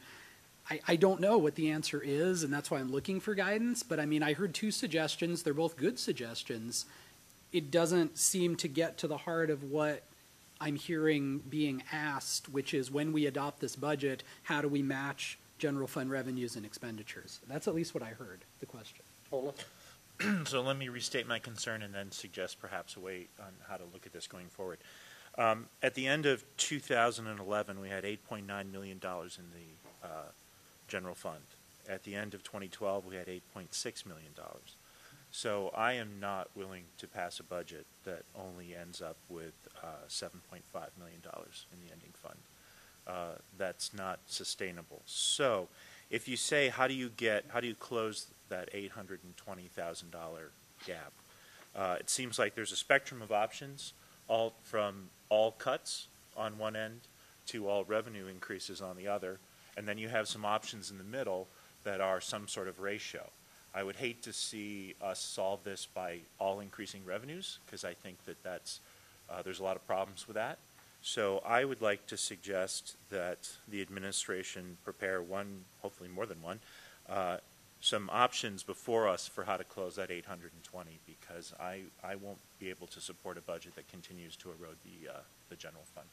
S4: I don't know what the answer is, and that's why I'm looking for guidance. But I heard two suggestions. They're both good suggestions. It doesn't seem to get to the heart of what I'm hearing being asked, which is when we adopt this budget, how do we match general fund revenues and expenditures? That's at least what I heard, the question.
S7: So let me restate my concern and then suggest perhaps a way on how to look at this going forward. At the end of 2011, we had $8.9 million in the general fund. At the end of 2012, we had $8.6 million. So I am not willing to pass a budget that only ends up with $7.5 million in the ending fund. That's not sustainable. So if you say, how do you close that $820,000 gap? It seems like there's a spectrum of options, all from all cuts on one end to all revenue increases on the other, and then you have some options in the middle that are some sort of ratio. I would hate to see us solve this by all increasing revenues, because I think that there's a lot of problems with that. So I would like to suggest that the administration prepare one, hopefully more than one, some options before us for how to close that 820, because I won't be able to support a budget that continues to erode the general fund.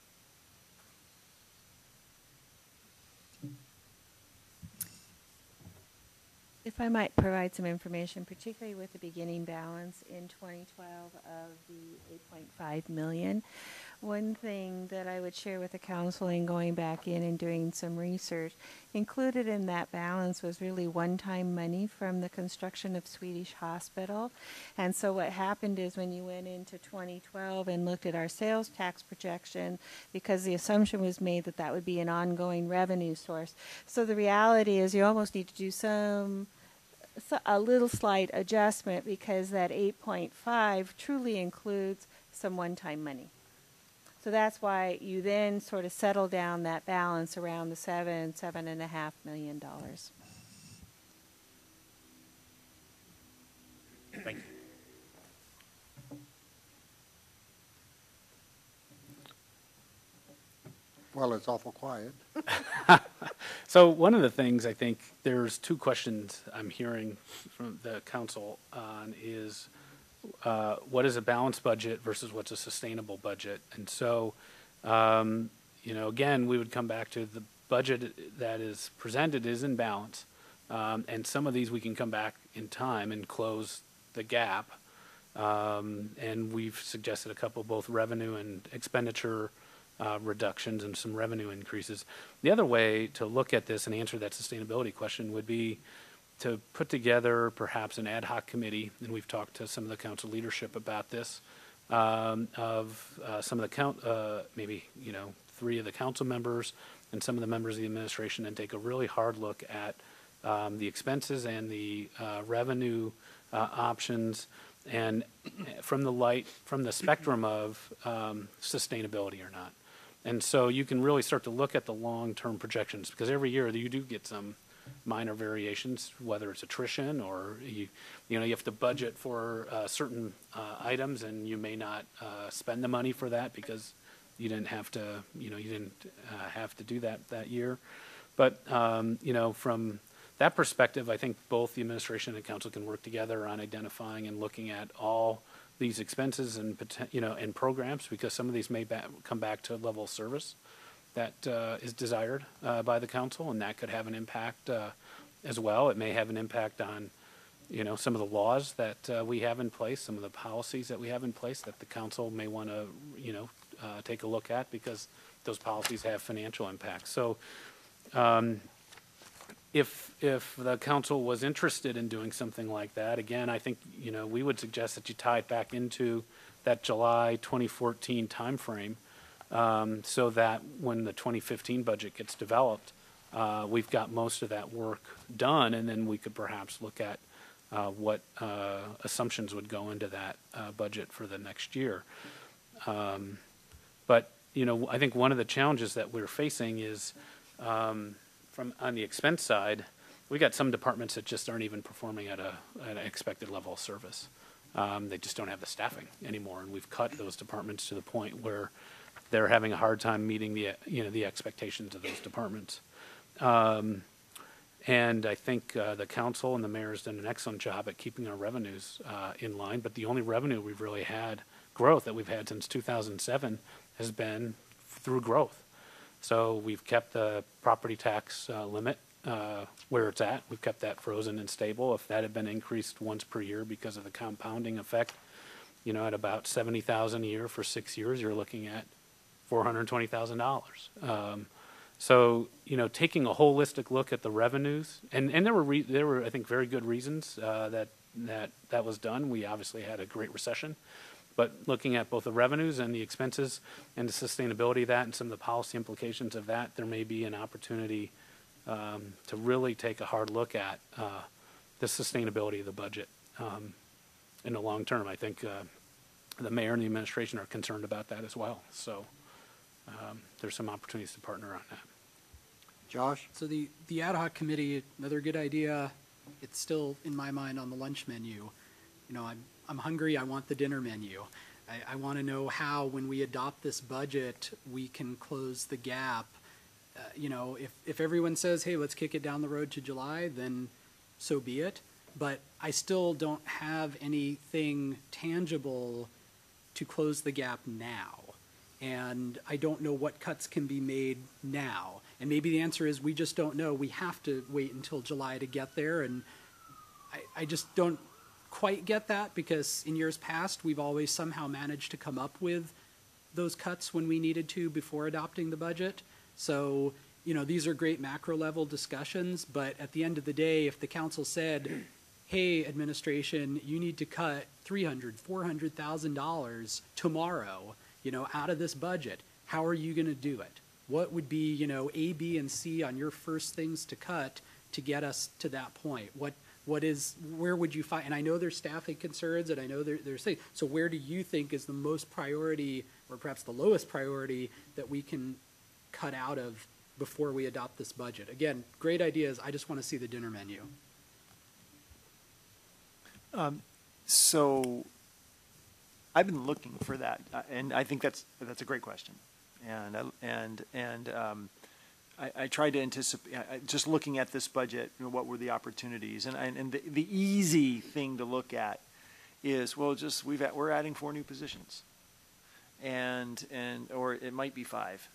S3: If I might provide some information, particularly with the beginning balance in 2012 of the $8.5 million. One thing that I would share with the council in going back in and doing some research, included in that balance was really one-time money from the construction of Swedish Hospital. And so what happened is when you went into 2012 and looked at our sales tax projection, because the assumption was made that that would be an ongoing revenue source. So the reality is you almost need to do a little slight adjustment, because that 8.5 truly includes some one-time money. So that's why you then sort of settle down that balance around the $7.5 million.
S7: Thank you.
S2: Well, it's awful quiet.
S9: So one of the things I think there's two questions I'm hearing from the council on is what is a balanced budget versus what's a sustainable budget? And so, again, we would come back to the budget that is presented is in balance. And some of these we can come back in time and close the gap. And we've suggested a couple, both revenue and expenditure reductions and some revenue increases. The other way to look at this and answer that sustainability question would be to put together perhaps an ad hoc committee, and we've talked to some of the council leadership about this, of some of the maybe 3 of the council members and some of the members of the administration, and take a really hard look at the expenses and the revenue options, and from the spectrum of sustainability or not. And so you can really start to look at the long-term projections, because every year you do get some minor variations, whether it's attrition or you have to budget for certain items, and you may not spend the money for that because you didn't have to have to do that year. But from that perspective, I think both the administration and council can work together on identifying and looking at all these expenses and, and programs, because some of these may come back to a level of service that is desired by the council, and that could have an impact as well. It may have an impact on, some of the laws that we have in place, some of the policies that we have in place that the council may want to, take a look at, because those policies have financial impacts. So if the council was interested in doing something like that, again, I think, we would suggest that you tie it back into that July 2014 timeframe, so that when the 2015 budget gets developed, we've got most of that work done, and then we could perhaps look at what assumptions would go into that budget for the next year. But, I think one of the challenges that we're facing is from on the expense side, we got some departments that just aren't even performing at an expected level of service. They just don't have the staffing anymore, and we've cut those departments to the point where they're having a hard time meeting the expectations of those departments. And I think the council and the mayor has done an excellent job at keeping our revenues in line, but the only revenue we've really had, growth that we've had since 2007, has been through growth. So we've kept the property tax limit where it's at. We've kept that frozen and stable. If that had been increased once per year because of the compounding effect, at about $70,000 a year for 6 years, you're looking at $420,000. So, taking a holistic look at the revenues, and there were I think very good reasons that was done. We obviously had a great recession, but looking at both the revenues and the expenses and the sustainability of that and some of the policy implications of that, there may be an opportunity to really take a hard look at the sustainability of the budget in the long term. I think the mayor and the administration are concerned about that as well. So there's some opportunities to partner on that.
S1: Josh?
S4: So the ad hoc committee, another good idea. It's still in my mind on the lunch menu. I'm hungry. I want the dinner menu. I want to know how, when we adopt this budget, we can close the gap. If everyone says, hey, let's kick it down the road to July, then so be it. But I still don't have anything tangible to close the gap now. And I don't know what cuts can be made now. And maybe the answer is we just don't know. We have to wait until July to get there. And I just don't quite get that, because in years past, we've always somehow managed to come up with those cuts when we needed to before adopting the budget. So, these are great macro level discussions, but at the end of the day, if the council said, hey, administration, you need to cut $300,000, $400,000 tomorrow, out of this budget, how are you going to do it? What would be, A, B, and C on your first things to cut to get us to that point? Where would you find, and I know there's staffing concerns, and I know there's things, so where do you think is the most priority, or perhaps the lowest priority, that we can cut out of before we adopt this budget? Again, great ideas, I just want to see the dinner menu.
S6: So I've been looking for that, and I think that's a great question. And I tried to anticipate, just looking at this budget, what were the opportunities? And the easy thing to look at is, well, just we're adding 4 new positions, or it might be 5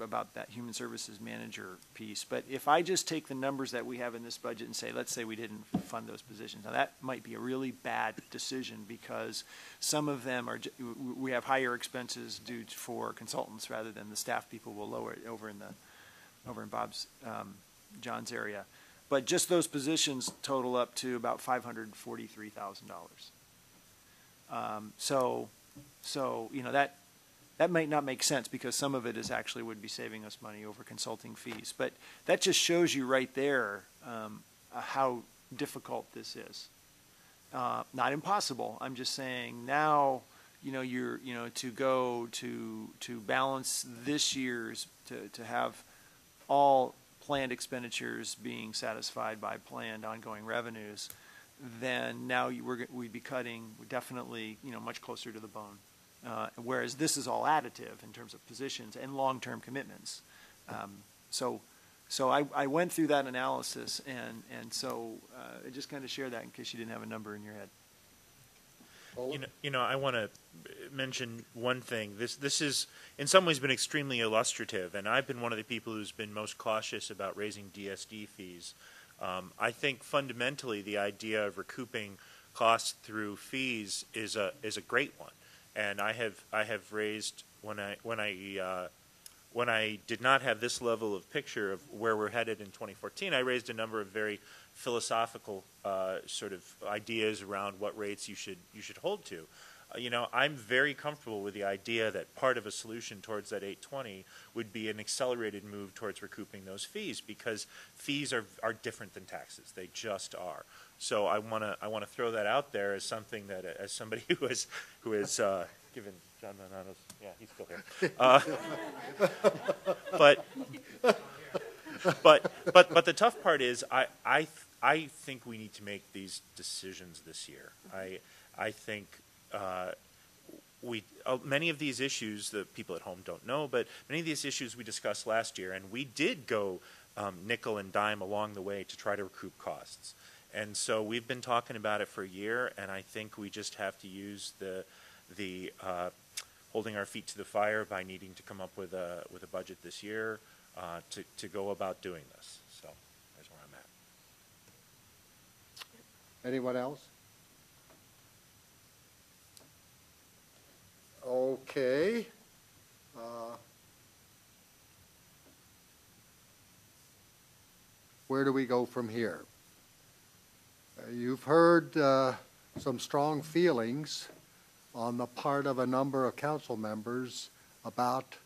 S6: about that human services manager piece. But if I just take the numbers that we have in this budget and say, let's say we didn't fund those positions, now that might be a really bad decision, because some of them we have higher expenses due for consultants rather than the staff people will lower it over in Bob's, John's area. But just those positions total up to about $543,000. So that might not make sense, because some of it is actually would be saving us money over consulting fees. But that just shows you right there how difficult this is. Not impossible. I'm just saying now, to go to balance this year's, to have all planned expenditures being satisfied by planned ongoing revenues, then now we'd be cutting definitely, much closer to the bone. Whereas this is all additive in terms of positions and long-term commitments. So I went through that analysis, and so I just kind of share that in case you didn't have a number in your head.
S7: I want to mention one thing. This is in some ways been extremely illustrative, and I've been one of the people who's been most cautious about raising DSD fees. I think fundamentally the idea of recouping costs through fees is a great one, and I have raised when I did not have this level of picture of where we're headed in 2014, I raised a number of very philosophical sort of ideas around what rates you should hold to. I'm very comfortable with the idea that part of a solution towards that 820 would be an accelerated move towards recouping those fees, because fees are different than taxes. They just are. So I want to throw that out there as something that, as somebody who has given John Manano's, yeah, he's still here. But the tough part is I think we need to make these decisions this year. I think many of these issues that people at home don't know, but many of these issues we discussed last year, and we did go nickel and dime along the way to try to recoup costs. And so we've been talking about it for a year, and I think we just have to use the holding our feet to the fire by needing to come up with a budget this year to go about doing this. So that's where I'm at.
S1: Anyone else? Okay. Where do we go from here? You've heard some strong feelings on the part of a number of council members about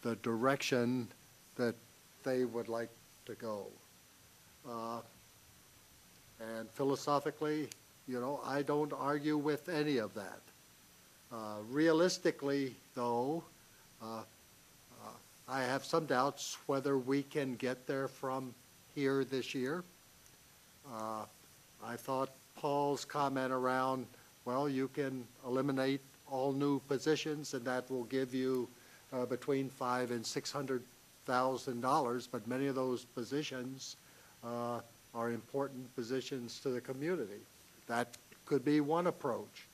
S1: the direction that they would like to go. And philosophically, I don't argue with any of that. Realistically, though, I have some doubts whether we can get there from here this year. I thought Paul's comment around, well, you can eliminate all new positions, and that will give you between $500,000 and $600,000, but many of those positions are important positions to the community. That could be one approach.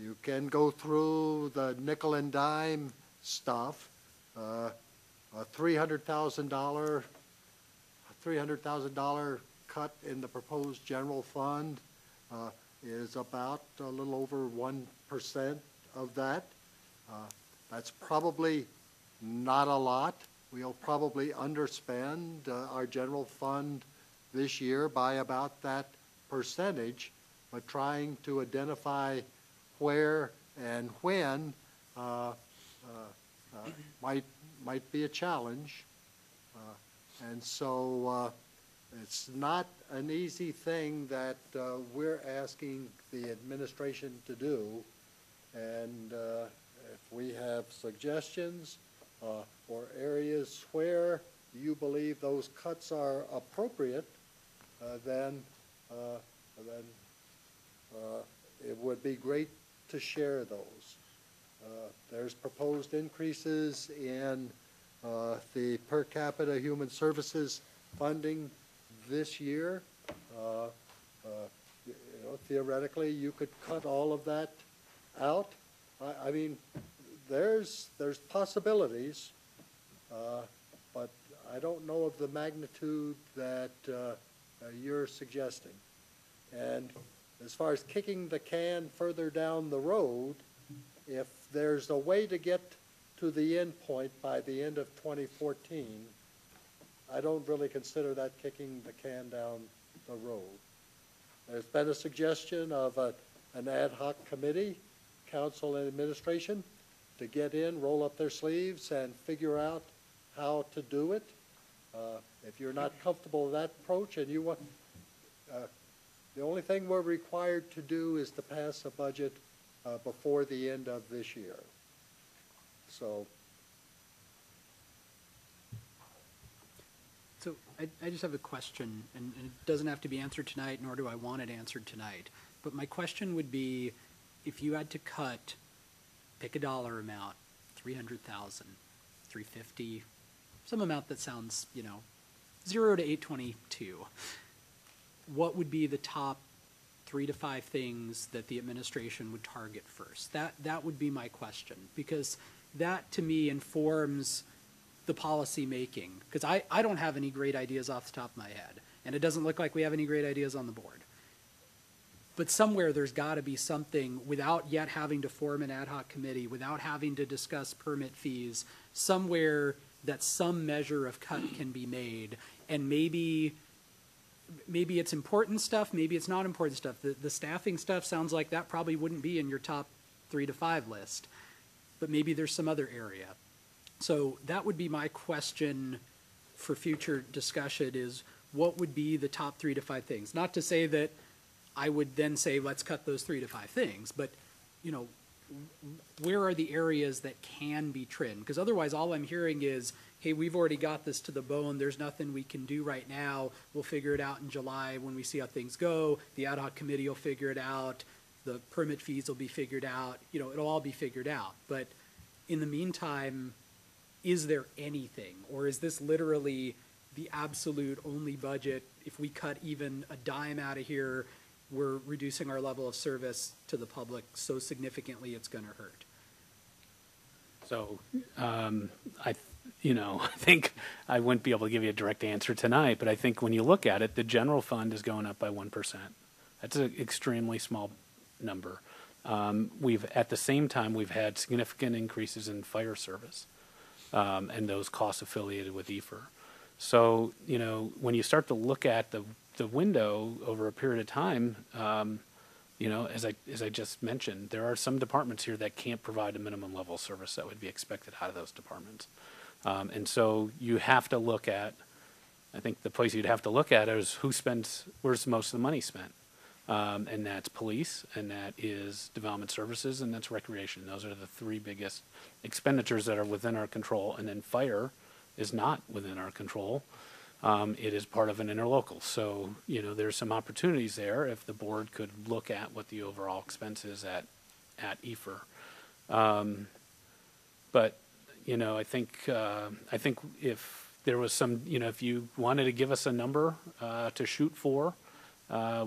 S1: You can go through the nickel and dime stuff. A $300,000 cut in the proposed general fund is about a little over 1% of that. That's probably not a lot. We'll probably underspend our general fund this year by about that percentage, but trying to identify where and when might be a challenge. And so it's not an easy thing that we're asking the administration to do. And if we have suggestions or areas where you believe those cuts are appropriate, then it would be great to share those. There's proposed increases in the per capita human services funding this year. Theoretically, you could cut all of that out. I mean, there's possibilities, but I don't know of the magnitude that you're suggesting. And as far as kicking the can further down the road, if there's a way to get to the end point by the end of 2014, I don't really consider that kicking the can down the road. There's been a suggestion of an ad hoc committee, council and administration, to get in, roll up their sleeves, and figure out how to do it. If you're not comfortable with that approach and you want, the only thing we're required to do is to pass a budget before the end of this year. So
S4: I just have a question, and it doesn't have to be answered tonight, nor do I want it answered tonight. But my question would be, if you had to cut, pick a dollar amount, 300,000, 350, some amount that sounds, 0 to 822, what would be the top 3 to 5 things that the administration would target first? That would be my question, because that to me informs the policy making, because I don't have any great ideas off the top of my head, and it doesn't look like we have any great ideas on the board. But somewhere there's got to be something, without yet having to form an ad hoc committee, without having to discuss permit fees, somewhere that some measure of cut can be made. And maybe it's important stuff, maybe it's not important stuff. The staffing stuff sounds like that probably wouldn't be in your top 3 to 5 list, but maybe there's some other area. So that would be my question for future discussion, is what would be the top 3 to 5 things? Not to say that I would then say, let's cut those 3 to 5 things, but, you know, where are the areas that can be trimmed? Because otherwise all I'm hearing is, hey, we've already got this to the bone, there's nothing we can do right now, we'll figure it out in July when we see how things go, the ad hoc committee will figure it out, the permit fees will be figured out, you know, it'll all be figured out. But in the meantime, is there anything, or is this literally the absolute only budget? If we cut even a dime out of here, we're reducing our level of service to the public so significantly it's going to hurt.
S9: So, I think I wouldn't be able to give you a direct answer tonight, but I think when you look at it, the general fund is going up by 1%. That's an extremely small number. At the same time, we've had significant increases in fire service, and those costs affiliated with EFR. So, you know, when you start to look at the window over a period of time, you know, as I just mentioned, there are some departments here that can't provide a minimum level of service that would be expected out of those departments. And so you have to look at, I think the place you'd have to look at is where's most of the money spent? And that's police, and that is development services, and that's recreation. Those are the 3 biggest expenditures that are within our control. And then fire is not within our control. It is part of an interlocal. So, you know, there's some opportunities there if the board could look at what the overall expense is at EFR. But, you know, I think if there was some, you know, if you wanted to give us a number to shoot for,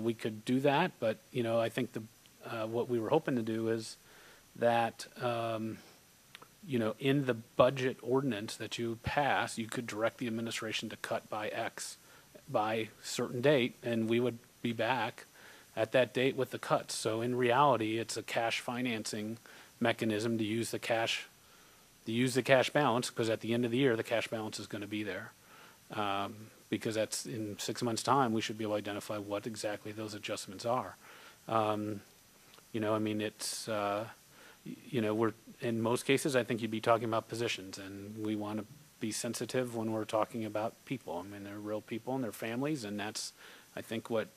S9: we could do that. But, you know, I think what we were hoping to do is that, you know, in the budget ordinance that you pass, you could direct the administration to cut by X by certain date, and we would be back at that date with the cuts. So in reality, it's a cash financing mechanism to use the cash balance, because at the end of the year, the cash balance is going to be there. Because that's in 6 months' time, we should be able to identify what exactly those adjustments are. You know, I mean, it's, you know, in most cases, I think you'd be talking about positions, and we want to be sensitive when we're talking about people. I mean, they're real people and their families, and that's, I think, what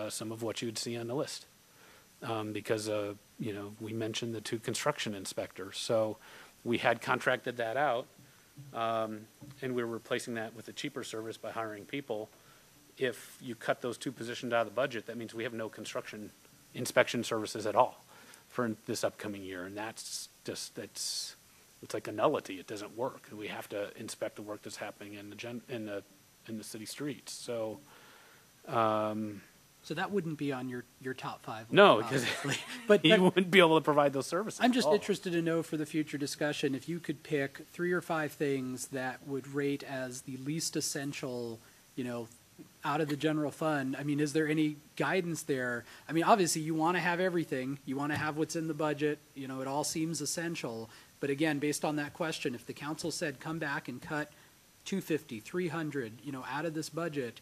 S9: some of what you would see on the list. Because, you know, we mentioned the 2 construction inspectors. So we had contracted that out, and we were replacing that with a cheaper service by hiring people. If you cut those 2 positions out of the budget, that means we have no construction inspection services at all for this upcoming year, and that's just, it's like a nullity. It doesn't work. We have to inspect the work that's happening in the city streets. So,
S4: so that wouldn't be on your top 5.
S9: No, because
S4: but
S9: you wouldn't be able to provide those services.
S4: I'm just interested to know for the future discussion, if you could pick 3 or 5 things that would rate as the least essential, you know, out of the general fund. I mean, is there any guidance there? I mean, obviously you want to have everything. You want to have what's in the budget. You know, it all seems essential. But again, based on that question, if the council said come back and cut 250, 300, you know, out of this budget,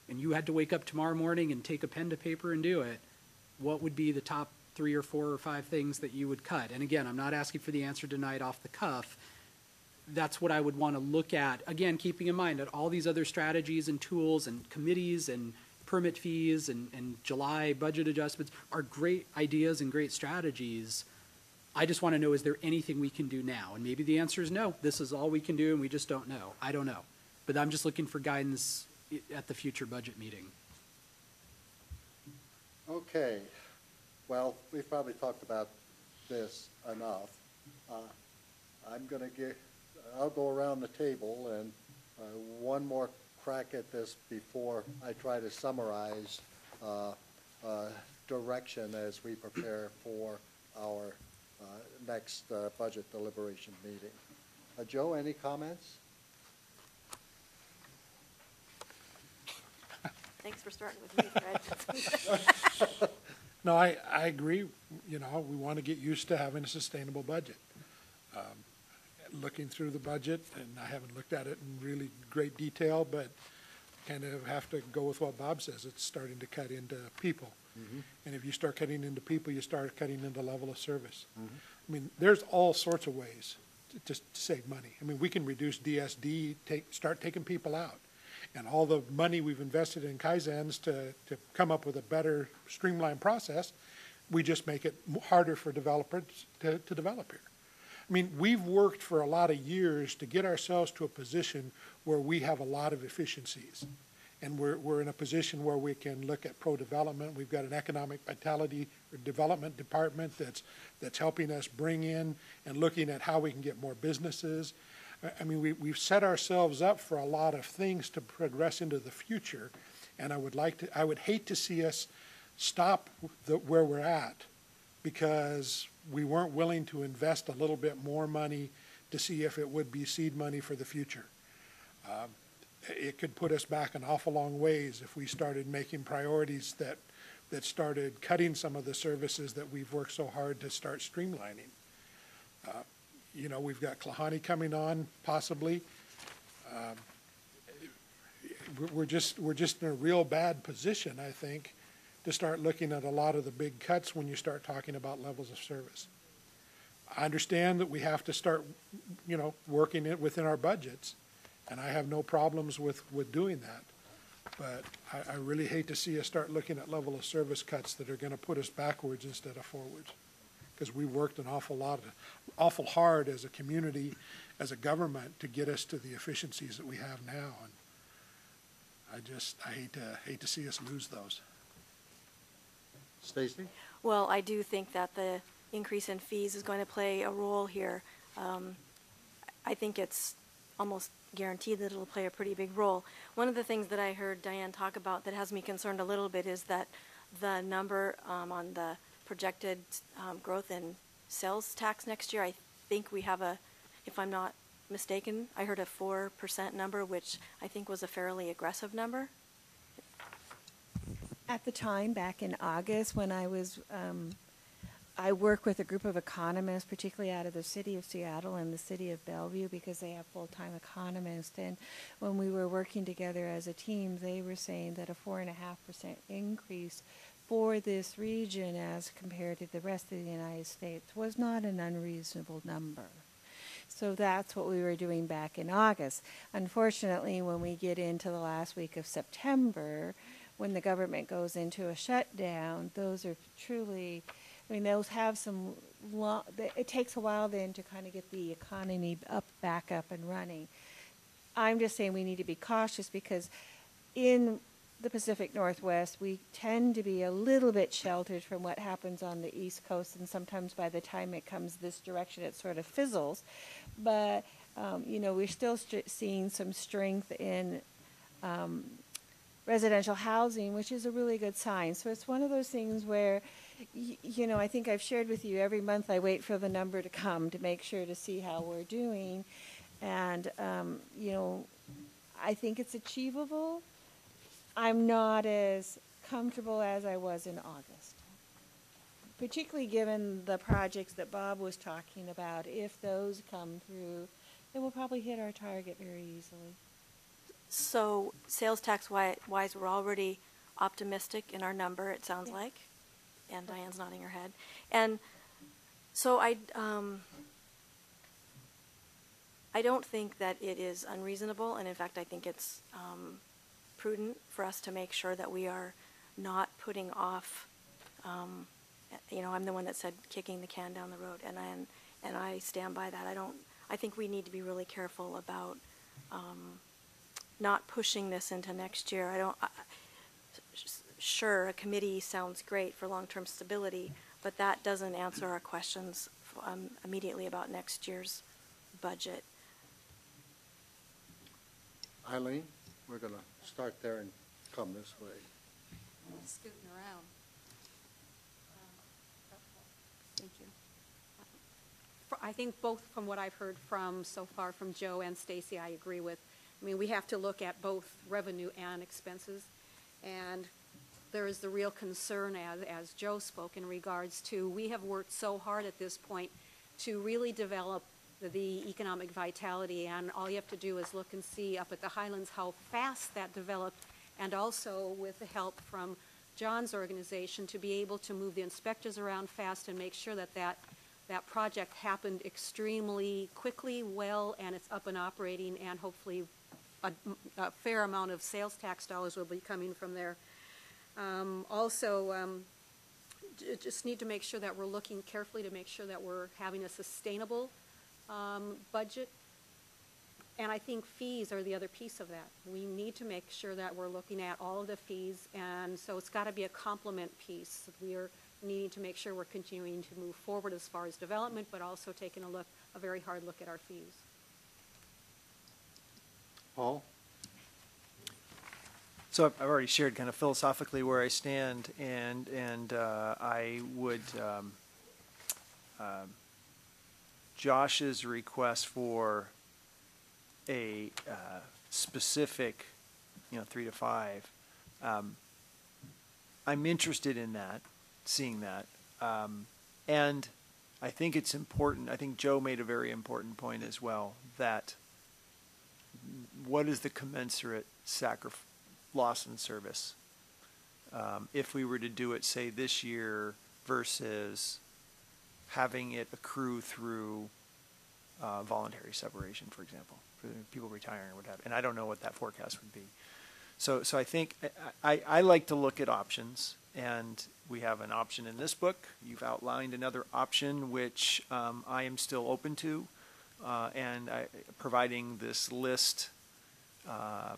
S4: and you had to wake up tomorrow morning and take a pen to paper and do it, what would be the top 3 or 4 or 5 things that you would cut? And again, I'm not asking for the answer tonight off the cuff. That's what I would want to look at. Again, keeping in mind that all these other strategies and tools and committees and permit fees and July budget adjustments are great ideas and great strategies. I just want to know, is there anything we can do now? And maybe the answer is no. This is all we can do and we just don't know. I don't know. But I'm just looking for guidance at the future budget meeting.
S2: Okay. Well, we've probably talked about this enough. I'll go around the table and one more crack at this before I try to summarize
S1: direction as we prepare for our next budget deliberation meeting. Joe, any comments?
S8: Thanks for starting with me, Fred.
S11: No, I agree. You know, we want to get used to having a sustainable budget. Looking through the budget, and I haven't looked at it in really great detail, but kind of have to go with what Bob says. It's starting to cut into people.
S1: Mm-hmm.
S11: And if you start cutting into people, you start cutting into level of service.
S1: Mm-hmm.
S11: I mean, there's all sorts of ways to save money. I mean, we can reduce DSD, start taking people out. And all the money we've invested in Kaizens to come up with a better streamlined process, we just make it harder for developers to develop here. I mean, we've worked for a lot of years to get ourselves to a position where we have a lot of efficiencies. And we're in a position where we can look at pro-development. We've got an economic vitality or development department that's helping us bring in and looking at how we can get more businesses. I mean, we've set ourselves up for a lot of things to progress into the future. And I would hate to see us stop where we're at because we weren't willing to invest a little bit more money to see if it would be seed money for the future. It could put us back an awful long ways if we started making priorities that started cutting some of the services that we've worked so hard to start streamlining. You know, we've got Klahani coming on, possibly. We're just in a real bad position, I think, to start looking at a lot of the big cuts when you start talking about levels of service. I understand that we have to start, you know, working it within our budgets, and I have no problems with doing that. But I really hate to see us start looking at level of service cuts that are going to put us backwards instead of forwards. Because we worked an awful hard as a community, as a government, to get us to the efficiencies that we have now. And I hate to see us lose those.
S1: Stacy?
S8: Well, I do think that the increase in fees is going to play a role here. I think it's almost guaranteed that it'll play a pretty big role. One of the things that I heard Diane talk about that has me concerned a little bit is that the number on the projected growth in sales tax next year, I think we have if I'm not mistaken, I heard a 4% number, which I think was a fairly aggressive number.
S3: At the time, back in August, when I work with a group of economists, particularly out of the city of Seattle and the city of Bellevue, because they have full-time economists. And when we were working together as a team, they were saying that a 4.5% increase for this region as compared to the rest of the United States was not an unreasonable number. So that's what we were doing back in August. Unfortunately, when we get into the last week of September, when the government goes into a shutdown, those are truly, I mean, those have some, it takes a while then to kind of get the economy back up and running. I'm just saying we need to be cautious because in the Pacific Northwest, we tend to be a little bit sheltered from what happens on the East Coast, and sometimes by the time it comes this direction, it sort of fizzles. But, you know, we're still seeing some strength in residential housing, which is a really good sign. So it's one of those things where, you know, I think I've shared with you every month I wait for the number to come to make sure to see how we're doing. And, you know, I think it's achievable. I'm not as comfortable as I was in August, particularly given the projects that Bob was talking about. If those come through, then we'll probably hit our target very easily.
S8: So sales tax wise, we're already optimistic in our number, it sounds like. And Diane's nodding her head. And so I don't think that it is unreasonable. And in fact, I think it's prudent for us to make sure that we are not putting off, you know, I'm the one that said kicking the can down the road. And I stand by that. I think we need to be really careful about not pushing this into next year. Sure, a committee sounds great for long-term stability, but that doesn't answer our questions immediately about next year's budget.
S1: Eileen, we're going to start there and come this way.
S5: Scooting around. Thank you. I think both from what I've heard from so far from Joe and Stacy, I agree with. I mean, we have to look at both revenue and expenses. And there is the real concern, as Joe spoke, in regards to, we have worked so hard at this point to really develop the economic vitality, and all you have to do is look and see up at the Highlands how fast that developed, and also with the help from John's organization to be able to move the inspectors around fast and make sure that that project happened extremely quickly, well, and it's up and operating, and hopefully a fair amount of sales tax dollars will be coming from there. Just need to make sure that we're looking carefully to make sure that we're having a sustainable budget. And I think fees are the other piece of that. We need to make sure that we're looking at all of the fees, and so it's got to be a complement piece. We are needing to make sure we're continuing to move forward as far as development, but also taking a very hard look at our fees.
S1: Paul?
S6: So I've already shared kind of philosophically where I stand, and I would Josh's request for a specific, 3 to 5. I'm interested in that, seeing that, and I think it's important. I think Joe made a very important point as well, that what is the commensurate loss in service if we were to do it, say, this year versus having it accrue through voluntary separation, for example, for people retiring or what have you. And I don't know what that forecast would be. So I think I like to look at options, and we have an option in this book. You've outlined another option, which I am still open to, and providing this list, the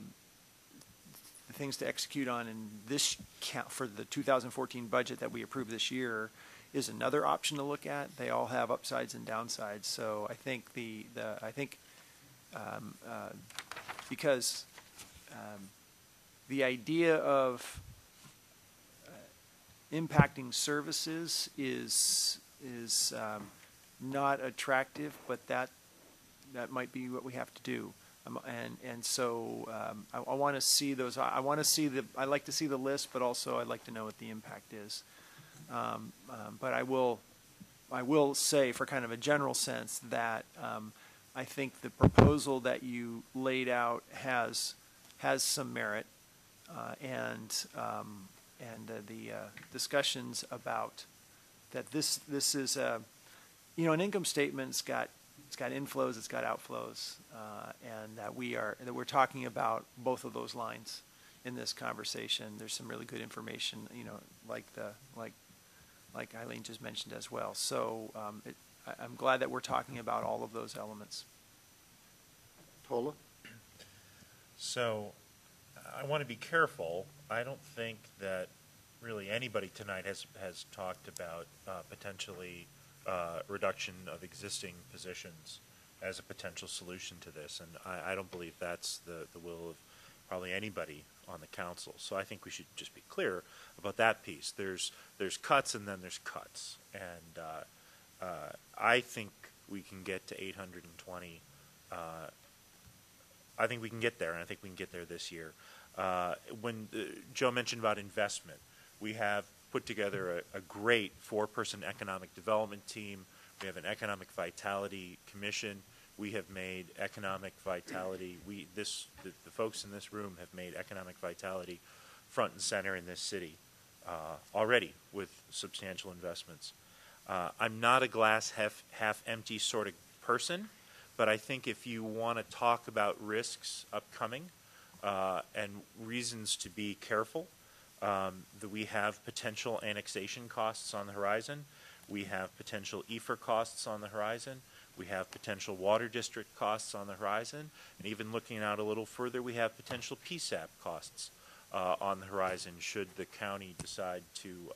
S6: things to execute on in this count for the 2014 budget that we approved this year is another option to look at. They all have upsides and downsides. So I think because the idea of impacting services is not attractive, but that might be what we have to do. So I want to see those. I like to see the list, but also I'd like to know what the impact is. But I will say, for kind of a general sense, that I think the proposal that you laid out has some merit, and the discussions about that this is an income statement's got inflows, it's got outflows, and that we're talking about both of those lines in this conversation. There's some really good information, like Eileen just mentioned as well. So I'm glad that we're talking about all of those elements.
S1: Tola?
S7: So I want to be careful. I don't think that really anybody tonight has talked about potentially reduction of existing positions as a potential solution to this, and I don't believe that's the will of probably anybody on the council. So I think we should just be clear about that piece. There's cuts and then there's cuts, and I think we can get to 820. I think we can get there, and I think we can get there this year. When Joe mentioned about investment, we have put together a great 4-person economic development team. We have an economic vitality commission. We have made economic vitality. The folks in this room have made economic vitality front and center in this city already with substantial investments. I'm not a glass half empty sort of person, but I think if you want to talk about risks upcoming and reasons to be careful, that we have potential annexation costs on the horizon. We have potential EFR costs on the horizon. We have potential water district costs on the horizon. And even looking out a little further, we have potential PSAP costs on the horizon should the county decide to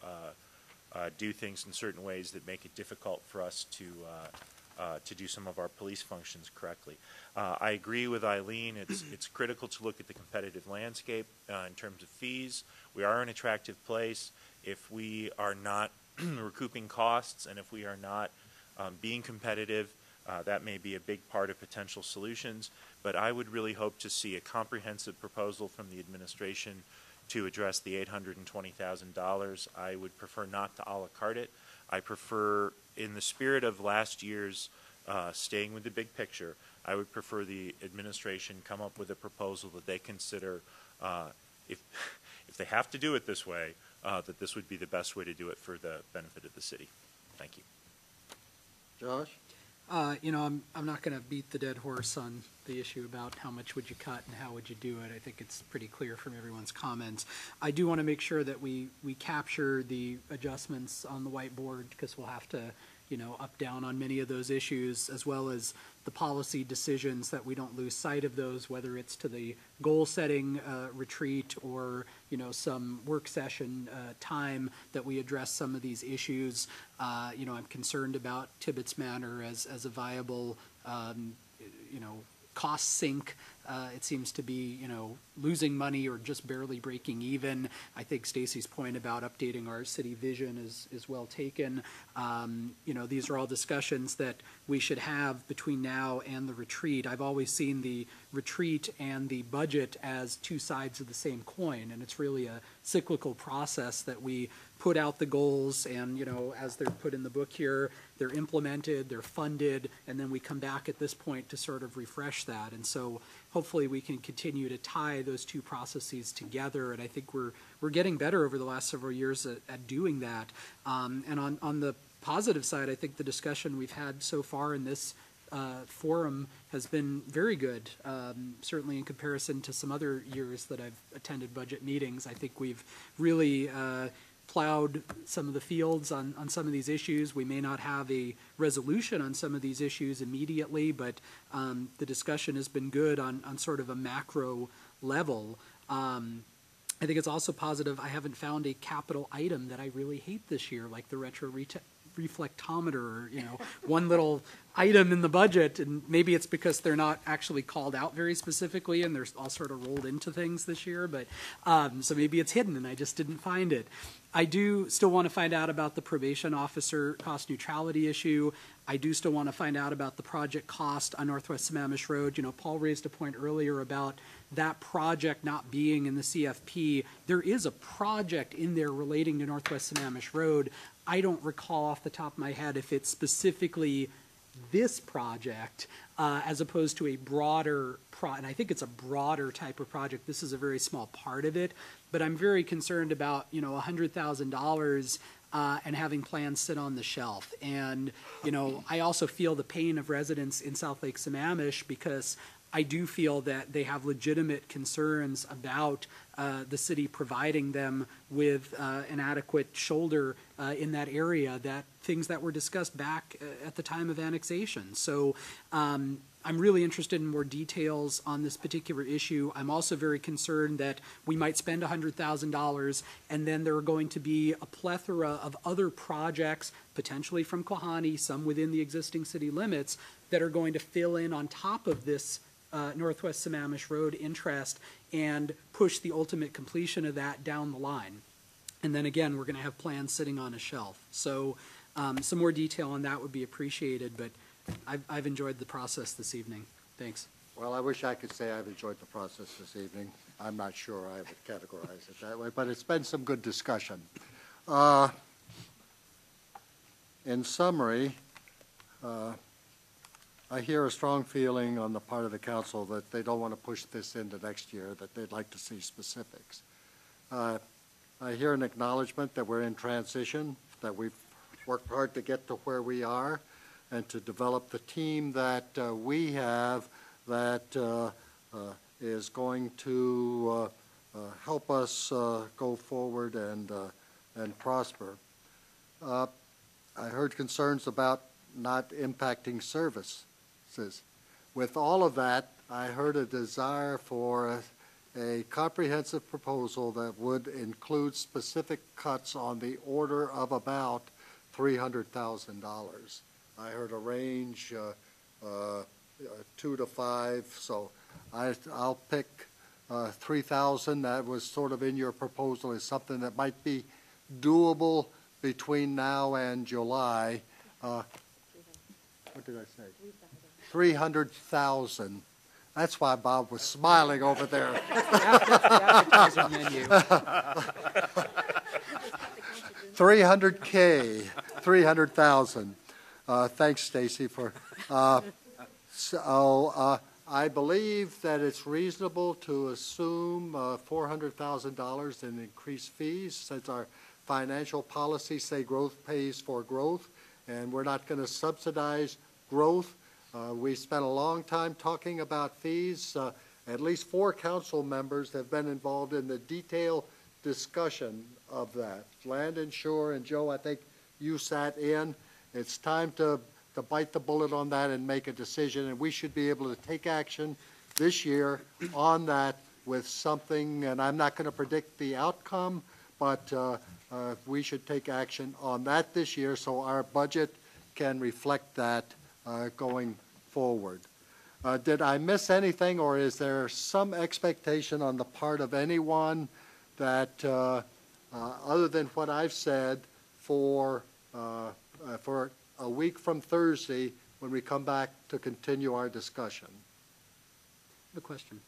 S7: do things in certain ways that make it difficult for us to do some of our police functions correctly. I agree with Eileen. It's critical to look at the competitive landscape in terms of fees. We are an attractive place. If we are not recouping costs, and if we are not being competitive, that may be a big part of potential solutions. But I would really hope to see a comprehensive proposal from the administration to address the $820,000. I would prefer not to a la carte it. I prefer, in the spirit of last year's staying with the big picture, I would prefer the administration come up with a proposal that they consider, if they have to do it this way, that this would be the best way to do it for the benefit of the city. Thank you.
S1: Josh?
S4: You know, I'm not going to beat the dead horse on the issue about how much would you cut and how would you do it. I think it's pretty clear from everyone's comments. I do want to make sure that we capture the adjustments on the whiteboard, because we'll have to, you know, up, down on many of those issues, as well as the policy decisions, that we don't lose sight of those, whether it's to the goal-setting retreat or, you know, some work session time that we address some of these issues. You know, I'm concerned about Tibbetts Manor as a viable, you know, cost sink. It seems to be, you know, losing money or just barely breaking even. I think Stacy's point about updating our city vision is well taken. You know, these are all discussions that we should have between now and the retreat. I've always seen the retreat and the budget as two sides of the same coin, and it's really a cyclical process that we put out the goals, and, you know, as they're put in the book here, they're implemented, they're funded, and then we come back at this point to sort of refresh that. And so hopefully we can continue to tie those two processes together, and I think we're getting better over the last several years at doing that. And on the positive side, I think the discussion we've had so far in this forum has been very good, certainly in comparison to some other years that I've attended budget meetings. I think we've really plowed some of the fields on some of these issues. We may not have a resolution on some of these issues immediately, but the discussion has been good on sort of a macro level. I think it's also positive. I haven't found a capital item that I really hate this year, like the retro reflectometer, or, you know, one little item in the budget, and maybe it's because they're not actually called out very specifically and they're all sort of rolled into things this year, but so maybe it's hidden and I just didn't find it. I do still want to find out about the probation officer cost neutrality issue. I do still want to find out about the project cost on Northwest Sammamish Road. You know, Paul raised a point earlier about that project not being in the CFP. There is a project in there relating to Northwest Sammamish Road. I don't recall off the top of my head if it's specifically this project as opposed to a broader and I think it's a broader type of project. This is a very small part of it, but I'm very concerned about, you know, $100,000 and having plans sit on the shelf. And, you know, I also feel the pain of residents in South Lake Sammamish, because I do feel that they have legitimate concerns about the city providing them with an adequate shoulder in that area, that things that were discussed back at the time of annexation. So I'm really interested in more details on this particular issue. I'm also very concerned that we might spend $100,000 and then there are going to be a plethora of other projects, potentially from Kohani, some within the existing city limits, that are going to fill in on top of this Northwest Sammamish Road interest and push the ultimate completion of that down the line. And then again, we're going to have plans sitting on a shelf. So some more detail on that would be appreciated, but I've enjoyed the process this evening. Thanks.
S1: Well, I wish I could say I've enjoyed the process this evening. I'm not sure I would categorize it that way, but it's been some good discussion. In summary, I hear a strong feeling on the part of the council that they don't want to push this into next year, that they'd like to see specifics. I hear an acknowledgement that we're in transition, that we've worked hard to get to where we are and to develop the team that we have that is going to help us go forward and prosper. I heard concerns about not impacting services. With all of that, I heard a desire for a comprehensive proposal that would include specific cuts on the order of about $300,000. I heard a range, 2 to 5, so I'll pick 3,000. That was sort of in your proposal, is something that might be doable between now and July. What did I say? 300,000. That's why Bob was smiling over there.
S4: Appetizer menu.
S1: 300,000. Thanks, Stacy, for. I believe that it's reasonable to assume $400,000 in increased fees, since our financial policies say growth pays for growth, and we're not going to subsidize growth. We spent a long time talking about fees. At least 4 council members have been involved in the detailed discussion of that. Land and Shore, and Joe, I think you sat in. It's time to bite the bullet on that and make a decision, and we should be able to take action this year on that with something, and I'm not going to predict the outcome, but we should take action on that this year so our budget can reflect that going forward. Did I miss anything, or is there some expectation on the part of anyone that, other than what I've said, for a week from Thursday when we come back to continue our discussion?
S4: The question.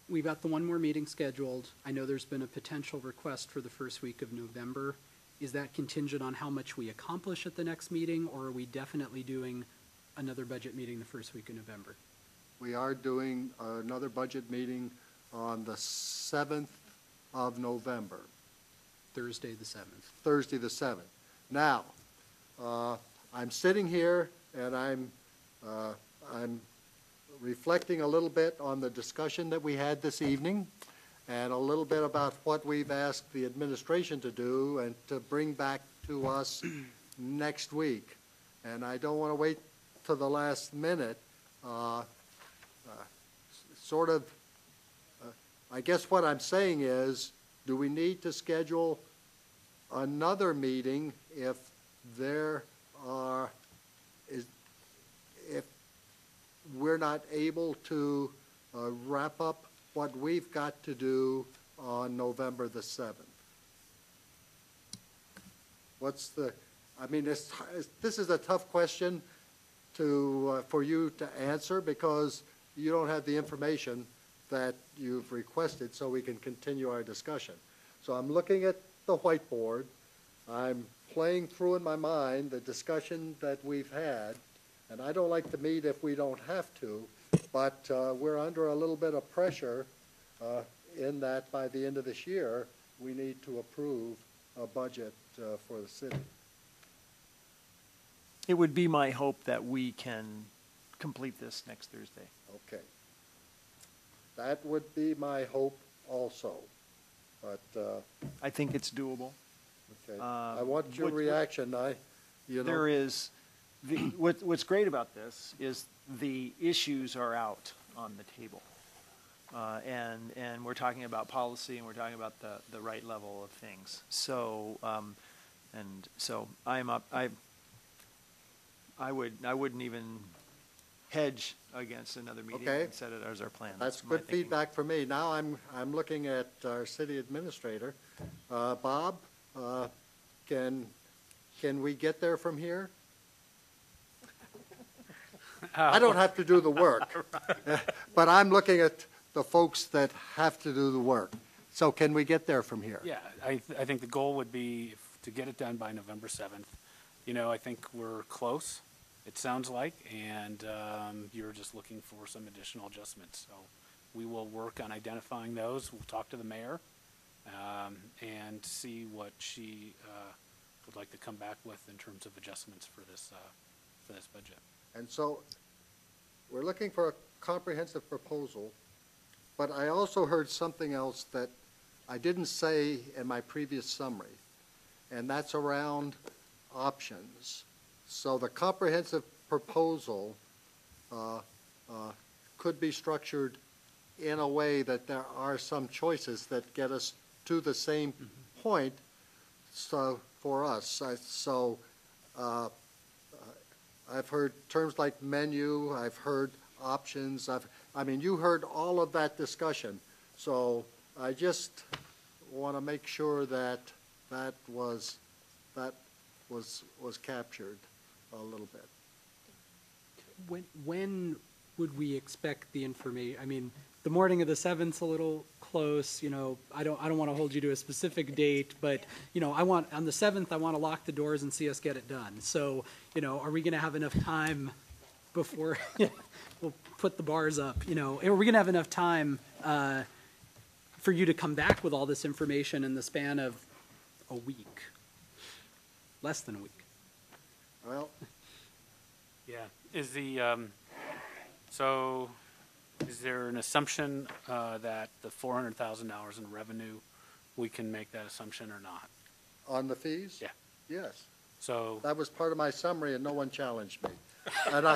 S4: We've got the one more meeting scheduled. I know there's been a potential request for the first week of November. Is that contingent on how much we accomplish at the next meeting, or are we definitely doing another budget meeting the first week of November?
S1: We are doing another budget meeting on the 7th of November.
S4: Thursday the 7th.
S1: Thursday the 7th. Now, I'm sitting here and I'm reflecting a little bit on the discussion that we had this evening and a little bit about what we've asked the administration to do and to bring back to us next week. And I don't want to wait to the last minute. I guess what I'm saying is, do we need to schedule another meeting if if we're not able to wrap up what we've got to do on November the 7th? This is a tough question for you to answer because you don't have the information that you've requested so we can continue our discussion. So I'm looking at the whiteboard. I'm playing through in my mind the discussion that we've had, and I don't like to meet if we don't have to, but we're under a little bit of pressure in that by the end of this year, we need to approve a budget for the city.
S6: It would be my hope that we can complete this next Thursday.
S1: Okay. That would be my hope also, but
S6: I think it's doable.
S1: okay. I want your reaction.
S6: There is, what's great about this is the issues are out on the table. And we're talking about policy and we're talking about the right level of things. So, I wouldn't even hedge against another meeting and set it as our plan.
S1: That's good feedback for me. Now I'm looking at our city administrator. Bob, can we get there from here? I don't have to do the work, but I'm looking at the folks that have to do the work. So can we get there from here?
S9: Yeah, I think the goal would be to get it done by November 7th. I think we're close, it sounds like, and you're just looking for some additional adjustments. So we will work on identifying those. We'll talk to the mayor and see what she would like to come back with in terms of adjustments for this budget.
S1: And so we're looking for a comprehensive proposal, but I also heard something else that I didn't say in my previous summary, and that's around options. So the comprehensive proposal could be structured in a way that there are some choices that get us to the same point. So for us, I've heard terms like menu, I've heard options, you heard all of that discussion. So I just want to make sure that that was captured a little bit.
S4: When would we expect the information? I mean, the morning of the 7th's a little close, you know, I don't want to hold you to a specific date, but, you know, on the 7th, I want to lock the doors and see us get it done. So, you know, are we going to have enough time before we'll put the bars up, you know, are we going to have enough time for you to come back with all this information in the span of a week? Less than a week.
S1: Well,
S9: Yeah, is so is there an assumption that the $400,000 in revenue, we can make that assumption or not?
S1: on the fees?
S9: Yeah.
S1: Yes.
S9: So,
S1: That was part of my summary, and no one challenged me. And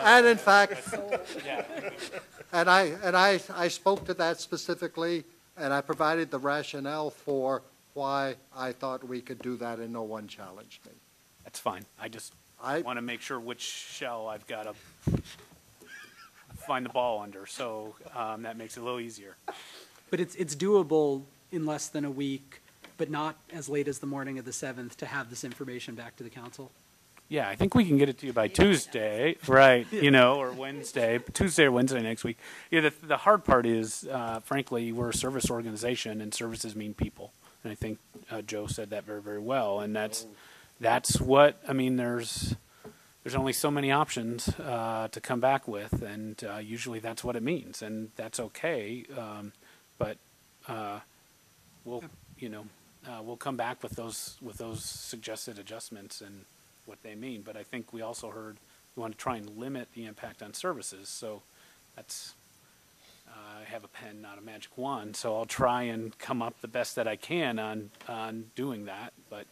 S1: and in fact,
S9: yeah,
S1: and I spoke to that specifically, and I provided the rationale for why I thought we could do that, and no one challenged me.
S9: that's fine. I just
S1: I,
S9: want to make sure which shell I've got to find the ball under, so that makes it a little easier.
S4: But it's doable in less than a week, but not as late as the morning of the 7th to have this information back to the council?
S9: Yeah, I think we can get it to you by Tuesday, right, you know, or Wednesday, Tuesday or Wednesday next week. Yeah, the hard part is, frankly, we're a service organization, and services mean people. And I think Joe said that very, very well. And that's what, I mean, there's only so many options to come back with, and usually that's what it means, and that's okay. But we'll, you know, we'll come back with those suggested adjustments and what they mean. But I think we also heard we want to try and limit the impact on services. So that's, I have a pen, not a magic wand. So I'll try and come up the best that I can on doing that. But,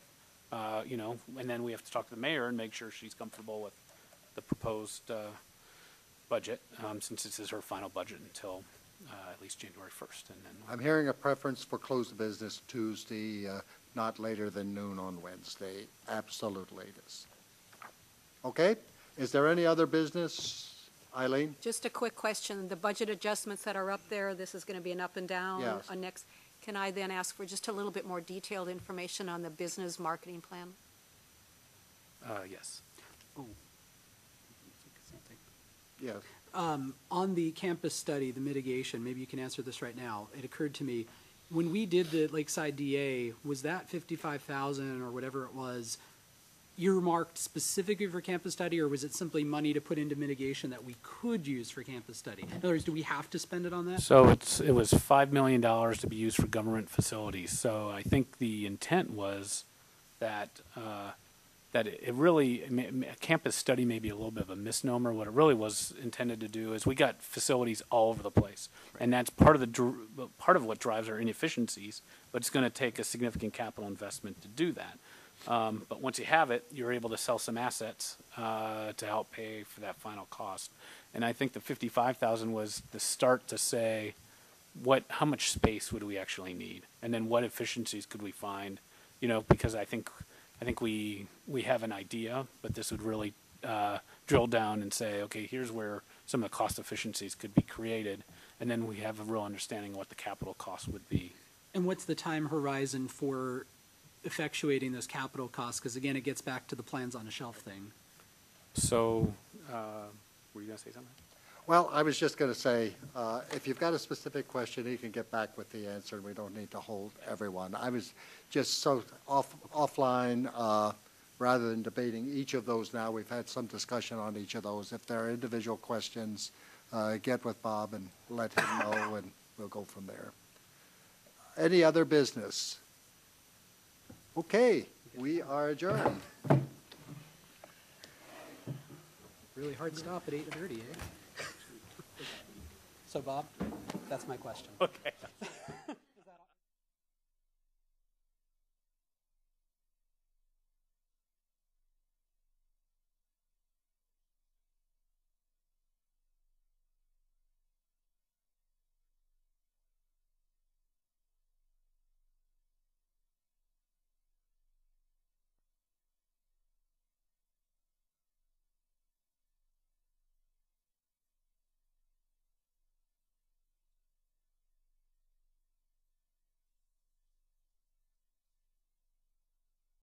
S9: you know, and then we have to talk to the mayor and make sure she's comfortable with the proposed budget, since this is her final budget until at least January 1st. And then
S1: I'm hearing a preference for close the business Tuesday, not later than noon on Wednesday, absolute latest. Okay, is there any other business, Eileen?
S5: Just a quick question. The budget adjustments that are up there, this is going to be an up and down
S1: Yes.
S5: on next. Can I then ask for just a little bit more detailed information on the business marketing plan?
S9: yes.
S1: Yes.
S4: On the campus study, the mitigation, maybe you can answer this right now. It occurred to me, when we did the Lakeside DA, was that 55,000 or whatever it was earmarked specifically for campus study, or was it simply money to put into mitigation that we could use for campus study? In other words, do we have to spend it on that?
S9: So it was $5 million to be used for government facilities. So I think the intent was that that it really, campus study may be a little bit of a misnomer. What it really was intended to do is we got facilities all over the place, and that's part of what drives our inefficiencies. But it's going to take a significant capital investment to do that. But once you have it, you're able to sell some assets to help pay for that final cost. And I think the 55,000 was the start to say, how much space would we actually need, and then what efficiencies could we find? You know, because I think we have an idea, but this would really drill down and say, okay, here's where some of the cost efficiencies could be created, and then we have a real understanding of what the capital cost would be.
S4: And what's the time horizon for effectuating those capital costs? Because again, it gets back to the plans on a shelf thing.
S9: So, were you going to say something?
S1: Well, I was just going to say, if you've got a specific question, you can get back with the answer, and we don't need to hold everyone. I was just so offline, rather than debating each of those now. We've had some discussion on each of those. If there are individual questions, get with Bob and let him know, and we'll go from there. Any other business? Okay, we are adjourned.
S4: Really hard stop at 8:30, eh? So Bob, that's my question.
S9: Okay.